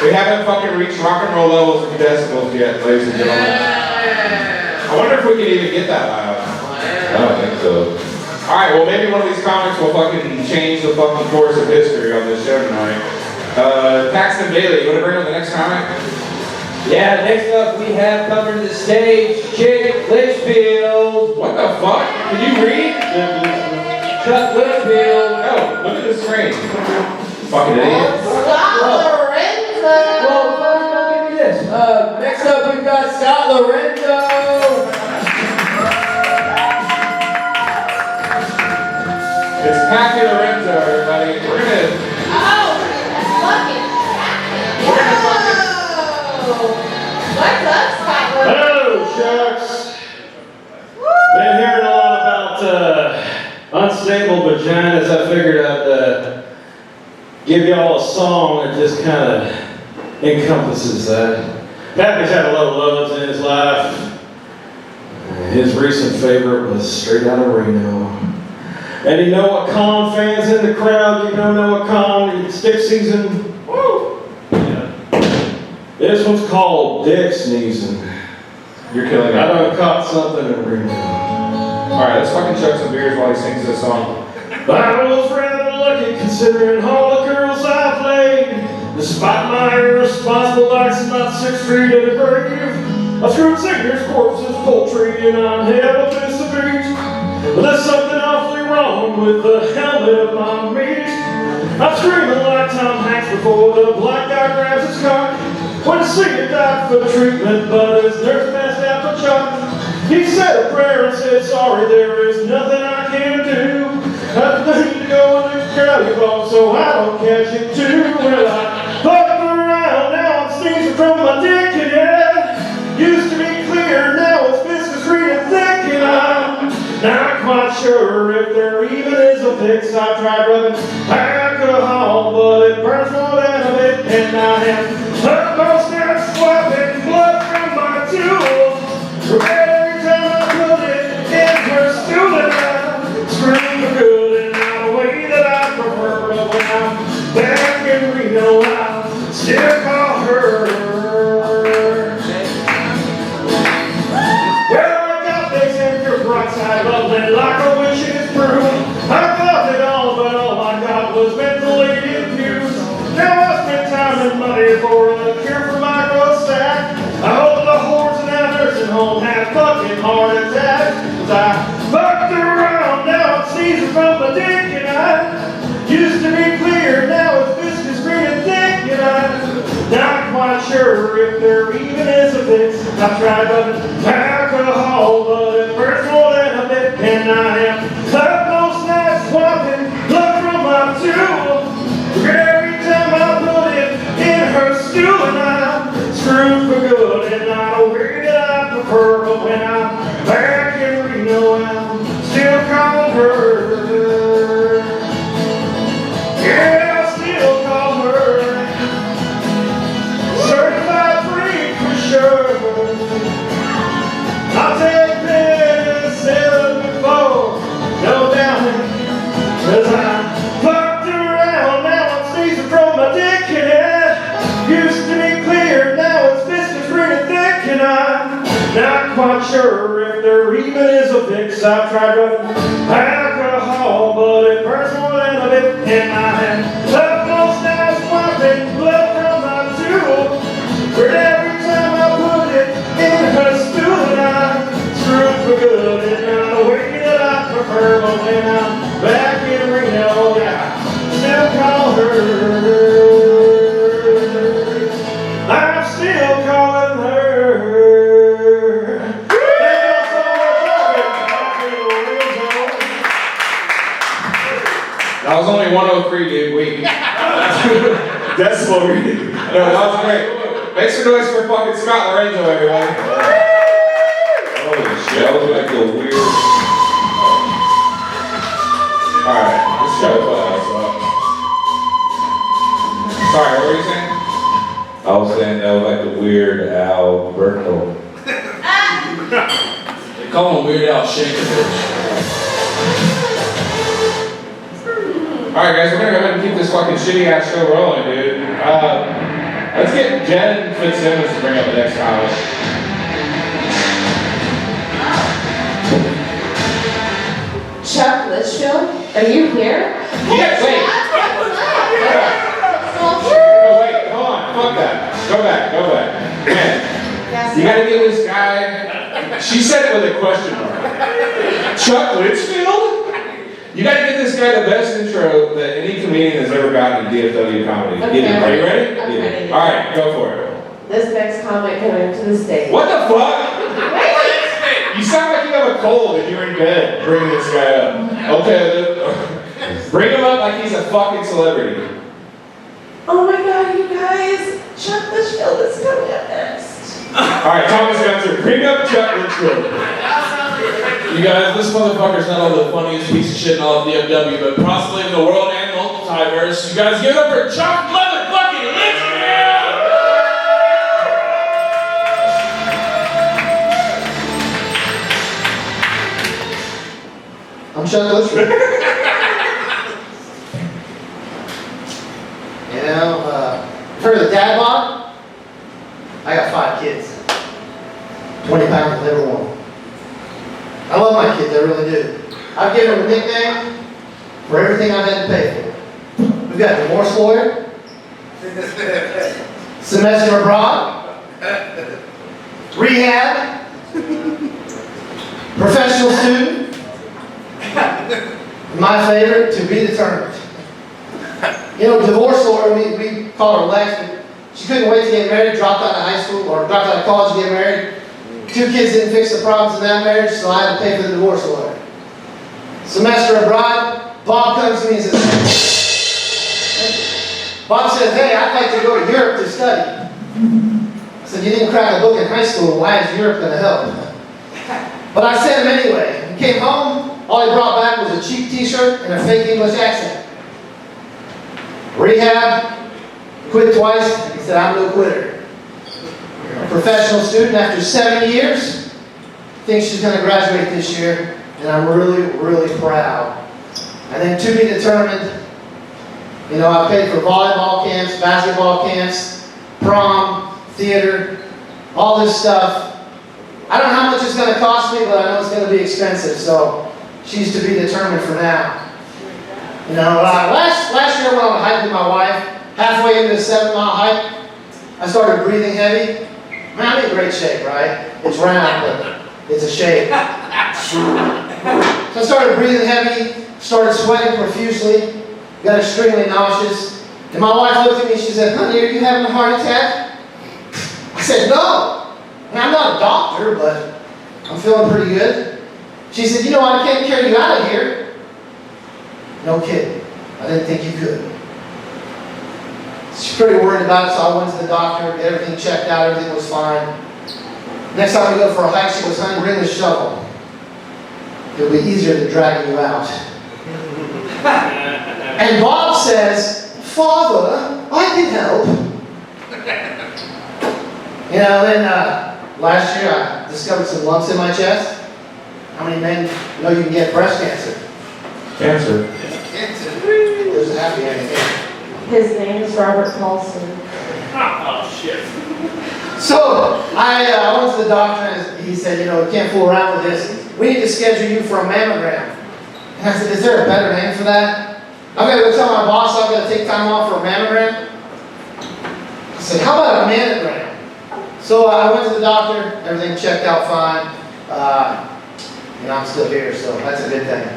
We haven't fucking reached rock and roll levels of decibels yet, ladies and gentlemen. I wonder if we can even get that loud. I don't think so. Alright, well maybe one of these comics will fucking change the fucking course of history on this show tonight. Paxton Bailey, you want to bring up the next comic? Yeah, next up we have covering the stage, Chick Litchfield. What the fuck? Can you read? Chuck Litchfield. No, look at the screen. Fucking idiot. Next up, we've got Scott Lorenzo. It's Packy Lorenzo, everybody. We're gonna. What's up, Scott? Hello, Shucks. Been hearing a lot about unstable vaginas. I figured I'd give y'all a song that just kind of encompasses that. Pappy's had a lot of loves in his life. His recent favorite was Straight Outta Reno. And you know what, con fans in the crowd, you don't know what con, stick season, woo! Yeah. This one's called Dick Sneezing. You're killing it. I done caught something in Reno. Alright, let's fucking chug some beers while he sings this song. But I was rather lucky considering all the girls I played. Despite my irresponsible acts, about 6 feet at a grave. I screwed singers, corpses, poultry, and I'm hell to miss the beat. But there's something awfully wrong with the helmet of my meat. I'm screaming like Tom Hanks before the black guy grabs his cock. When the singer died for treatment, but his nurse passed out for chalk. He said a prayer and said, sorry, there is nothing I can do. I need to go in the curly ball so I don't catch it too. Well, I fucked around, now I'm sneezing from my dick, and yeah. Used to be clear, now it's viscous, green and thick, and I'm not quite sure if there even is a fix. I tried rubbing alcohol, but it burns more than a bit, and I am almost not swiping blood from my tools. Every time I put it in her stool, and I scream for good, and not a way that I prefer. But when I'm back in Reno, I'll still call her. Well, I got this empty bright side bubbling like a wish's brew. I thought it all, but all I got was mentally confused. Now I spend time and money for a cure for my growth sack. I hope the whores in that nursing home have fucking heart attacks. 'Cause I fucked around, now I'm sneezing from my dick, and I used to be clear, now it's viscous, green and thick, and I'm not quite sure if there even is a fix. I've tried rubbing alcohol, but it burns more than a bit, and I am utmost not swapping blood from my tool. Every time I put it in her stool, and I'm screwed for good, and not a way that I prefer. But when I'm back in Reno, I'm still calling her. Yeah, I'll still call her. Certified free for sure. I'll take penicillin before, no doubt. 'Cause I fucked around, now I'm sneezing from my dick, and it used to be clear, now it's viscous, green and thick, and I'm not quite sure if there even is a fix. I've tried rubbing alcohol, but it burns more than a bit, and I am utmost now swiping blood from my tool. For every time I put it in her stool, and I'm screwed for good, and not the way that I prefer. But when I'm back in Reno, yeah, still call her. I'm still calling her. That was only 103, dude. Wait. Decibel reading. No, that was great. Make some noise for fucking Scott Lorenzo, everybody. Holy shit, that was like the weird. Alright, let's go. Sorry, what were you saying? I was saying that was like the Weird Alberto. They call him Weird Al Shankovich. Alright guys, we're gonna go ahead and keep this fucking shitty ass show rolling, dude. Let's get Jen Fitzsimmons to bring up the next comic. Chuck Litchfield, are you here? Yes, wait. No, wait, hold on, fuck that. Go back. Man, you gotta give this guy, she said it with a question mark. Chuck Litchfield? You gotta give this guy the best intro that any comedian has ever gotten in DFW comedy. Okay. Are you ready? I'm ready. Alright, go for it. This next comic coming to the stage. What the fuck? You sound like you have a cold and you're in bed bringing this guy up. Okay, bring him up like he's a fucking celebrity. Oh my god, you guys! Chuck Litchfield is coming up next. Alright, Thomas Gunter, bring up Chuck Litchfield. You guys, this motherfucker's not only the funniest piece of shit in all of DFW, but possibly in the world and multiverse. You guys give it up for Chuck motherfucking Litchfield! I'm Chuck Litchfield. You know, heard of the dad bod? I got 5 kids. 20 pounds of every one. I love my kids, I really do. I've given them a nickname for everything I've had to pay for. We've got divorce lawyer, semester abroad, rehab, professional student, my favorite, to be determined. You know, divorce lawyer, we call her Lex, but she couldn't wait to get married, dropped out of high school, or dropped out of college to get married. 2 kids didn't fix the problems in that marriage, so I had to pay for the divorce lawyer. Semester abroad, Bob comes to me and says, Bob says, hey, I'd like to go to Europe to study. I said, you didn't crack a book in high school, why is Europe going to help? But I sent him anyway. He came home, all he brought back was a cheap t-shirt and a fake English accent. Rehab, quit twice, he said, I'm no quitter. A professional student after 7 years, thinks she's going to graduate this year, and I'm really, really proud. And then to be determined, you know, I paid for volleyball camps, basketball camps, prom, theater, all this stuff. I don't know how much it's going to cost me, but I know it's going to be expensive, so she's to be determined for now. You know, last year I went on a hike with my wife. Halfway into the 7-mile hike, I started breathing heavy. Man, I'm in great shape, right? It's round, but it's a shape. So I started breathing heavy, started sweating profusely, got extremely nauseous. And my wife looked at me, she said, honey, are you having a heart attack? I said, no. And I'm not a doctor, but I'm feeling pretty good. She said, you know, I can't carry you out of here. No kidding. I didn't think you could. She's pretty worried about it, so I went to the doctor, got everything checked out, everything was fine. Next time we go for a hike, she goes, honey, bring the shovel. It'll be easier than dragging you out. And Bob says, Father, I can help. You know, then last year I discovered some lumps in my chest. How many men know you can get breast cancer? Cancer. There's a happy ending here. His name is Robertson. Oh, shit. So I went to the doctor and he said, you know, we can't fool around with this. We need to schedule you for a mammogram. And I said, is there a better name for that? I'm going to go tell my boss I'm going to take time off for a mammogram. I said, how about a manogram? So I went to the doctor, everything checked out fine. You know, I'm still here, so that's a good thing.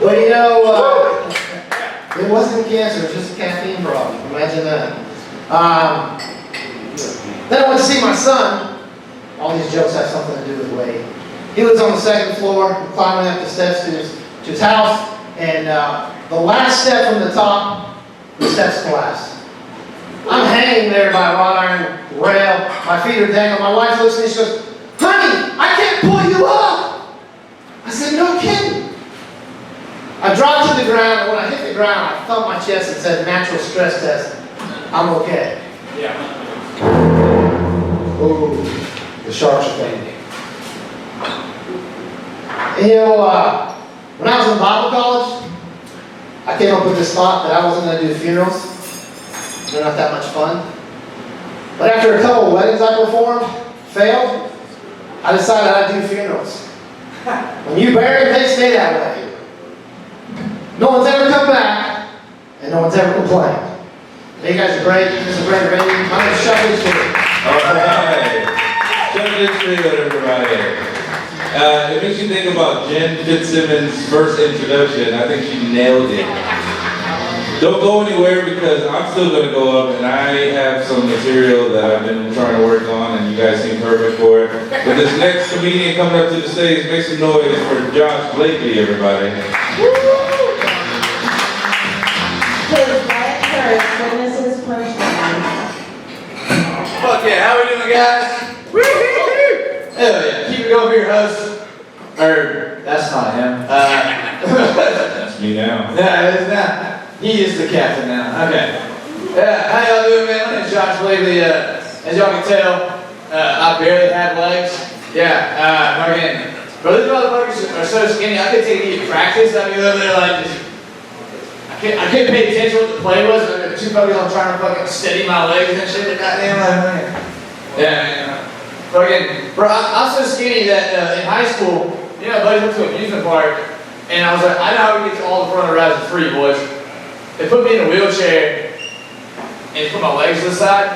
But you know, it wasn't cancer, it was just a caffeine problem. Imagine that. Then I went to see my son. All these jokes have something to do with weight. He lives on the 2nd floor, climbing up the steps to his house, and the last step from the top, the steps collapsed. I'm hanging there by a wrought iron rail. My feet are dangling. My wife looks at me, she goes, honey, I can't pull you up. I said, no kidding. I dropped to the ground, and when I hit the ground, I felt my chest and said, natural stress test. I'm okay. Yeah. Ooh, the sharks are banging. You know, when I was in Bible college, I came up with this thought that I wasn't going to do funerals. They're not that much fun. But after a couple of weddings I performed, failed, I decided I'd do funerals. When you bury them, they stay that way. No one's ever come back, and no one's ever complained. You guys are great. This is a great venue. My name is Chuck Litchfield. All right. Chuck Litchfield, everybody. It makes you think about Jen Fitzsimmons' first introduction. I think she nailed it. Don't go anywhere because I'm still going to go up and I have some material that I've been trying to work on and you guys seem perfect for it. But this next comedian coming up to the stage, make some noise for Josh Blakely, everybody. Fuck yeah, how we doing, guys? Hell yeah, keep it going for your host. Or, that's not him. That's me now. Yeah, it's not. He is the captain now. Okay. Yeah, how y'all doing, man? My name's Josh Blakely. As y'all can tell, I barely have legs. Yeah, fucking. Bro, these motherfuckers are so skinny, I could take you to practice. I'd be over there like just. I couldn't pay attention to what the play was. There were two fuckers on trying to fucking steady my legs and shit. Goddamn, like, yeah, man. Fucking, bro, I'm so skinny that in high school, you know, buddies went to an amusement park, and I was like, I know how we get to all the front of the rides for free, boys. They put me in a wheelchair and put my legs to the side,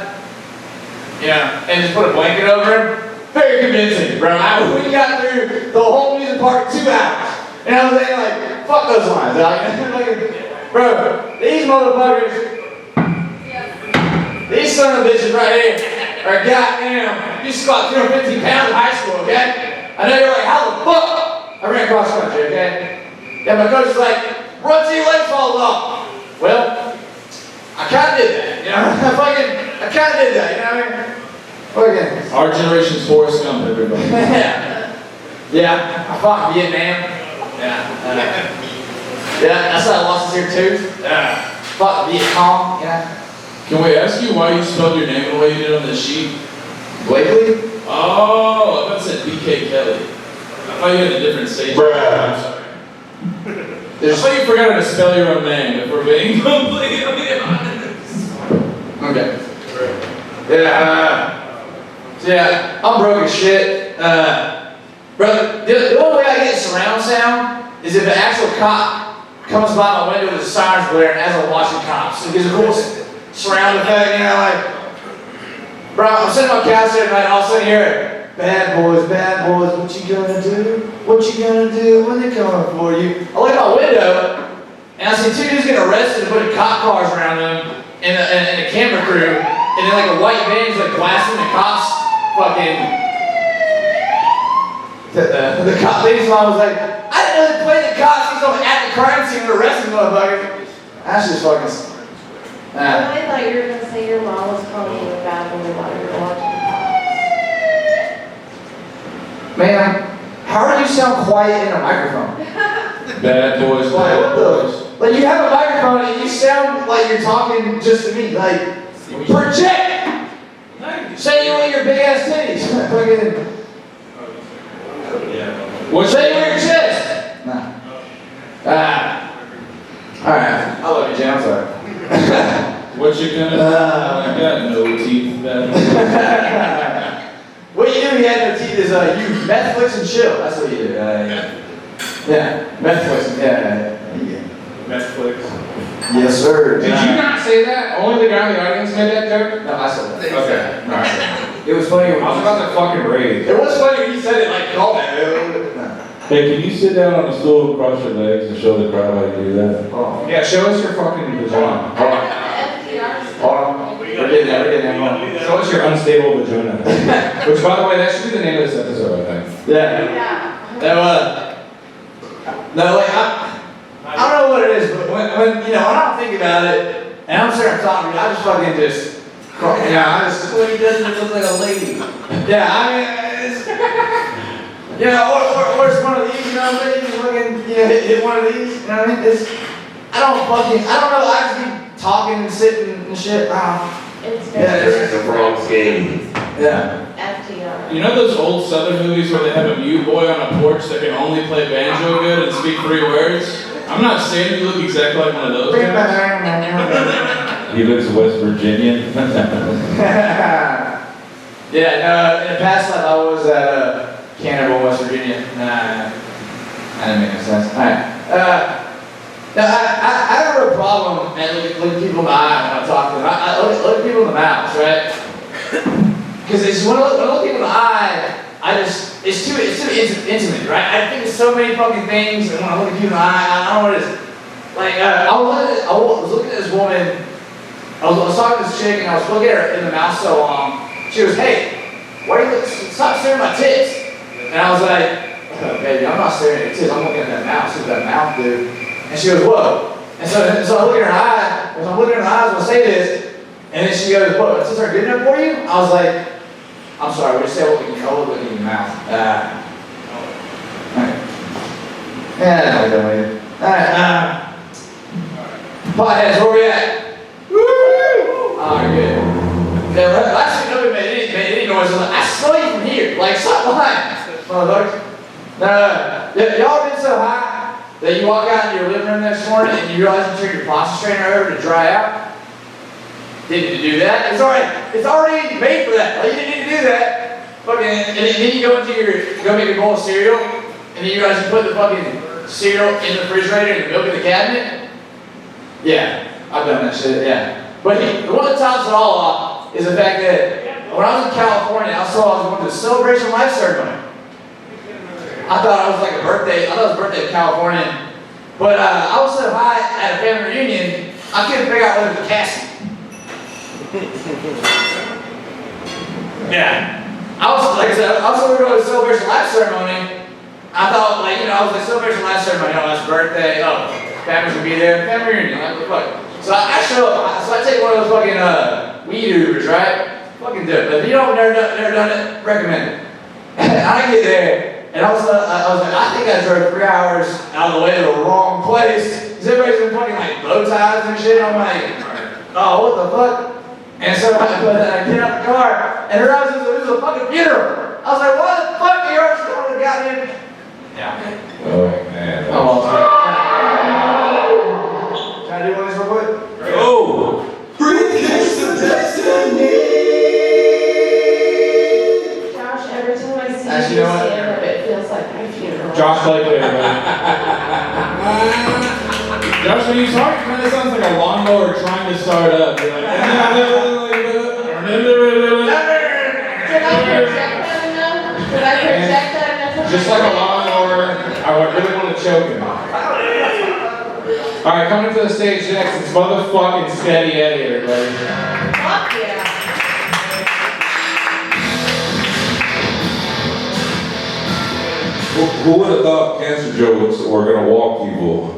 yeah, and just put a blanket over him. Very convincing, bro. We got through the whole amusement park in 2 hours, and I was like, fuck those lines, like, bro, these motherfuckers, these son of bitches right here are goddamn, you squat 215 pounds in high school, okay? I know you're like, how the fuck? I ran cross country, okay? Yeah, my coach was like, run till your legs fall off. Well, I kinda did that, you know? I kinda did that, you know what I mean? Fucking. Our generation's Forrest Gump, everybody. Yeah, I fought in Vietnam. Yeah, that's how I lost his ear tooth. Fought in Vietnam, yeah. Can we ask you why you spelled your name the way you did on this sheet? Blakely? Oh, I thought it said BK Kelly. I thought you had a different stage. I'm sorry. I thought you forgot how to spell your own name, if we're being completely honest. Okay. Yeah, I'm broke as shit. Brother, the only way I get surround sound is if an actual cop comes by my window with a siren blaring as I'm watching cops. It gives a cool surround effect, you know, like, bro, I'm sitting on the couch there tonight, all of a sudden hear, bad boys, what you gonna do? What you gonna do when they're coming for you? I look out my window, and I see 2 dudes getting arrested and putting cop cars around them, and a camera crew, and then like a white van's like blasting the cops, fucking. The cop lady mom was like, I didn't know they played the cops, he's over at the crime scene and arresting motherfuckers. That's just fucking. I really thought you were going to say your mom was calling you bad when while you were watching Cops. Man, how do you sound quiet in a microphone? Bad boys, bad boys. Like you have a microphone and you sound like you're talking just to me. Like, project! Say you want your big ass titties. Say you want your chest. Nah. Alright. I love you, Jay. I'm sorry. What you gonna do? I got no teeth. What you do when you had no teeth is you Netflix and chill. That's what you do. Yeah, Netflix. Yeah. Netflix. Yes, sir. Did you not say that? Only the guy in the audience made that joke? No, I said that. Okay. No, I said that. It was funny. I was about to fucking rage. It was funny when you said it like callback. Hey, can you sit down on the stool, cross your legs, and show the crowd how you do that? Oh. Yeah, show us your fucking vagina. Hold on. We're getting there. Show us your unstable vagina. Which, by the way, that should be the name of this episode, I think. Yeah. No, like, I don't know what it is, but when you know, when I don't think about it, and I'm sitting there talking, I just fucking just, Yeah, I just. Well, he doesn't look like a lady. Yeah, I mean, it's, or it's one of these, you know what I mean? Just fucking, hit one of these, you know what I mean? I don't know, I just keep talking and sitting and shit. It's It's the wrong game. Yeah. FTR. You know those old Southern movies where they have a mute boy on a porch that can only play banjo good and speak 3 words? I'm not saying you look exactly like one of those guys. He looks West Virginian. Yeah, no, in the past life I was at Canterbury, West Virginia. That didn't make any sense. Alright. Now, I have a real problem and look people in the eye when I talk to them. I look people in the mouth, right? Because when I look people in the eye, it's too intimate, right? I think of so many fucking things, and when I look at people in the eye, I don't know what it is. Like, I was looking at this woman, I was talking to this chick, and I was looking at her in the mouth so long. She was, hey, why are you stop staring at my tits? And I was like, oh, baby, I'm not staring at your tits, I'm looking at that mouth, see what that mouth do. And she goes, whoa. And so I look in her eye, as I'm looking in her eyes, I'm gonna say this, and then she goes, what, my tits aren't good enough for you? I was like, I'm sorry, we just say what we can hold in your mouth. Alright. Yeah, I don't know. Alright, potheads, where we at? Woo! Alright, good. Now, last week nobody made any noise. I saw you from here. Like, stop lying, motherfuckers. Y'all been so high that you walk out into your living room next morning and you realize you turned your pasta strainer over to dry out? Didn't do that. It's already made for that. Like, you didn't need to do that. Fucking, and then you go make a bowl of cereal, and then you realize you put the fucking cereal in the refrigerator and the milk in the cabinet. Yeah, I've done that shit. Yeah. But the one that tops it all off is the fact that when I was in California, I was going to the Celebration Life ceremony. I thought it was like a birthday. I thought it was a birthday of California. But I was so high at a family reunion, I couldn't figure out whether it was a casket. Yeah. I was, like I said, I was going to go to the Celebration Life ceremony. I thought, like, I was like, Celebration Life ceremony, that's birthday, family's gonna be there, family reunion, like, what the fuck? So I show up, so I take one of those fucking weed Ubers, right? Fucking do it. But if you don't never done it, recommend it. And I get there, and all of a sudden, I was like, I think I drove 3 hours out of the way to the wrong place. Because everybody's been fucking like bow ties and shit. I'm like, oh, what the fuck? And so I get out the car, and I realized it was a fucking funeral. I was like, what the fuck are you always going to the goddamn? Yeah. Oh, man. Oh, can I do one of these real quick? Oh! Briefcase of Destiny! Josh, every time I see Actually, you you know what? stand up, it feels like my funeral. Josh Blakely, everybody. Josh, when you talk, it kind of sounds like a lawnmower trying to start up. You're like, Did I project that enough? Did I project that enough? Just like a lawnmower, I really want to choke him. All right, coming to the stage next, it's motherfucking Steady Eddie, everybody. Fuck yeah. Who would have thought cancer jokes were gonna walk people?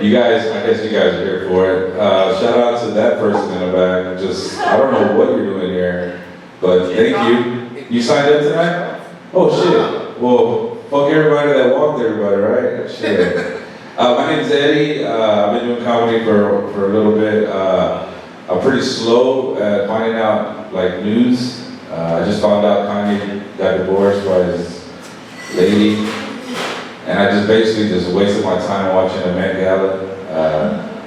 You guys, I guess you guys are here for it. Shout out to that person in the back. I don't know what you're doing here, but thank you. You signed up tonight? Oh shit. Well, fuck everybody that walked everybody, right? Shit. My name's Eddie. I've been doing comedy for a little bit. I'm pretty slow at finding out like news. I just found out Kanye got divorced by his lady, and I just basically wasted my time watching the Met Gala.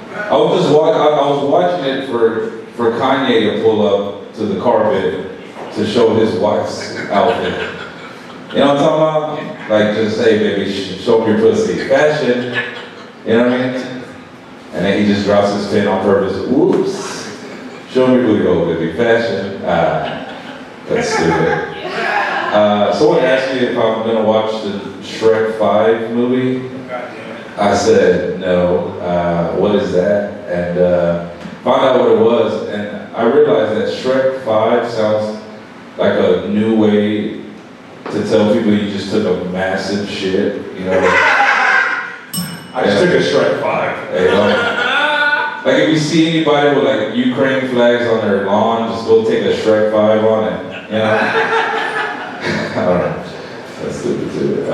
I was watching it for Kanye to pull up to the carpet to show his wife's outfit. You know what I'm talking about? Like, just say, baby, show me your pussy. Fashion. You know what I mean? And then he just drops his pen on purpose. Whoops. Show me your booty hole, baby. Fashion. That's stupid. Someone asked me if I'm gonna watch the Shrek 5 movie. I said no. What is that? And found out what it was, and I realized that Shrek 5 sounds like a new way to tell people you just took a massive shit. You know. I just took a Shrek 5. Hey, Like if you see anybody with like Ukraine flags on their lawn, just go take a Shrek 5 on it. You know? I don't know. That's stupid too.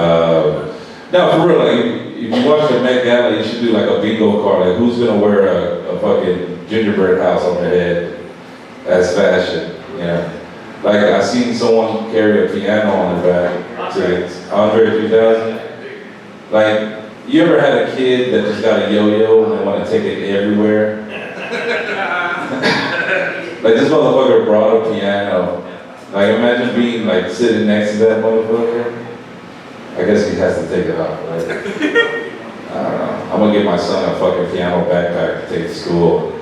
No, for real, like if you watch the Met Gala, you should do like a bingo card. Like who's gonna wear a fucking gingerbread house on their head as fashion? You know? Like I seen someone carry a piano on their back to Andre 3000. Like, you ever had a kid that just got a yo-yo and they want to take it everywhere? Like this motherfucker brought a piano. Like imagine being like sitting next to that motherfucker. I guess he has to take it off, right? I don't know. I'm gonna give my son a fucking piano backpack to take to school.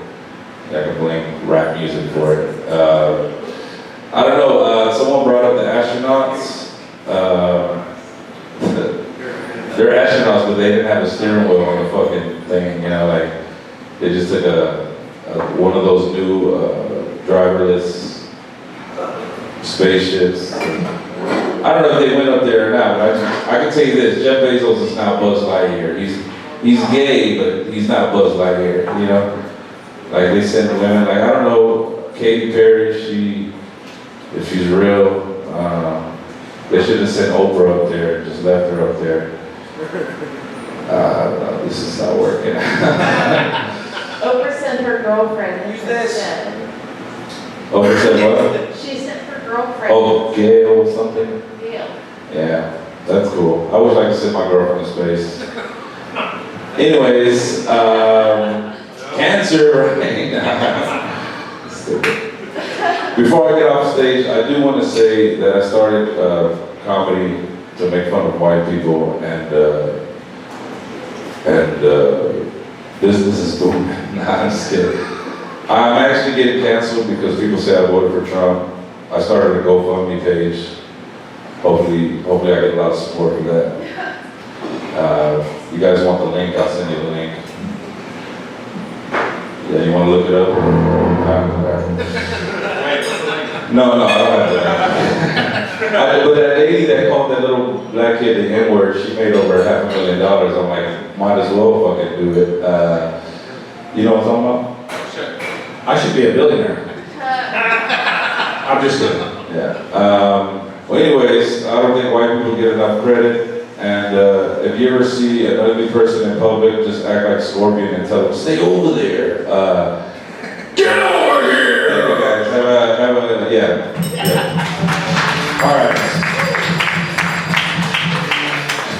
I can blame rap music for it. I don't know, someone brought up the astronauts. They're astronauts, but they didn't have a steering wheel on the fucking thing, you know, like, they just took one of those new driverless spaceships. I don't know if they went up there or not, but I can tell you this, Jeff Bezos is now Buzz Lightyear. He's gay, but he's not Buzz Lightyear, you know? Like, they send women, like, I don't know, Katy Perry, if she's real, they should have sent Oprah up there, just left her up there. No, this is not working. Oprah sent her girlfriend. Who's this? Oprah said what? She sent her girlfriend. Oh, Gail or something? Gail. Yeah, that's cool. I would like to send my girlfriend to space. Anyways, cancer, right? Stupid. Before I get off stage, I do want to say that I started comedy to make fun of white people, and business is booming. Nah, I'm just kidding. I'm actually getting canceled because people say I voted for Trump. I started a GoFundMe page. Hopefully I get a lot of support for that. You guys want the link? I'll send you the link. Yeah, you want to look it up? No, I don't have that. But that lady that called that little black kid the N-word, she made over $500,000. I'm like, might as well fucking do it. You know what I'm talking about? I should be a billionaire. I'm just kidding. Yeah. Well, anyways, I don't think white people get enough credit. And if you ever see an ugly person in public, just act like Scorpion and tell them, stay over there. Get over here! Thank you guys. Yeah. All right.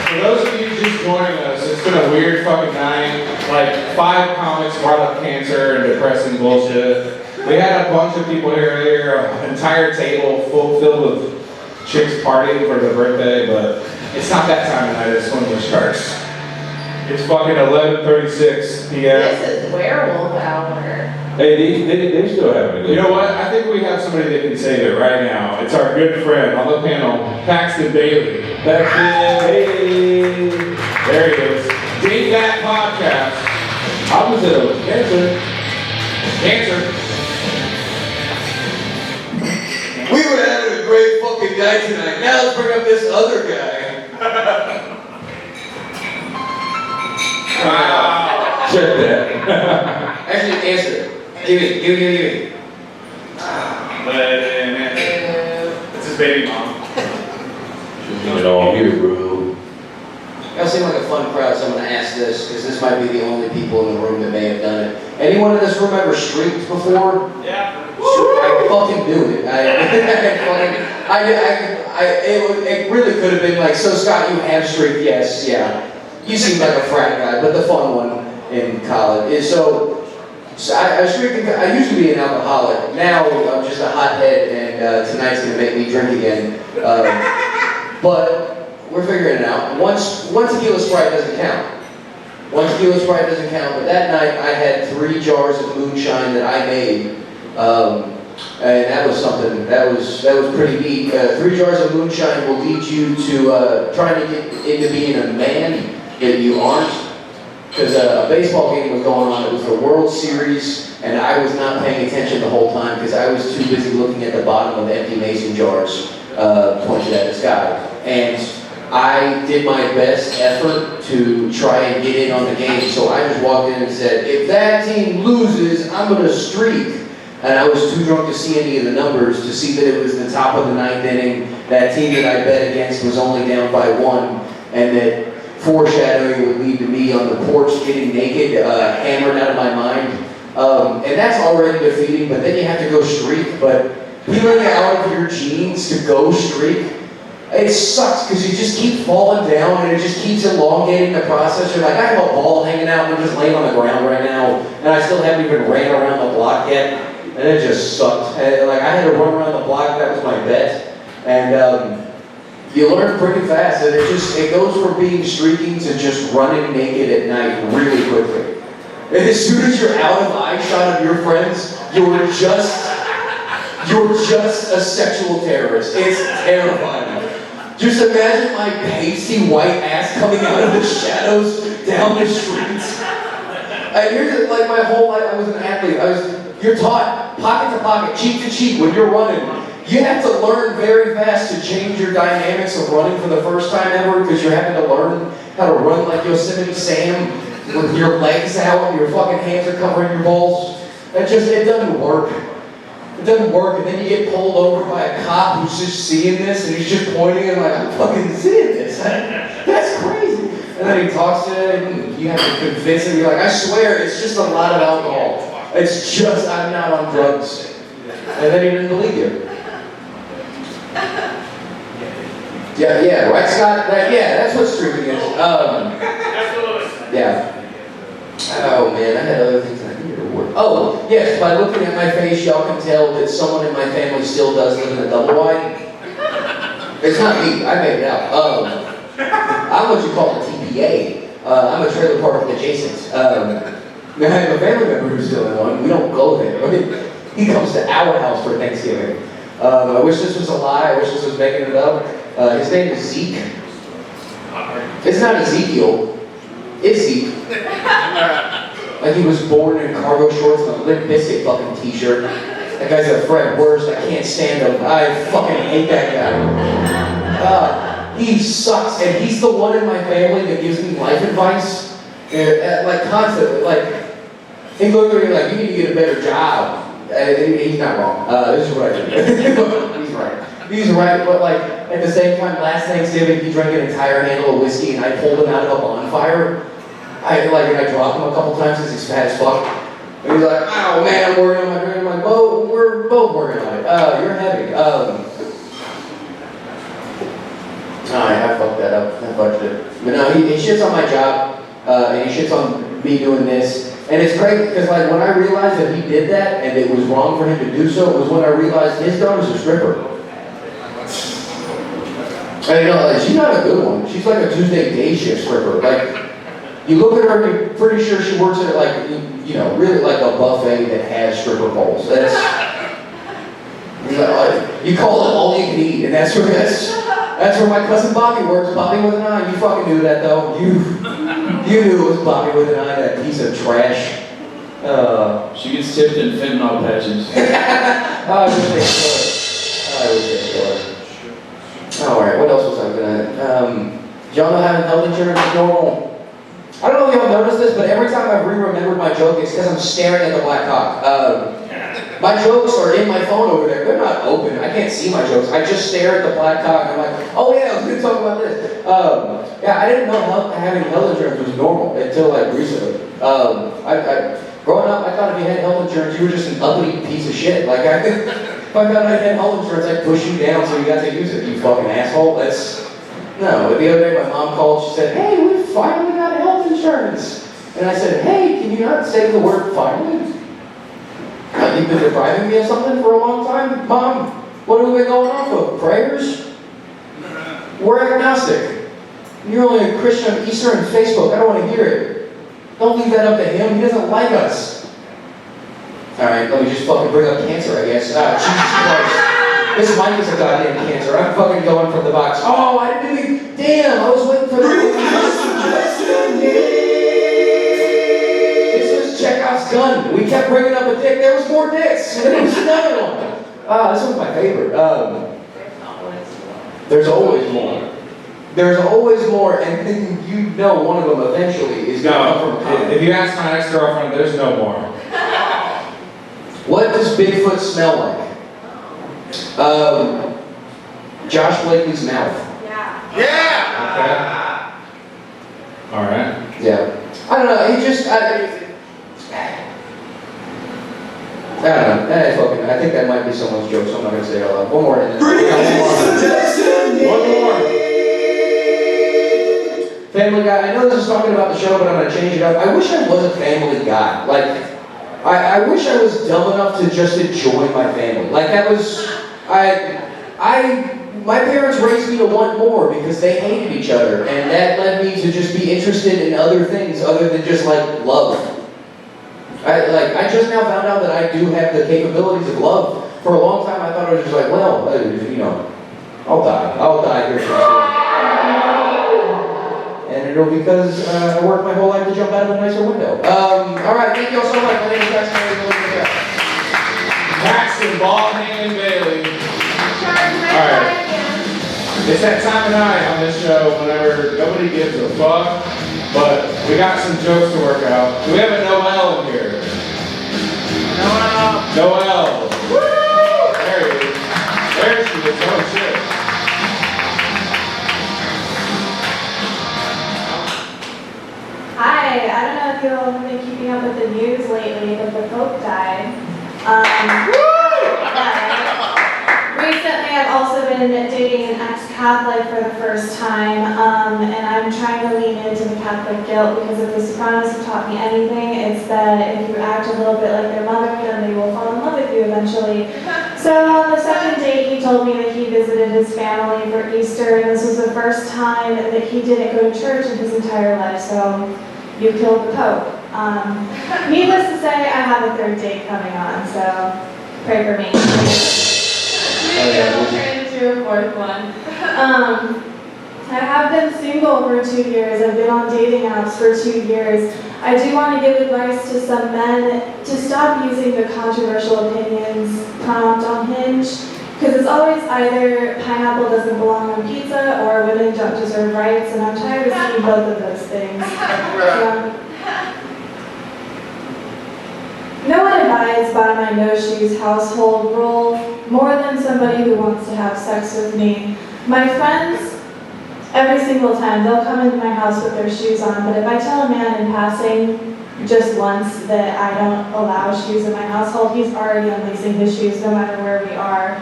For those of you just joining us, it's been a weird fucking night. Like 5 comics brought up cancer and depressing bullshit. We had a bunch of people here earlier, an entire table filled with chicks partying for their birthday, but it's not that time of night at Swindler Sharks. It's fucking 11:36 p.m. This is werewolf hour. Hey, they still have it. You know what? I think we have somebody that can save it right now. It's our good friend on the panel, Paxton Bailey. Paxton, hey. There he is. Ding That Podcast. Opposite of cancer. Cancer. We were having a great fucking night tonight. Now let's bring up this other guy. Wow. Check that. Actually, answer. Give me. It's his baby mom. Get all here, bro. Y'all seem like a fun crowd, so I'm going to ask this, because this might be the only people in the room that may have done it. Anyone in this room ever streaked before? Yeah. I fucking do it. It really could have been like, so Scott, you have streaked? Yes, yeah. You seem like a frat guy, but the fun one in college is so I streaked. I used to be an alcoholic. Now I'm just a hothead, and tonight's gonna make me drink again. But we're figuring it out. One tequila Sprite doesn't count. One tequila Sprite doesn't count. But that night I had 3 jars of moonshine that I made. And that was something, that was pretty neat. 3 jars of moonshine will lead you to trying to get into being a man that you aren't. Because a baseball game was going on, it was the World Series, and I was not paying attention the whole time because I was too busy looking at the bottom of empty mason jars pointed at the sky. And I did my best effort to try and get in on the game. So I just walked in and said, if that team loses, I'm going to streak. And I was too drunk to see any of the numbers to see that it was the top of the 9th inning. That team that I bet against was only down by 1, and that foreshadowing would lead to me on the porch getting naked, hammered out of my mind. And that's already defeating, but then you have to go streak. But peeling out of your jeans to go streak, it sucks because you just keep falling down and it just keeps elongating the process. You're like, I have a ball hanging out and I'm just laying on the ground right now, and I still haven't even ran around the block yet. And it just sucked. And, like, I had to run around the block. That was my bet. And you learn pretty fast. And it goes from being streaking to just running naked at night really quickly. And as soon as you're out of eyeshot of your friends, you're just a sexual terrorist. It's terrifying. Just imagine my pasty white ass coming out of the shadows down the streets. And you're just, like, my whole life I was an athlete. You're taught pocket to pocket, cheek to cheek when you're running. You have to learn very fast to change your dynamics of running for the first time ever because you're having to learn how to run like Yosemite Sam with your legs out and your fucking hands are covering your balls. It doesn't work. It doesn't work, and then you get pulled over by a cop who's just seeing this and he's just pointing and like, I'm fucking seeing this. That's crazy. And then he talks to you and you have to convince him. You're like, I swear, it's just a lot of alcohol. It's just, I'm not on drugs. And then he didn't believe you. Yeah, right, Scott? That's what streaking is. Yeah. Oh, man, I had other things I needed to work. Oh, yes, by looking at my face, y'all can tell that someone in my family still does live in a double wide. It's not me, I made it out. I'm what you call a TPA. I'm a trailer park adjacent. I have a family member who's still in one. We don't go there. I mean, he comes to our house for Thanksgiving. I wish this was a lie. I wish this was making it up. His name is Zeke. It's not Ezekiel. It's Zeke. Like he was born in cargo shorts and a Limp Bizkit fucking t-shirt. That guy's a Fred Worst. I can't stand him. I fucking hate that guy. He sucks, and he's the one in my family that gives me life advice. Like constantly, like, he looked at me like, you need to get a better job. He's not wrong. This is what I do. He's right. He's right, but like, at the same time, last Thanksgiving, he drank an entire handle of whiskey, and I pulled him out of a bonfire. I dropped him a couple times because he's fat as fuck. And he's like, oh man, I'm working on my drink. I'm like, well, we're both working on it. You're heavy. I fucked that up. I fucked it. But no, he shits on my job, and he shits on me doing this. And it's crazy because like when I realized that he did that and it was wrong for him to do so, it was when I realized his daughter's a stripper. And like, she's not a good one. She's like a Tuesday day shift stripper. Like, you look at her and you're pretty sure she works at like, really like a buffet that has stripper poles. You call it all you can eat, and that's where my cousin Bobby works. Bobby with an I. You fucking knew that though. You knew it was Bobby with an I, that piece of trash. She gets tipped in fentanyl patches. I wish they could. Alright, what else was I gonna... y'all know having health insurance is normal? I don't know if y'all noticed this, but every time I've re-remembered my joke, it's because I'm staring at the black cock. My jokes are in my phone over there. They're not open. I can't see my jokes. I just stare at the black cock and I'm like, oh yeah, I was going to talk about this. I didn't know having health insurance was normal until like recently. Growing up, I thought if you had health insurance, you were just an uppity piece of shit. Like, if I found out I had health insurance, I'd push you down so you got to use it, you fucking asshole. No, the other day my mom called, she said, hey, we finally got health insurance. And I said, hey, can you not say the word finally? You've been depriving me of something for a long time? Mom, what have we been going off of? Prayers? We're agnostic. You're only a Christian on Easter and Facebook. I don't want to hear it. Don't leave that up to him. He doesn't like us. Alright, let me just fucking bring up cancer, I guess. Jesus Christ. This mic is a goddamn cancer. I'm fucking going from the box. Oh, I didn't even... Damn, I was waiting for Chekhov's gun. We kept bringing up a dick. There was more dicks. And there was another one. This one's my favorite. There's always more. there's always more, and you know one of them eventually is going to come from a comic. If you ask my ex-girlfriend, there's no more. What does Bigfoot smell like? Josh Blakely's mouth. Okay. All right. Yeah. I don't know. He just. I don't know. I think that might be someone's joke, so I'm not gonna say it out loud. One more. And then one more. Family Guy. I know this is talking about the show, but I'm gonna change it up. I wish I was a Family Guy. Like, I wish I was dumb enough to just enjoy my family. Like that was. My parents raised me to want more because they hated each other, and that led me to just be interested in other things other than just like love. I just now found out that I do have the capabilities of love. For a long time, I thought I was just like, well, you know, I'll die here soon. And it'll be because I worked my whole life to jump out of a nicer window. All right, thank you all so much. My name is Jackson. Paxton, Ballhand, Bailey. All right. It's that time of night on this show whenever nobody gives a fuck, but we got some jokes to work out. Do we have a Noel in here? Noel. Woo! There he is. There she is. Oh shit. Hi, I don't know if you all have been keeping up with the news lately, but the Pope died. Recently, I've also been dating an ex-Catholic for the first time, and I'm trying to lean into the Catholic guilt because if The Sopranos have taught me anything, it's that if you act a little bit like their mother, then they will fall in love with you eventually. So on the second date, he told me that he visited his family for Easter, and this was the first time that he didn't go to church in his entire life, so you killed the Pope. Needless to say, I have a third date coming on, so pray for me. Maybe I'll turn into a fourth one. I have been single for 2 years. I've been on dating apps for 2 years. I do want to give advice to some men to stop using the controversial opinions prompt on Hinge, because it's always either pineapple doesn't belong on pizza or women don't deserve rights, and I'm tired of seeing both of those things. No one abides by my no shoes household rule more than somebody who wants to have sex with me. My friends, every single time, they'll come into my house with their shoes on, but if I tell a man in passing just once that I don't allow shoes in my household, he's already unlacing his shoes no matter where we are.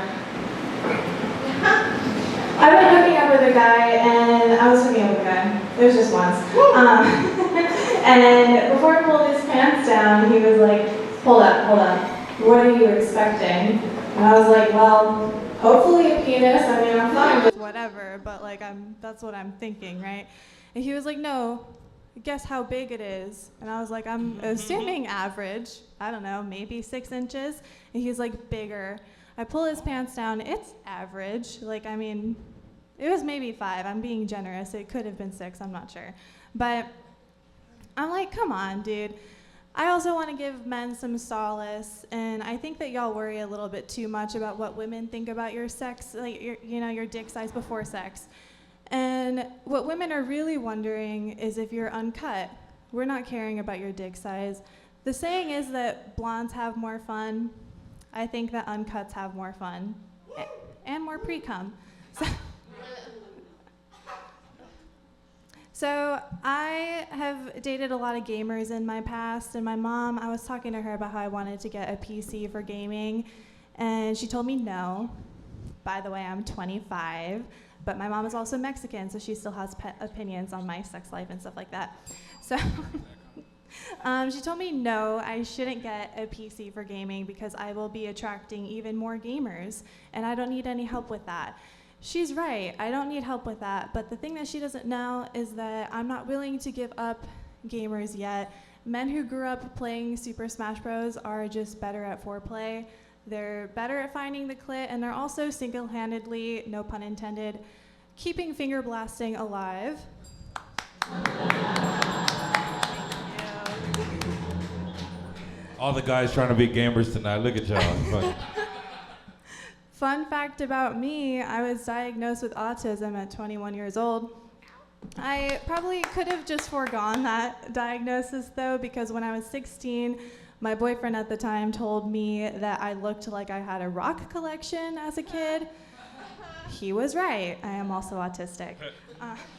I've been hooking up with a guy, and I was hooking up with a guy. It was just once. And before he pulled his pants down, he was like, hold up, what are you expecting? And I was like, well, hopefully a penis. I mean, I'm fine with whatever, but like, that's what I'm thinking, right? And he was like, no, guess how big it is? And I was like, I'm assuming average. I don't know, maybe 6 inches. And he's like, bigger. I pull his pants down, it's average. Like, I mean, it was maybe 5. I'm being generous. It could have been 6, I'm not sure. But I'm like, come on, dude. I also want to give men some solace, and I think that y'all worry a little bit too much about what women think about your sex, like your dick size before sex. And what women are really wondering is if you're uncut. We're not caring about your dick size. The saying is that blondes have more fun. I think that uncuts have more fun and more pre-cum. So I have dated a lot of gamers in my past, and my mom, I was talking to her about how I wanted to get a PC for gaming, and she told me no. By the way, I'm 25, but my mom is also Mexican, so she still has opinions on my sex life and stuff like that. So she told me no, I shouldn't get a PC for gaming because I will be attracting even more gamers, and I don't need any help with that. She's right, I don't need help with that, but the thing that she doesn't know is that I'm not willing to give up gamers yet. Men who grew up playing Super Smash Bros. Are just better at foreplay. They're better at finding the clit, and they're also single-handedly, no pun intended, keeping finger blasting alive. All the guys trying to be gamers tonight. Look at y'all. Fun fact about me, I was diagnosed with autism at 21 years old. I probably could have just foregone that diagnosis though, because when I was 16, my boyfriend at the time told me that I looked like I had a rock collection as a kid. He was right. I am also autistic.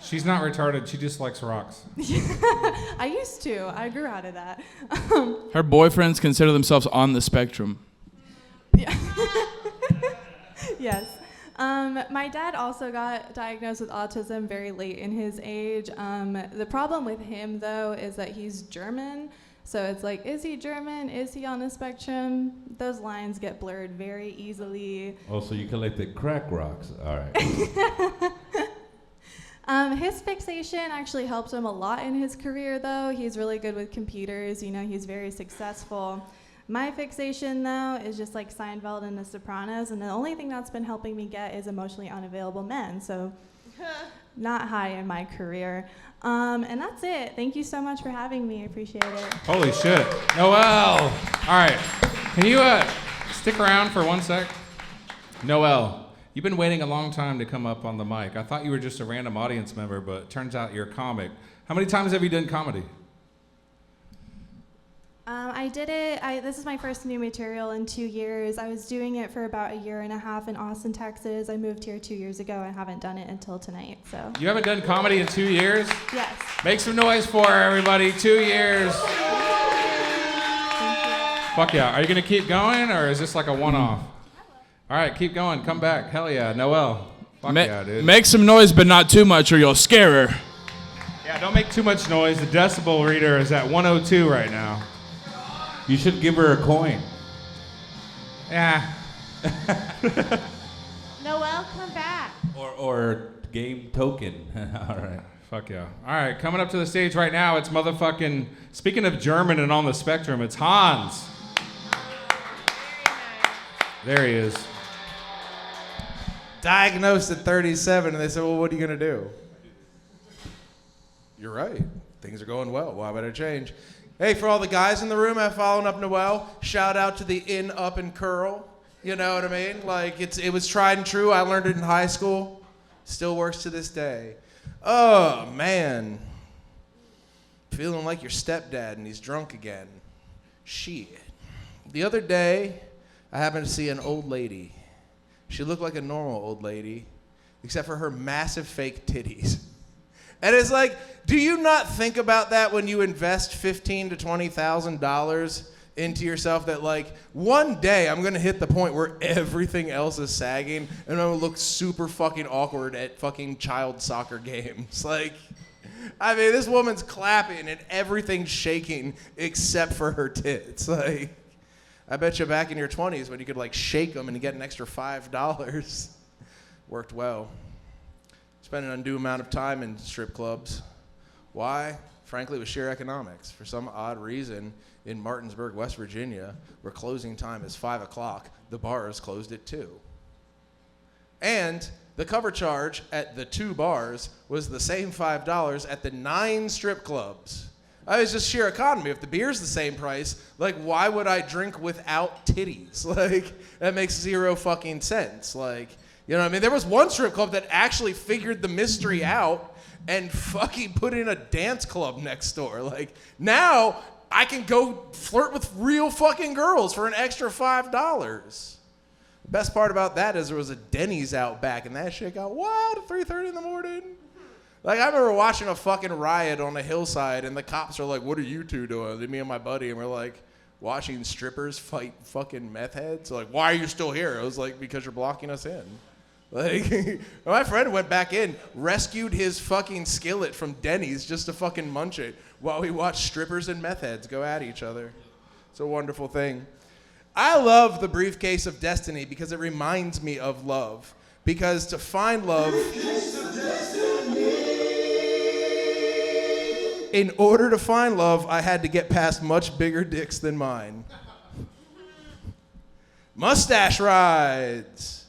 She's not retarded. She just likes rocks. I used to. I grew out of that. Her boyfriends consider themselves on the spectrum. Yes. My dad also got diagnosed with autism very late in his age. The problem with him, though, is that he's German. So it's like, is he German? Is he on the spectrum? Those lines get blurred very easily. Oh, so you collected crack rocks. All right. His fixation actually helped him a lot in his career, though. He's really good with computers. You know, he's very successful. My fixation, though, is just like Seinfeld and The Sopranos, and the only thing that's been helping me get is emotionally unavailable men. So not high in my career. And that's it. Thank you so much for having me. I appreciate it. Holy shit. Noel. All right. Can you stick around for 1 sec? Noel, you've been waiting a long time to come up on the mic. I thought you were just a random audience member, but it turns out you're a comic. How many times have you done comedy? I did it. This is my first new material in 2 years. I was doing it for about 1.5 years in Austin, Texas. I moved here 2 years ago. I haven't done it until tonight. So. You haven't done comedy in 2 years? Yes. Make some noise for her, everybody. 2 years. Fuck yeah. Are you going to keep going, or is this like a one-off? All right, keep going. Come back. Hell yeah. Noel. Fuck yeah, dude. Make some noise, but not too much, or you'll scare her. Yeah, don't make too much noise. The decibel reader is at 102 right now. You should give her a coin. Yeah. Noel, come back. Or game token. All right. Fuck yeah. All right, coming up to the stage right now, it's motherfucking, speaking of German and on the spectrum, it's Hans. There he is. Diagnosed at 37, and they said, well, what are you going to do? You're right. Things are going well. Why would I change? Hey, for all the guys in the room that following up Noel, shout out to the in, up, and curl. You know what I mean? Like, it was tried and true. I learned it in high school. Still works to this day. Oh, man. Feeling like your stepdad and he's drunk again. Shit. The other day, I happened to see an old lady. She looked like a normal old lady, except for her massive fake titties. And it's like, do you not think about that when you invest $15,000 to $20,000 into yourself, that like one day I'm gonna hit the point where everything else is sagging and I'm gonna look super fucking awkward at fucking child soccer games? Like, I mean, this woman's clapping and everything's shaking except for her tits. Like, I bet you back in your 20s when you could like shake them and get an extra $5, worked well. Spent an undue amount of time in strip clubs. Why? Frankly, it was sheer economics. For some odd reason, in Martinsburg, West Virginia, where closing time is 5 o'clock, the bars closed at 2. And the cover charge at the 2 bars was the same $5 at the 9 strip clubs. It's just sheer economy. If the beer's the same price, like, why would I drink without titties? Like, that makes zero fucking sense. Like, you know what I mean? There was one strip club that actually figured the mystery out and fucking put in a dance club next door. Like, now I can go flirt with real fucking girls for an extra $5. The best part about that is there was a Denny's out back, and that shit got wild at 3:30 in the morning. Like, I remember watching a fucking riot on the hillside, and the cops are like, what are you two doing? Me and my buddy, and we're like, watching strippers fight fucking meth heads. Like, why are you still here? I was like, because you're blocking us in. Like, my friend went back in, rescued his fucking skillet from Denny's just to fucking munch it while we watched strippers and meth heads go at each other. It's a wonderful thing. I love the briefcase of destiny because it reminds me of love. Because to find love, in order to find love, I had to get past much bigger dicks than mine. Mustache rides.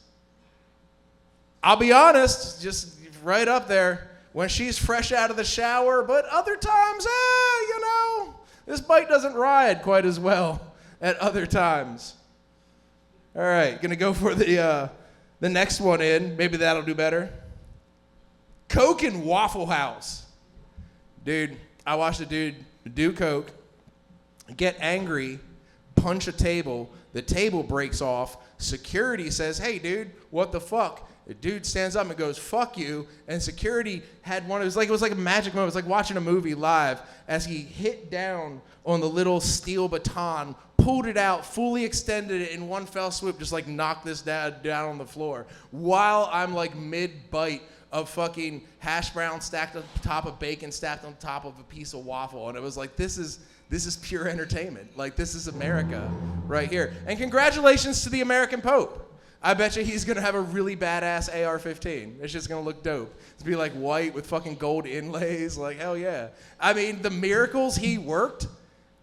I'll be honest, just right up there when she's fresh out of the shower, but other times, you know, this bite doesn't ride quite as well at other times. All right, gonna go for the The next one in, maybe that'll do better. Coke and Waffle House. Dude, I watched a dude do coke, get angry, punch a table, the table breaks off, security says, hey dude, what the fuck? The dude stands up and goes, fuck you, and security had one, it was like a magic moment, it was like watching a movie live as he hit down on the little steel baton, pulled it out, fully extended it in one fell swoop, just like knocked this down on the floor, while I'm like mid-bite of fucking hash brown stacked on top of bacon, stacked on top of a piece of waffle, and it was like, this is pure entertainment. Like, this is America right here. And congratulations to the American Pope. I bet you he's gonna have a really badass AR-15. It's just gonna look dope. It's gonna be like white with fucking gold inlays, like hell yeah. I mean, the miracles he worked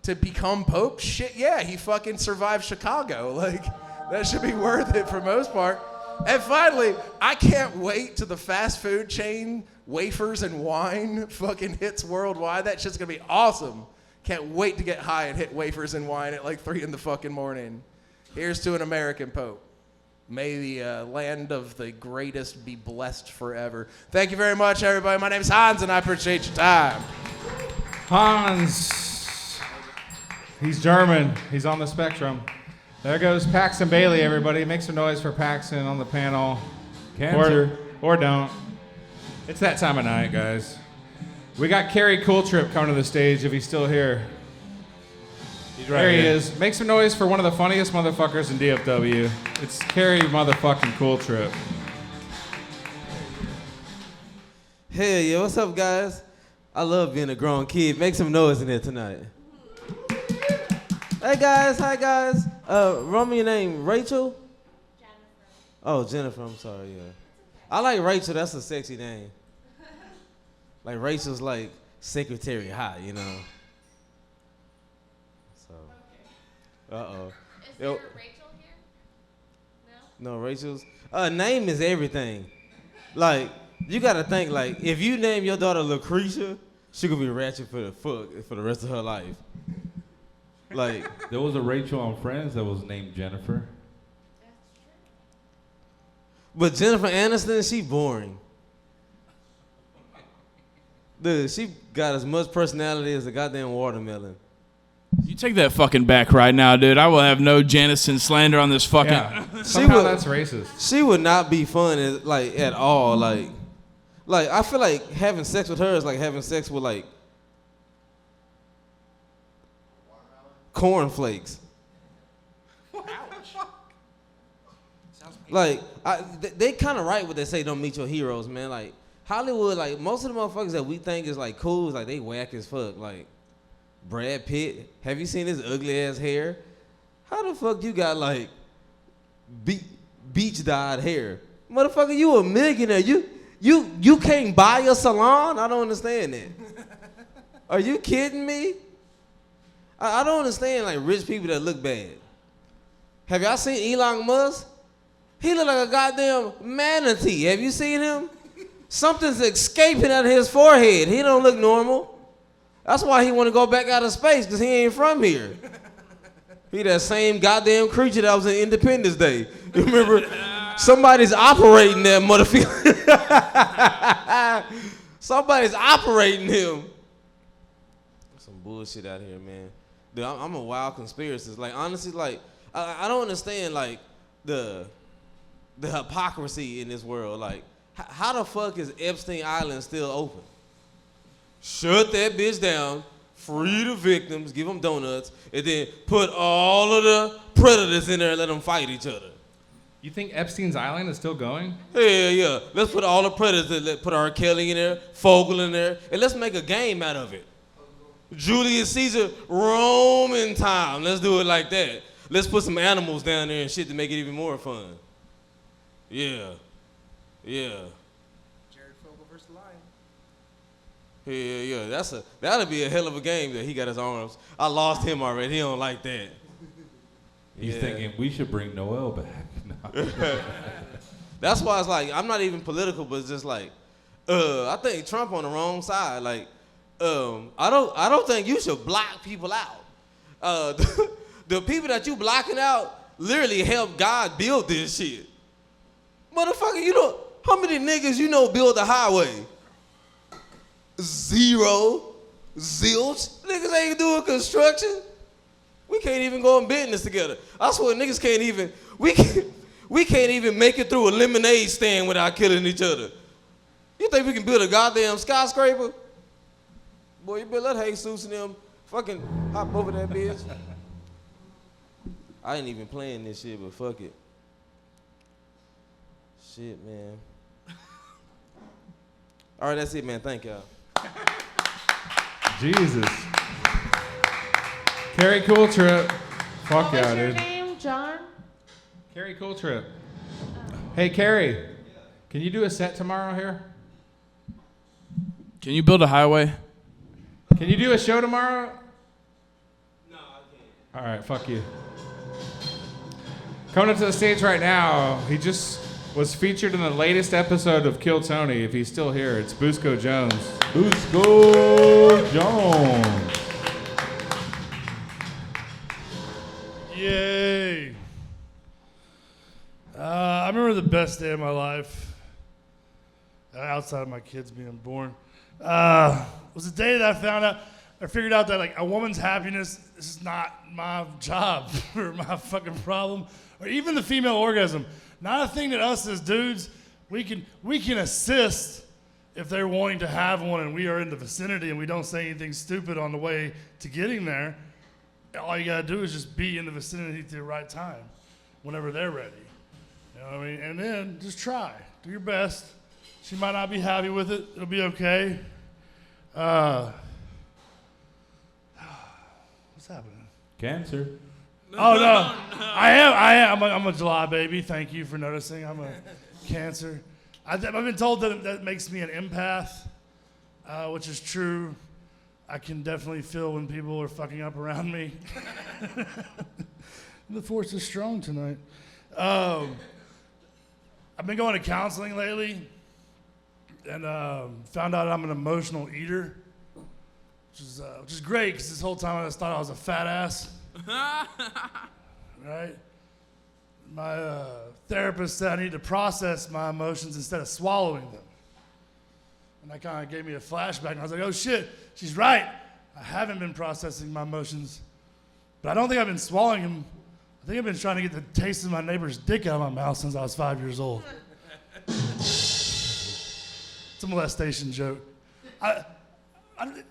to become Pope, shit yeah, he fucking survived Chicago. Like, that should be worth it for most part. And finally, I can't wait till the fast food chain Wafers and Wine fucking hits worldwide. That shit's gonna be awesome. Can't wait to get high and hit Wafers and Wine at like 3 in the fucking morning. Here's to an American Pope. May the land of the greatest be blessed forever. Thank you very much, everybody. My name is Hans, and I appreciate your time. Hans. He's German. He's on the spectrum. There goes Paxton Bailey, everybody. Make some noise for Paxton on the panel. Cancer. Or don't. It's that time of night, guys. We got Kerry Cooltrip coming to the stage if he's still here. He's right there he here. is. Make some noise for one of the funniest motherfuckers in DFW. It's Kerry motherfucking Cooltrip. Hell yeah, what's up, guys? I love being a grown kid. Make some noise in here tonight. Hey guys, hi guys. Run me your name, Rachel? Jennifer. Oh, Jennifer, I'm sorry, yeah. I like Rachel, that's a sexy name. Like Rachel's like secretary hot, you know. So, uh-oh. Is there a Rachel here? No, Rachel's name is everything. Like, you gotta think, like, if you name your daughter Lucretia, she could be ratchet for the rest of her life. Like, there was a Rachel on Friends that was named Jennifer. But Jennifer Aniston, she boring. Dude, she got as much personality as a goddamn watermelon. You take that fucking back right now, dude. I will have no Janison slander on this fucking. Yeah. Somehow that's racist. She would not be fun at all. Like I feel like having sex with her is like having sex with like cornflakes. Like they kind of right what they say. Don't meet your heroes, man. Like Hollywood, like most of the motherfuckers that we think is like cool, is like they whack as fuck. Like Brad Pitt, have you seen his ugly ass hair? How the fuck you got like beach dyed hair? Motherfucker, you a millionaire. You can't buy a salon? I don't understand that. Are you kidding me? I don't understand like rich people that look bad. Have y'all seen Elon Musk? He look like a goddamn manatee. Have you seen him? Something's escaping out of his forehead. He don't look normal. That's why he want to go back out of space, because he ain't from here. He that same goddamn creature that was in Independence Day. You remember? Somebody's operating that motherfucker. Somebody's operating him. Some bullshit out here, man. Dude, I'm a wild conspiracist. Like, honestly, like, I don't understand, like, the hypocrisy in this world. Like, how the fuck is Epstein Island still open? Shut that bitch down, free the victims, give them donuts, and then put all of the predators in there and let them fight each other. You think Epstein's Island is still going? Yeah. Let's put all the predators, let's put R. Kelly in there, Fogel in there, and let's make a game out of it. Julius Caesar, Roman time. Let's do it like that. Let's put some animals down there and shit to make it even more fun. Yeah. Jared Fogel versus the Lion. Yeah. That'll be a hell of a game that he got his arms. I lost him already. He don't like that. He's thinking we should bring Noel back. No. That's why it's like I'm not even political, but it's just like I think Trump on the wrong side. Like I don't think you should block people out. The people that you blocking out literally helped God build this shit. Motherfucker, you know, how many niggas you know build a highway? Zero. Zilch. Niggas ain't doing construction. We can't even go in business together. I swear niggas can't even, we can't even make it through a lemonade stand without killing each other. You think we can build a goddamn skyscraper? Boy, you better let Jesus and them fucking hop over that bitch. I ain't even playing this shit, but fuck it. Shit, man. All right, that's it, man. Thank y'all. Jesus. Carrie Cool Trip. Fuck yeah, What's your dude. name, John? Carrie Cool Trip. Hey, Carrie, can you do a set tomorrow here? Can you build a highway? Can you do a show tomorrow? No, I can't. All right, fuck you. Coming up to the stage right now, he just was featured in the latest episode of Kill Tony. If he's still here, it's Busco Jones. Busco Jones. Yay. I remember the best day of my life, outside of my kids being born, was the day that I figured out that like a woman's happiness is not my job or my fucking problem, or even the female orgasm. Not a thing that us as dudes, we can assist if they're wanting to have one and we are in the vicinity and we don't say anything stupid on the way to getting there. All you gotta do is just be in the vicinity at the right time, whenever they're ready. You know what I mean? And then just try. Do your best. She might not be happy with it. It'll be okay. What's happening? Cancer. Oh no, I am. I'm a July baby. Thank you for noticing. I'm a Cancer. I've been told that makes me an empath, which is true. I can definitely feel when people are fucking up around me. The force is strong tonight. I've been going to counseling lately, and found out I'm an emotional eater, which is great because this whole time I just thought I was a fat ass. Right? My therapist said I need to process my emotions instead of swallowing them. And that kind of gave me a flashback. And I was like, oh shit, she's right. I haven't been processing my emotions. But I don't think I've been swallowing them. I think I've been trying to get the taste of my neighbor's dick out of my mouth since I was 5 years old. It's a molestation joke.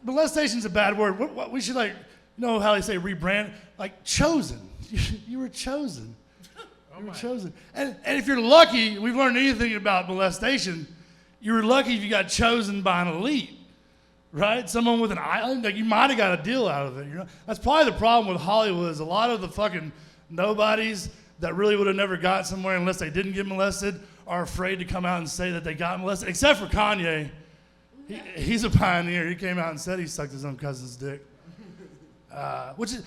Molestation's a bad word. What we should like, you know how they say rebrand? Like chosen. You were chosen. You were chosen. And if you're lucky, we've learned anything about molestation, you were lucky if you got chosen by an elite, right? Someone with an island, like you might have got a deal out of it. You know, that's probably the problem with Hollywood is a lot of the fucking nobodies that really would have never got somewhere unless they didn't get molested are afraid to come out and say that they got molested. Except for Kanye, he's a pioneer. He came out and said he sucked his own cousin's dick, which is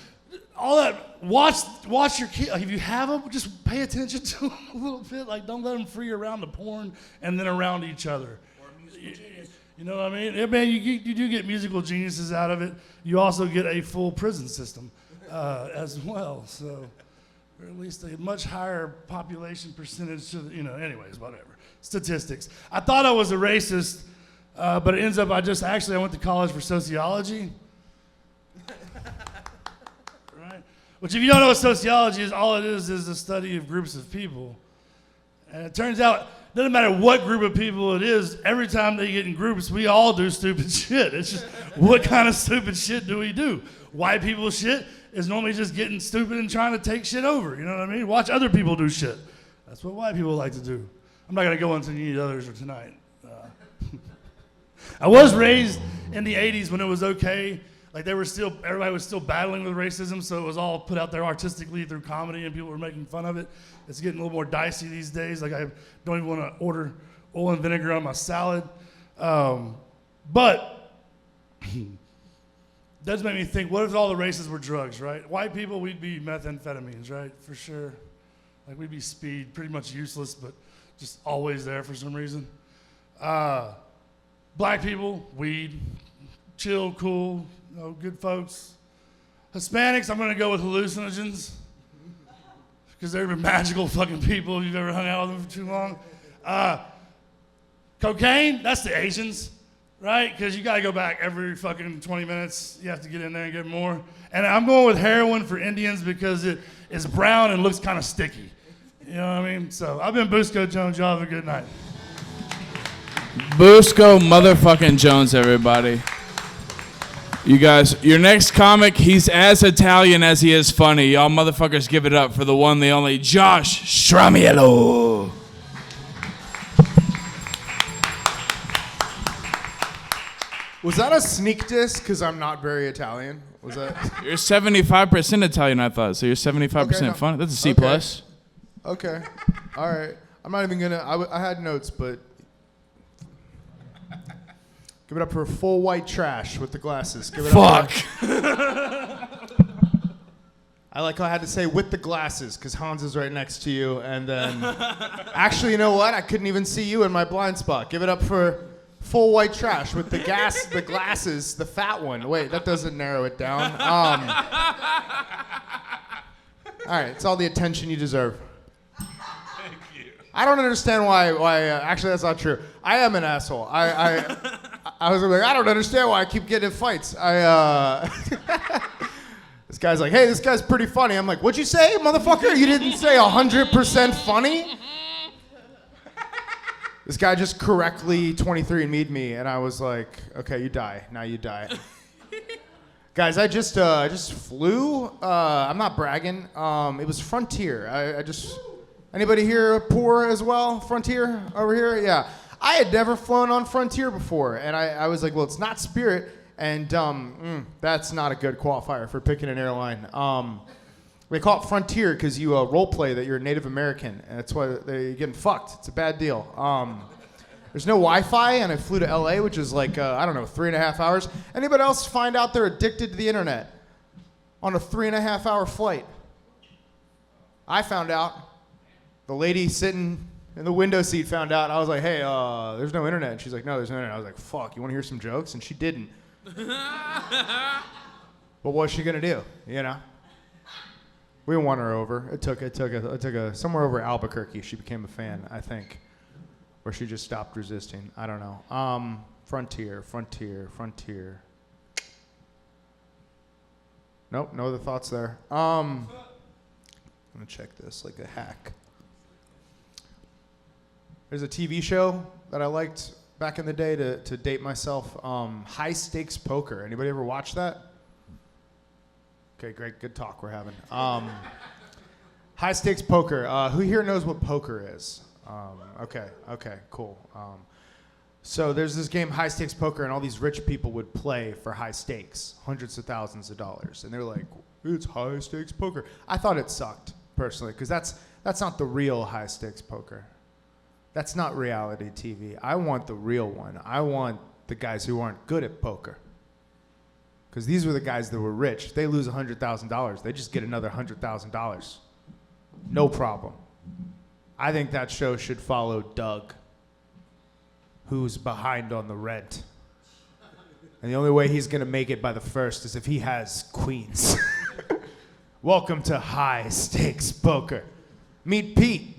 all that. Watch your kid. Like if you have them, just pay attention to them a little bit. Like don't let them free around the porn and then around each other. You know what I mean? Yeah, man, you do get musical geniuses out of it. You also get a full prison system as well. So, or at least a much higher population percentage to the, anyways, whatever. Statistics. I thought I was a racist, but it ends up I went to college for sociology. Right? Which if you don't know what sociology is, all it is the study of groups of people. And it turns out, it doesn't matter what group of people it is, every time they get in groups, we all do stupid shit. It's just, what kind of stupid shit do we do? White people shit is normally just getting stupid and trying to take shit over. You know what I mean? Watch other people do shit. That's what white people like to do. I'm not going to go into any others or tonight. I was raised in the 80s when it was okay. Like everybody was still battling with racism, so it was all put out there artistically through comedy and people were making fun of it. It's getting a little more dicey these days. Like I don't even want to order oil and vinegar on my salad. But it does make me think, what if all the races were drugs, right? White people, we'd be methamphetamines, right? For sure. Like we'd be speed, pretty much useless, but just always there for some reason. Black people, weed, chill, cool, good folks. Hispanics, I'm gonna go with hallucinogens because they're magical fucking people if you've ever hung out with them for too long. Cocaine, that's the Asians, right? Because you got to go back every fucking 20 minutes. You have to get in there and get more. And I'm going with heroin for Indians because it is brown and looks kind of sticky. You know what I mean? So I've been Busco Jones. Y'all have a good night. Busco motherfucking Jones, everybody. You guys, your next comic, he's as Italian as he is funny. Y'all motherfuckers give it up for the one, the only Josh Stramiello. Was that a sneak diss? Because I'm not very Italian. Was that? You're 75% Italian, I thought. So you're 75% Okay, no. funny. That's a C+. Okay. Okay. All right. I'm not even gonna. I had notes, but give it up for full white trash with the glasses. Give it up. I like how I had to say with the glasses because Hans is right next to you, and then actually, you know what? I couldn't even see you in my blind spot. Give it up for full white trash with the glasses, the fat one. Wait, that doesn't narrow it down. All right, it's all the attention you deserve. I don't understand why. Actually, that's not true. I am an asshole. I was like, I don't understand why I keep getting in fights. This guy's like, hey, this guy's pretty funny. I'm like, what'd you say, motherfucker? You didn't say 100% funny? This guy just correctly 23andMe'd me, and I was like, okay, you die. Now you die. Guys, I just flew. I'm not bragging. It was Frontier. Anybody here poor as well? Frontier over here? Yeah. I had never flown on Frontier before, and I was like, well, it's not Spirit, and that's not a good qualifier for picking an airline. They call it Frontier because you role play that you're a Native American, and that's why you're getting fucked. It's a bad deal. There's no Wi-Fi, and I flew to LA, which is like, 3.5 hours. Anybody else find out they're addicted to the internet on a 3.5 hour flight? I found out. The lady sitting in the window seat found out. I was like, hey, there's no internet. And she's like, no, there's no internet. I was like, fuck, you want to hear some jokes? And she didn't. But what's she going to do, you know? We won her over. It took somewhere over Albuquerque. She became a fan, I think, or she just stopped resisting. I don't know. Frontier. Nope, no other thoughts there. I'm gonna check this like a hack. There's a TV show that I liked back in the day to date myself. High Stakes Poker. Anybody ever watch that? Okay, great, good talk we're having. High Stakes Poker. Who here knows what poker is? Okay, cool. So there's this game, High Stakes Poker, and all these rich people would play for high stakes, hundreds of thousands of dollars. And they're like, it's high stakes poker. I thought it sucked, personally, because that's not the real high stakes poker. That's not reality TV. I want the real one. I want the guys who aren't good at poker. Because these were the guys that were rich. If they lose $100,000, they just get another $100,000. No problem. I think that show should follow Doug, who's behind on the rent. And the only way he's going to make it by the first is if he has queens. Welcome to High Stakes Poker. Meet Pete.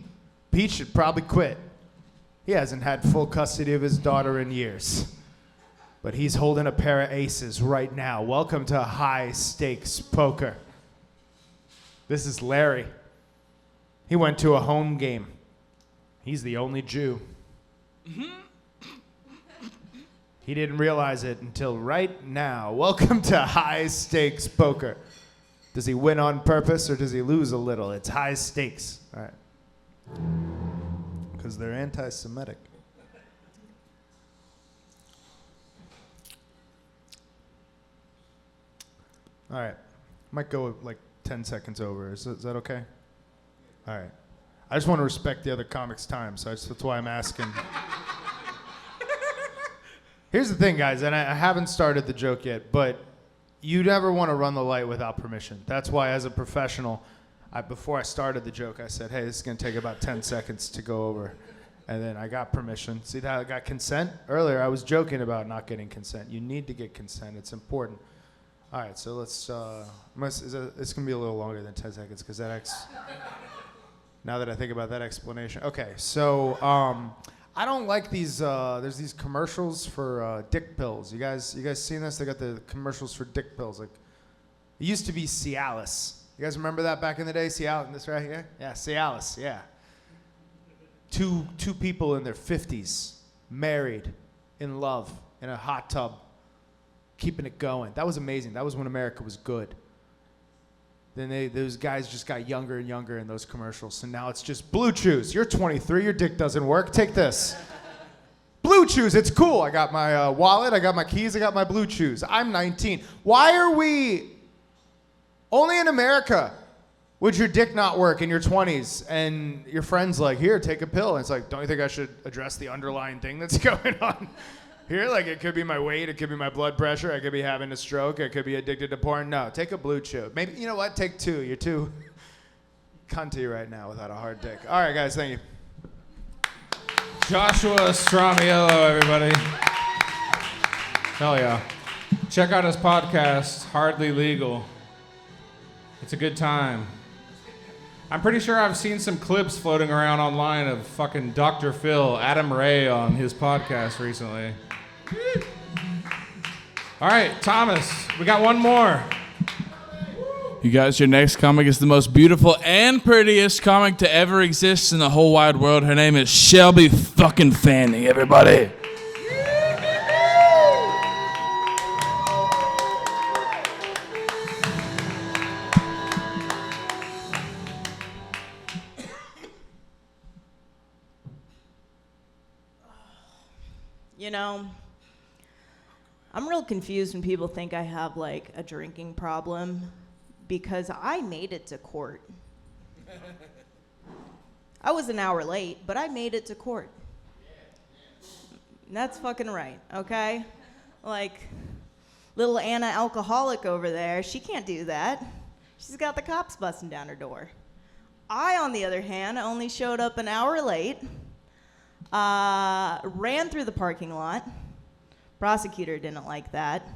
Pete should probably quit. He hasn't had full custody of his daughter in years. But he's holding a pair of aces right now. Welcome to High Stakes Poker. This is Larry. He went to a home game. He's the only Jew. He didn't realize it until right now. Welcome to High Stakes Poker. Does he win on purpose or does he lose a little? It's high stakes. All right. Because they're anti-Semitic. All right. Might go like 10 seconds over. Is that okay? All right. I just want to respect the other comics' time, so that's why I'm asking. Here's the thing, guys, and I haven't started the joke yet, but you never want to run the light without permission. That's why, as a professional, before I started the joke, I said, hey, this is going to take about 10 seconds to go over. And then I got permission. See that I got consent? Earlier, I was joking about not getting consent. You need to get consent. It's important. All right, so let's, it's going to be a little longer than 10 seconds because Now that I think about that explanation. Okay, so I don't like these. There's these commercials for dick pills. You guys seen this? They got the commercials for dick pills. Like, it used to be Cialis. You guys remember that back in the day? Cialis, this right here? Yeah, Cialis. Yeah. Two people in their 50s, married, in love, in a hot tub, keeping it going. That was amazing. That was when America was good. Then those guys just got younger and younger in those commercials. So now it's just Blue Chews. You're 23. Your dick doesn't work. Take this. Blue Chews. It's cool. I got my wallet. I got my keys. I got my Blue Chews. I'm 19. Why are we only in America? Would your dick not work in your 20s? And your friend's like, here, take a pill. And it's like, don't you think I should address the underlying thing that's going on here? Like, it could be my weight. It could be my blood pressure. I could be having a stroke. I could be addicted to porn. No, take a Blue Chew. Maybe, you know what? Take 2. You're too cunty right now without a hard dick. All right, guys, thank you. Joshua Stramiello, everybody. Hell yeah. Check out his podcast, Hardly Legal. It's a good time. I'm pretty sure I've seen some clips floating around online of fucking Dr. Phil, Adam Ray on his podcast recently. All right, Thomas, we got one more. You guys, your next comic is the most beautiful and prettiest comic to ever exist in the whole wide world. Her name is Shelby fucking Fanning, everybody. You know, I'm real confused when people think I have like a drinking problem because I made it to court. I was an hour late, but I made it to court. That's fucking right, okay? Like, little Anna alcoholic over there, she can't do that. She's got the cops busting down her door. I, on the other hand, only showed up an hour late. Ran through the parking lot. Prosecutor didn't like that.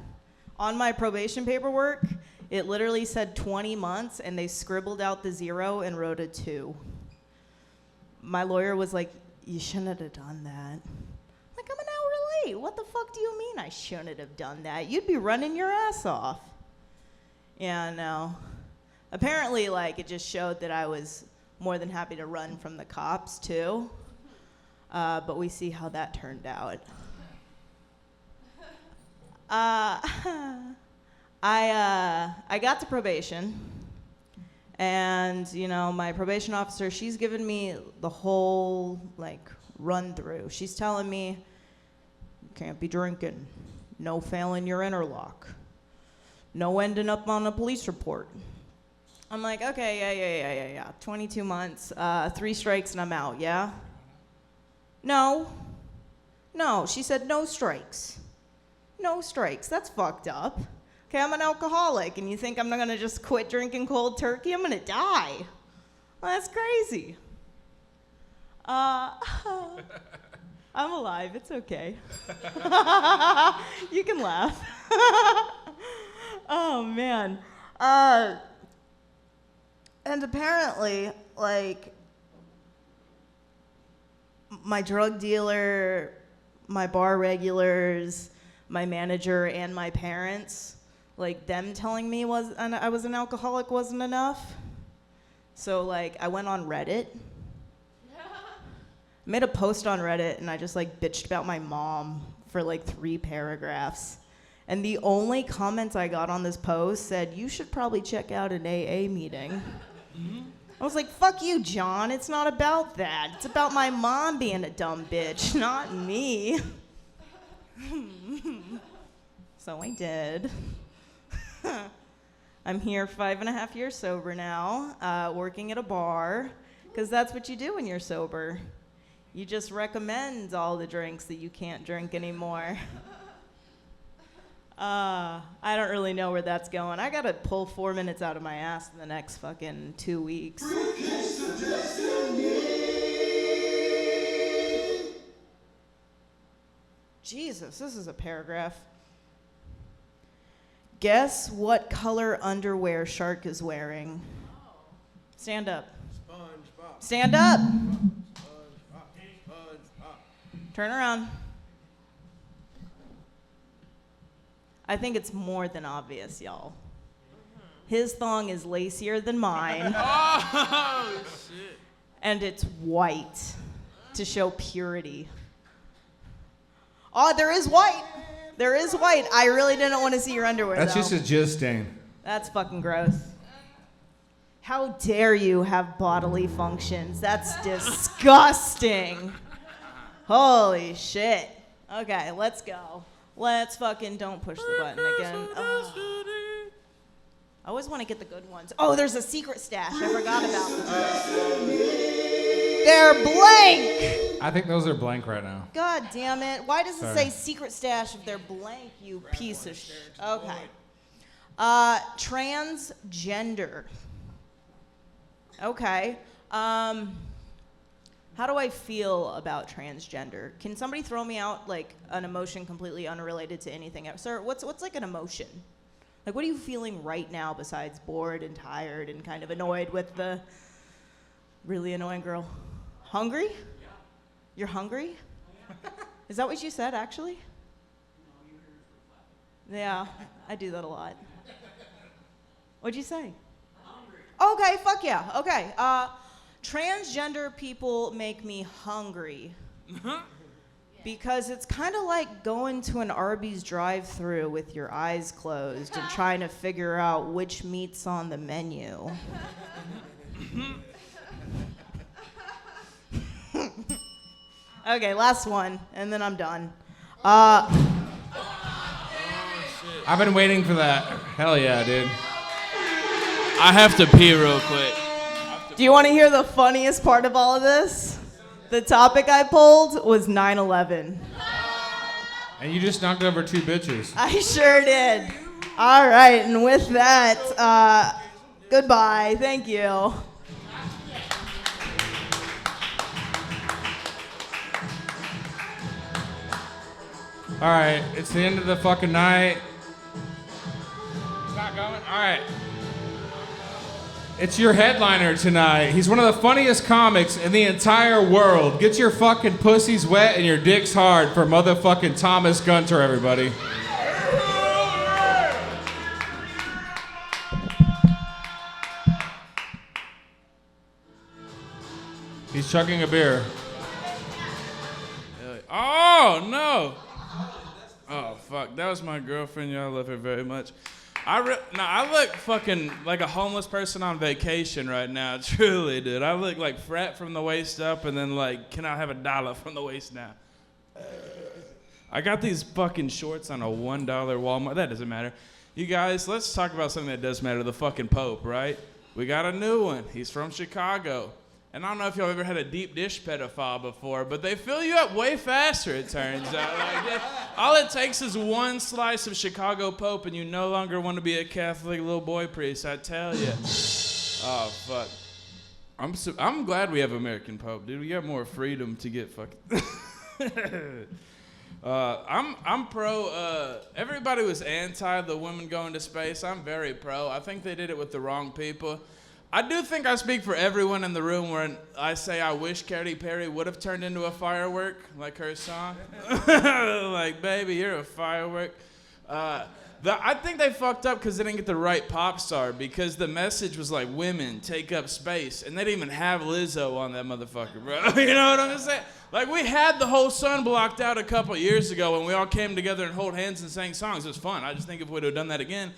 On my probation paperwork, it literally said 20 months, and they scribbled out the 0 and wrote a 2. My lawyer was like, you shouldn't have done that. I'm like, I'm an hour late. What the fuck do you mean I shouldn't have done that? You'd be running your ass off. Yeah, no. Apparently, like, it just showed that I was more than happy to run from the cops, too. But we see how that turned out. I got to probation, and you know, my probation officer, she's given me the whole like run through. She's telling me, you can't be drinking, no failing your interlock, no ending up on a police report. I'm like, okay, yeah. 22 months, 3 strikes and I'm out, yeah? No, she said no strikes. No strikes, that's fucked up. Okay, I'm an alcoholic, and you think I'm not gonna just quit drinking cold turkey? I'm gonna die. Well, that's crazy. I'm alive, it's okay. You can laugh. Oh, man. And apparently, like, my drug dealer, my bar regulars, my manager, and my parents, like, them telling me I was an alcoholic wasn't enough. So, like, I went on Reddit. Made a post on Reddit, and I just, like, bitched about my mom for, like, 3 paragraphs. And the only comments I got on this post said, you should probably check out an AA meeting. I was like, fuck you, John. It's not about that. It's about my mom being a dumb bitch, not me. So I did. I'm here 5.5 years sober now, working at a bar, because that's what you do when you're sober. You just recommend all the drinks that you can't drink anymore. I don't really know where that's going. I gotta pull 4 minutes out of my ass in the next fucking 2 weeks. Jesus, this is a paragraph. Guess what color underwear Shark is wearing? Stand up. Stand up. Turn around. I think it's more than obvious, y'all. His thong is lacier than mine. Oh, shit. And it's white to show purity. Oh, there is white. There is white. I really didn't want to see your underwear, That's though. just a jizz stain. That's fucking gross. How dare you have bodily functions? That's disgusting. Holy shit. Okay, let's go. Let's fucking don't push the button again. Oh. I always want to get the good ones. Oh, there's a secret stash. I forgot about them. They're blank. I think those are blank right now. God damn it. Why does it Sorry. say secret stash if they're blank, you piece of shit? Okay. Transgender. Okay. How do I feel about transgender? Can somebody throw me out like an emotion completely unrelated to anything else? Sir, what's like an emotion? Like, what are you feeling right now besides bored and tired and kind of annoyed with the really annoying girl? Hungry? Yeah. You're hungry? Yeah. Is that what you said, actually? Yeah, I do that a lot. What'd you say? Hungry. Okay, fuck yeah. Okay. Transgender people make me hungry. Because it's kind of like going to an Arby's drive-thru with your eyes closed and trying to figure out which meat's on the menu. Okay, last one, and then I'm done. I've been waiting for that. Hell yeah, dude. I have to pee real quick. Do you want to hear the funniest part of all of this? The topic I pulled was 9/11. And you just knocked over 2 bitches. I sure did. All right, and with that, goodbye. Thank you. All right, it's the end of the fucking night. It's not going? All right. It's your headliner tonight. He's one of the funniest comics in the entire world. Get your fucking pussies wet and your dicks hard for motherfucking Thomas Gunter, everybody. He's chugging a beer. Oh, no. Oh, fuck. That was my girlfriend. Y'all love her very much. I look fucking like a homeless person on vacation right now. Truly, dude. I look like frat from the waist up and then like, can I have $1 from the waist down? I got these fucking shorts on a $1 Walmart. That doesn't matter. You guys, let's talk about something that does matter. The fucking Pope, right? We got a new one. He's from Chicago. And I don't know if y'all ever had a deep dish pedophile before, but they fill you up way faster, it turns out. Like, all it takes is one slice of Chicago Pope, and you no longer want to be a Catholic little boy priest, I tell you. Oh, fuck. I'm glad we have American Pope, dude. We got more freedom to get fucking... I'm pro, everybody was anti the women going to space. I'm very pro. I think they did it with the wrong people. I do think I speak for everyone in the room when I say I wish Katy Perry would have turned into a firework, like her song. Like, baby, you're a firework. I think they fucked up because they didn't get the right pop star, because the message was like, women, take up space. And they didn't even have Lizzo on that motherfucker, bro. You know what I'm saying? Like, we had the whole sun blocked out a couple years ago when we all came together and held hands and sang songs. It was fun. I just think if we would have done that again,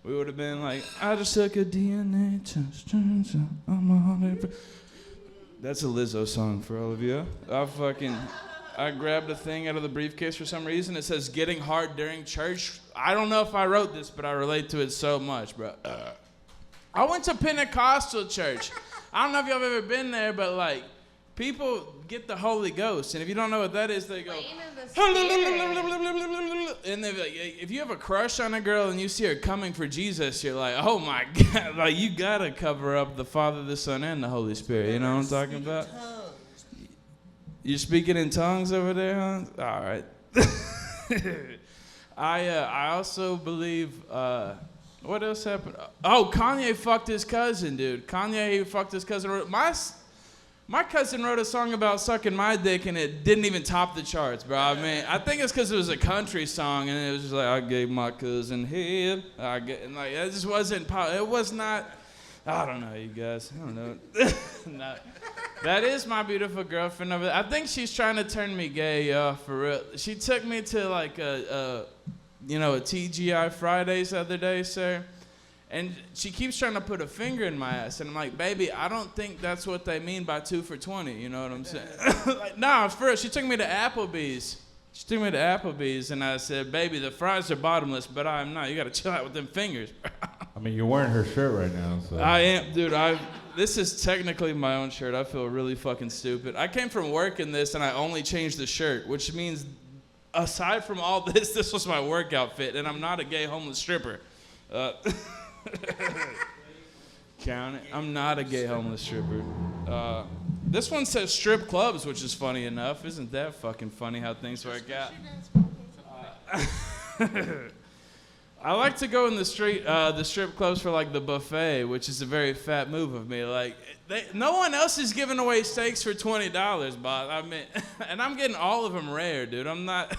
we would have been like, I just took a DNA test. I'm 100%. That's a Lizzo song for all of you. I grabbed a thing out of the briefcase for some reason. It says, getting hard during church. I don't know if I wrote this, but I relate to it so much, bro. I went to Pentecostal church. I don't know if y'all have ever been there, but like, people get the Holy Ghost, and if you don't know what that is, they go, and they're like, if you have a crush on a girl and you see her coming for Jesus, you're like, oh my God, like you gotta cover up the Father, the Son, and the Holy Spirit. You know what I'm talking about? You're speaking in tongues over there, huh? All right. I also believe What else happened? Oh, Kanye fucked his cousin, dude. Kanye fucked his cousin. My cousin wrote a song about sucking my dick, and it didn't even top the charts, bro. I mean, I think it's because it was a country song, and it was just like, I gave my cousin head. And like, it just wasn't, it was not, I don't know, you guys. I don't know. No. That is my beautiful girlfriend over there. I think she's trying to turn me gay, for real. She took me to like a TGI Fridays the other day, sir. And she keeps trying to put a finger in my ass. And I'm like, baby, I don't think that's what they mean by 2 for $20. You know what I'm saying? Like, nah, for real. She took me to Applebee's. And I said, baby, the fries are bottomless, but I'm not. You got to chill out with them fingers, bro. I mean, you're wearing her shirt right now, so. I am, dude. This is technically my own shirt. I feel really fucking stupid. I came from work in this, and I only changed the shirt, which means, aside from all this, this was my work outfit, and I'm not a gay homeless stripper. Count it. I'm not a gay homeless stripper. This one says strip clubs, which is funny enough. Isn't that fucking funny how things work out? I like to go in the strip clubs for like the buffet, which is a very fat move of me. Like, no one else is giving away steaks for $20, Bob. I mean, and I'm getting all of them rare, dude. I'm not.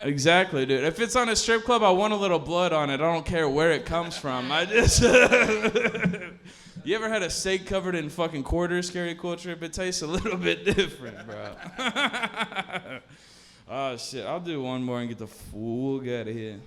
Exactly, dude. If it's on a strip club, I want a little blood on it. I don't care where it comes from. I just. You ever had a steak covered in fucking quarters, Scary Cool Trip? It tastes a little bit different, bro. Oh shit! I'll do one more and get the fuck out of here.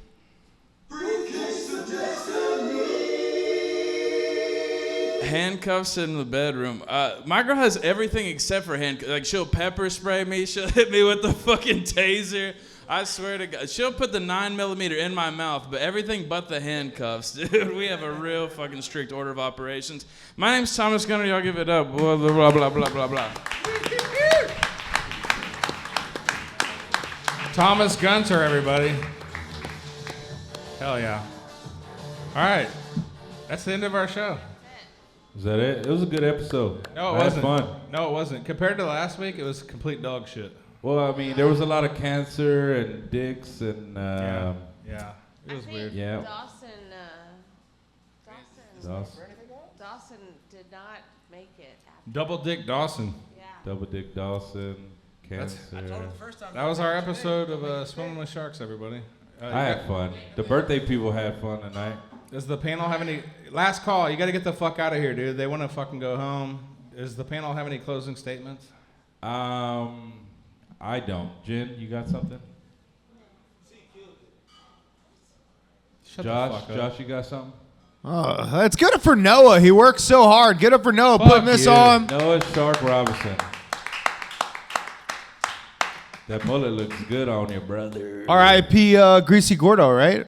Handcuffs in the bedroom. My girl has everything except for handcuffs. Like, she'll pepper spray me. She'll hit me with the fucking taser. I swear to God. She'll put the 9mm in my mouth, but everything but the handcuffs, dude. We have a real fucking strict order of operations. My name's Thomas Gunner. Y'all give it up. Blah, blah, blah, blah, blah, blah. Thomas Gunter, everybody. Hell yeah. All right. That's the end of our show. Is that it? It was a good episode. No, it wasn't. Fun. No, it wasn't. Compared to last week, it was complete dog shit. Well, I mean, there was a lot of cancer and dicks and. Yeah, it was weird. Yeah. Dawson did not make it. Double Dick Dawson. Yeah. Double Dick Dawson, cancer. That was our episode of Swimming with Sharks, everybody. I had fun. The birthday people had fun tonight. Does the panel have any last call? You got to get the fuck out of here, dude. They want to fucking go home. Does the panel have any closing statements? I don't. Jen, you got something? Josh, you got something? Let's get it for Noah. He works so hard. Get it for Noah. Putting this on. Noah Shark Robinson. That mullet looks good on you, brother. R.I.P. Greasy Gordo, right?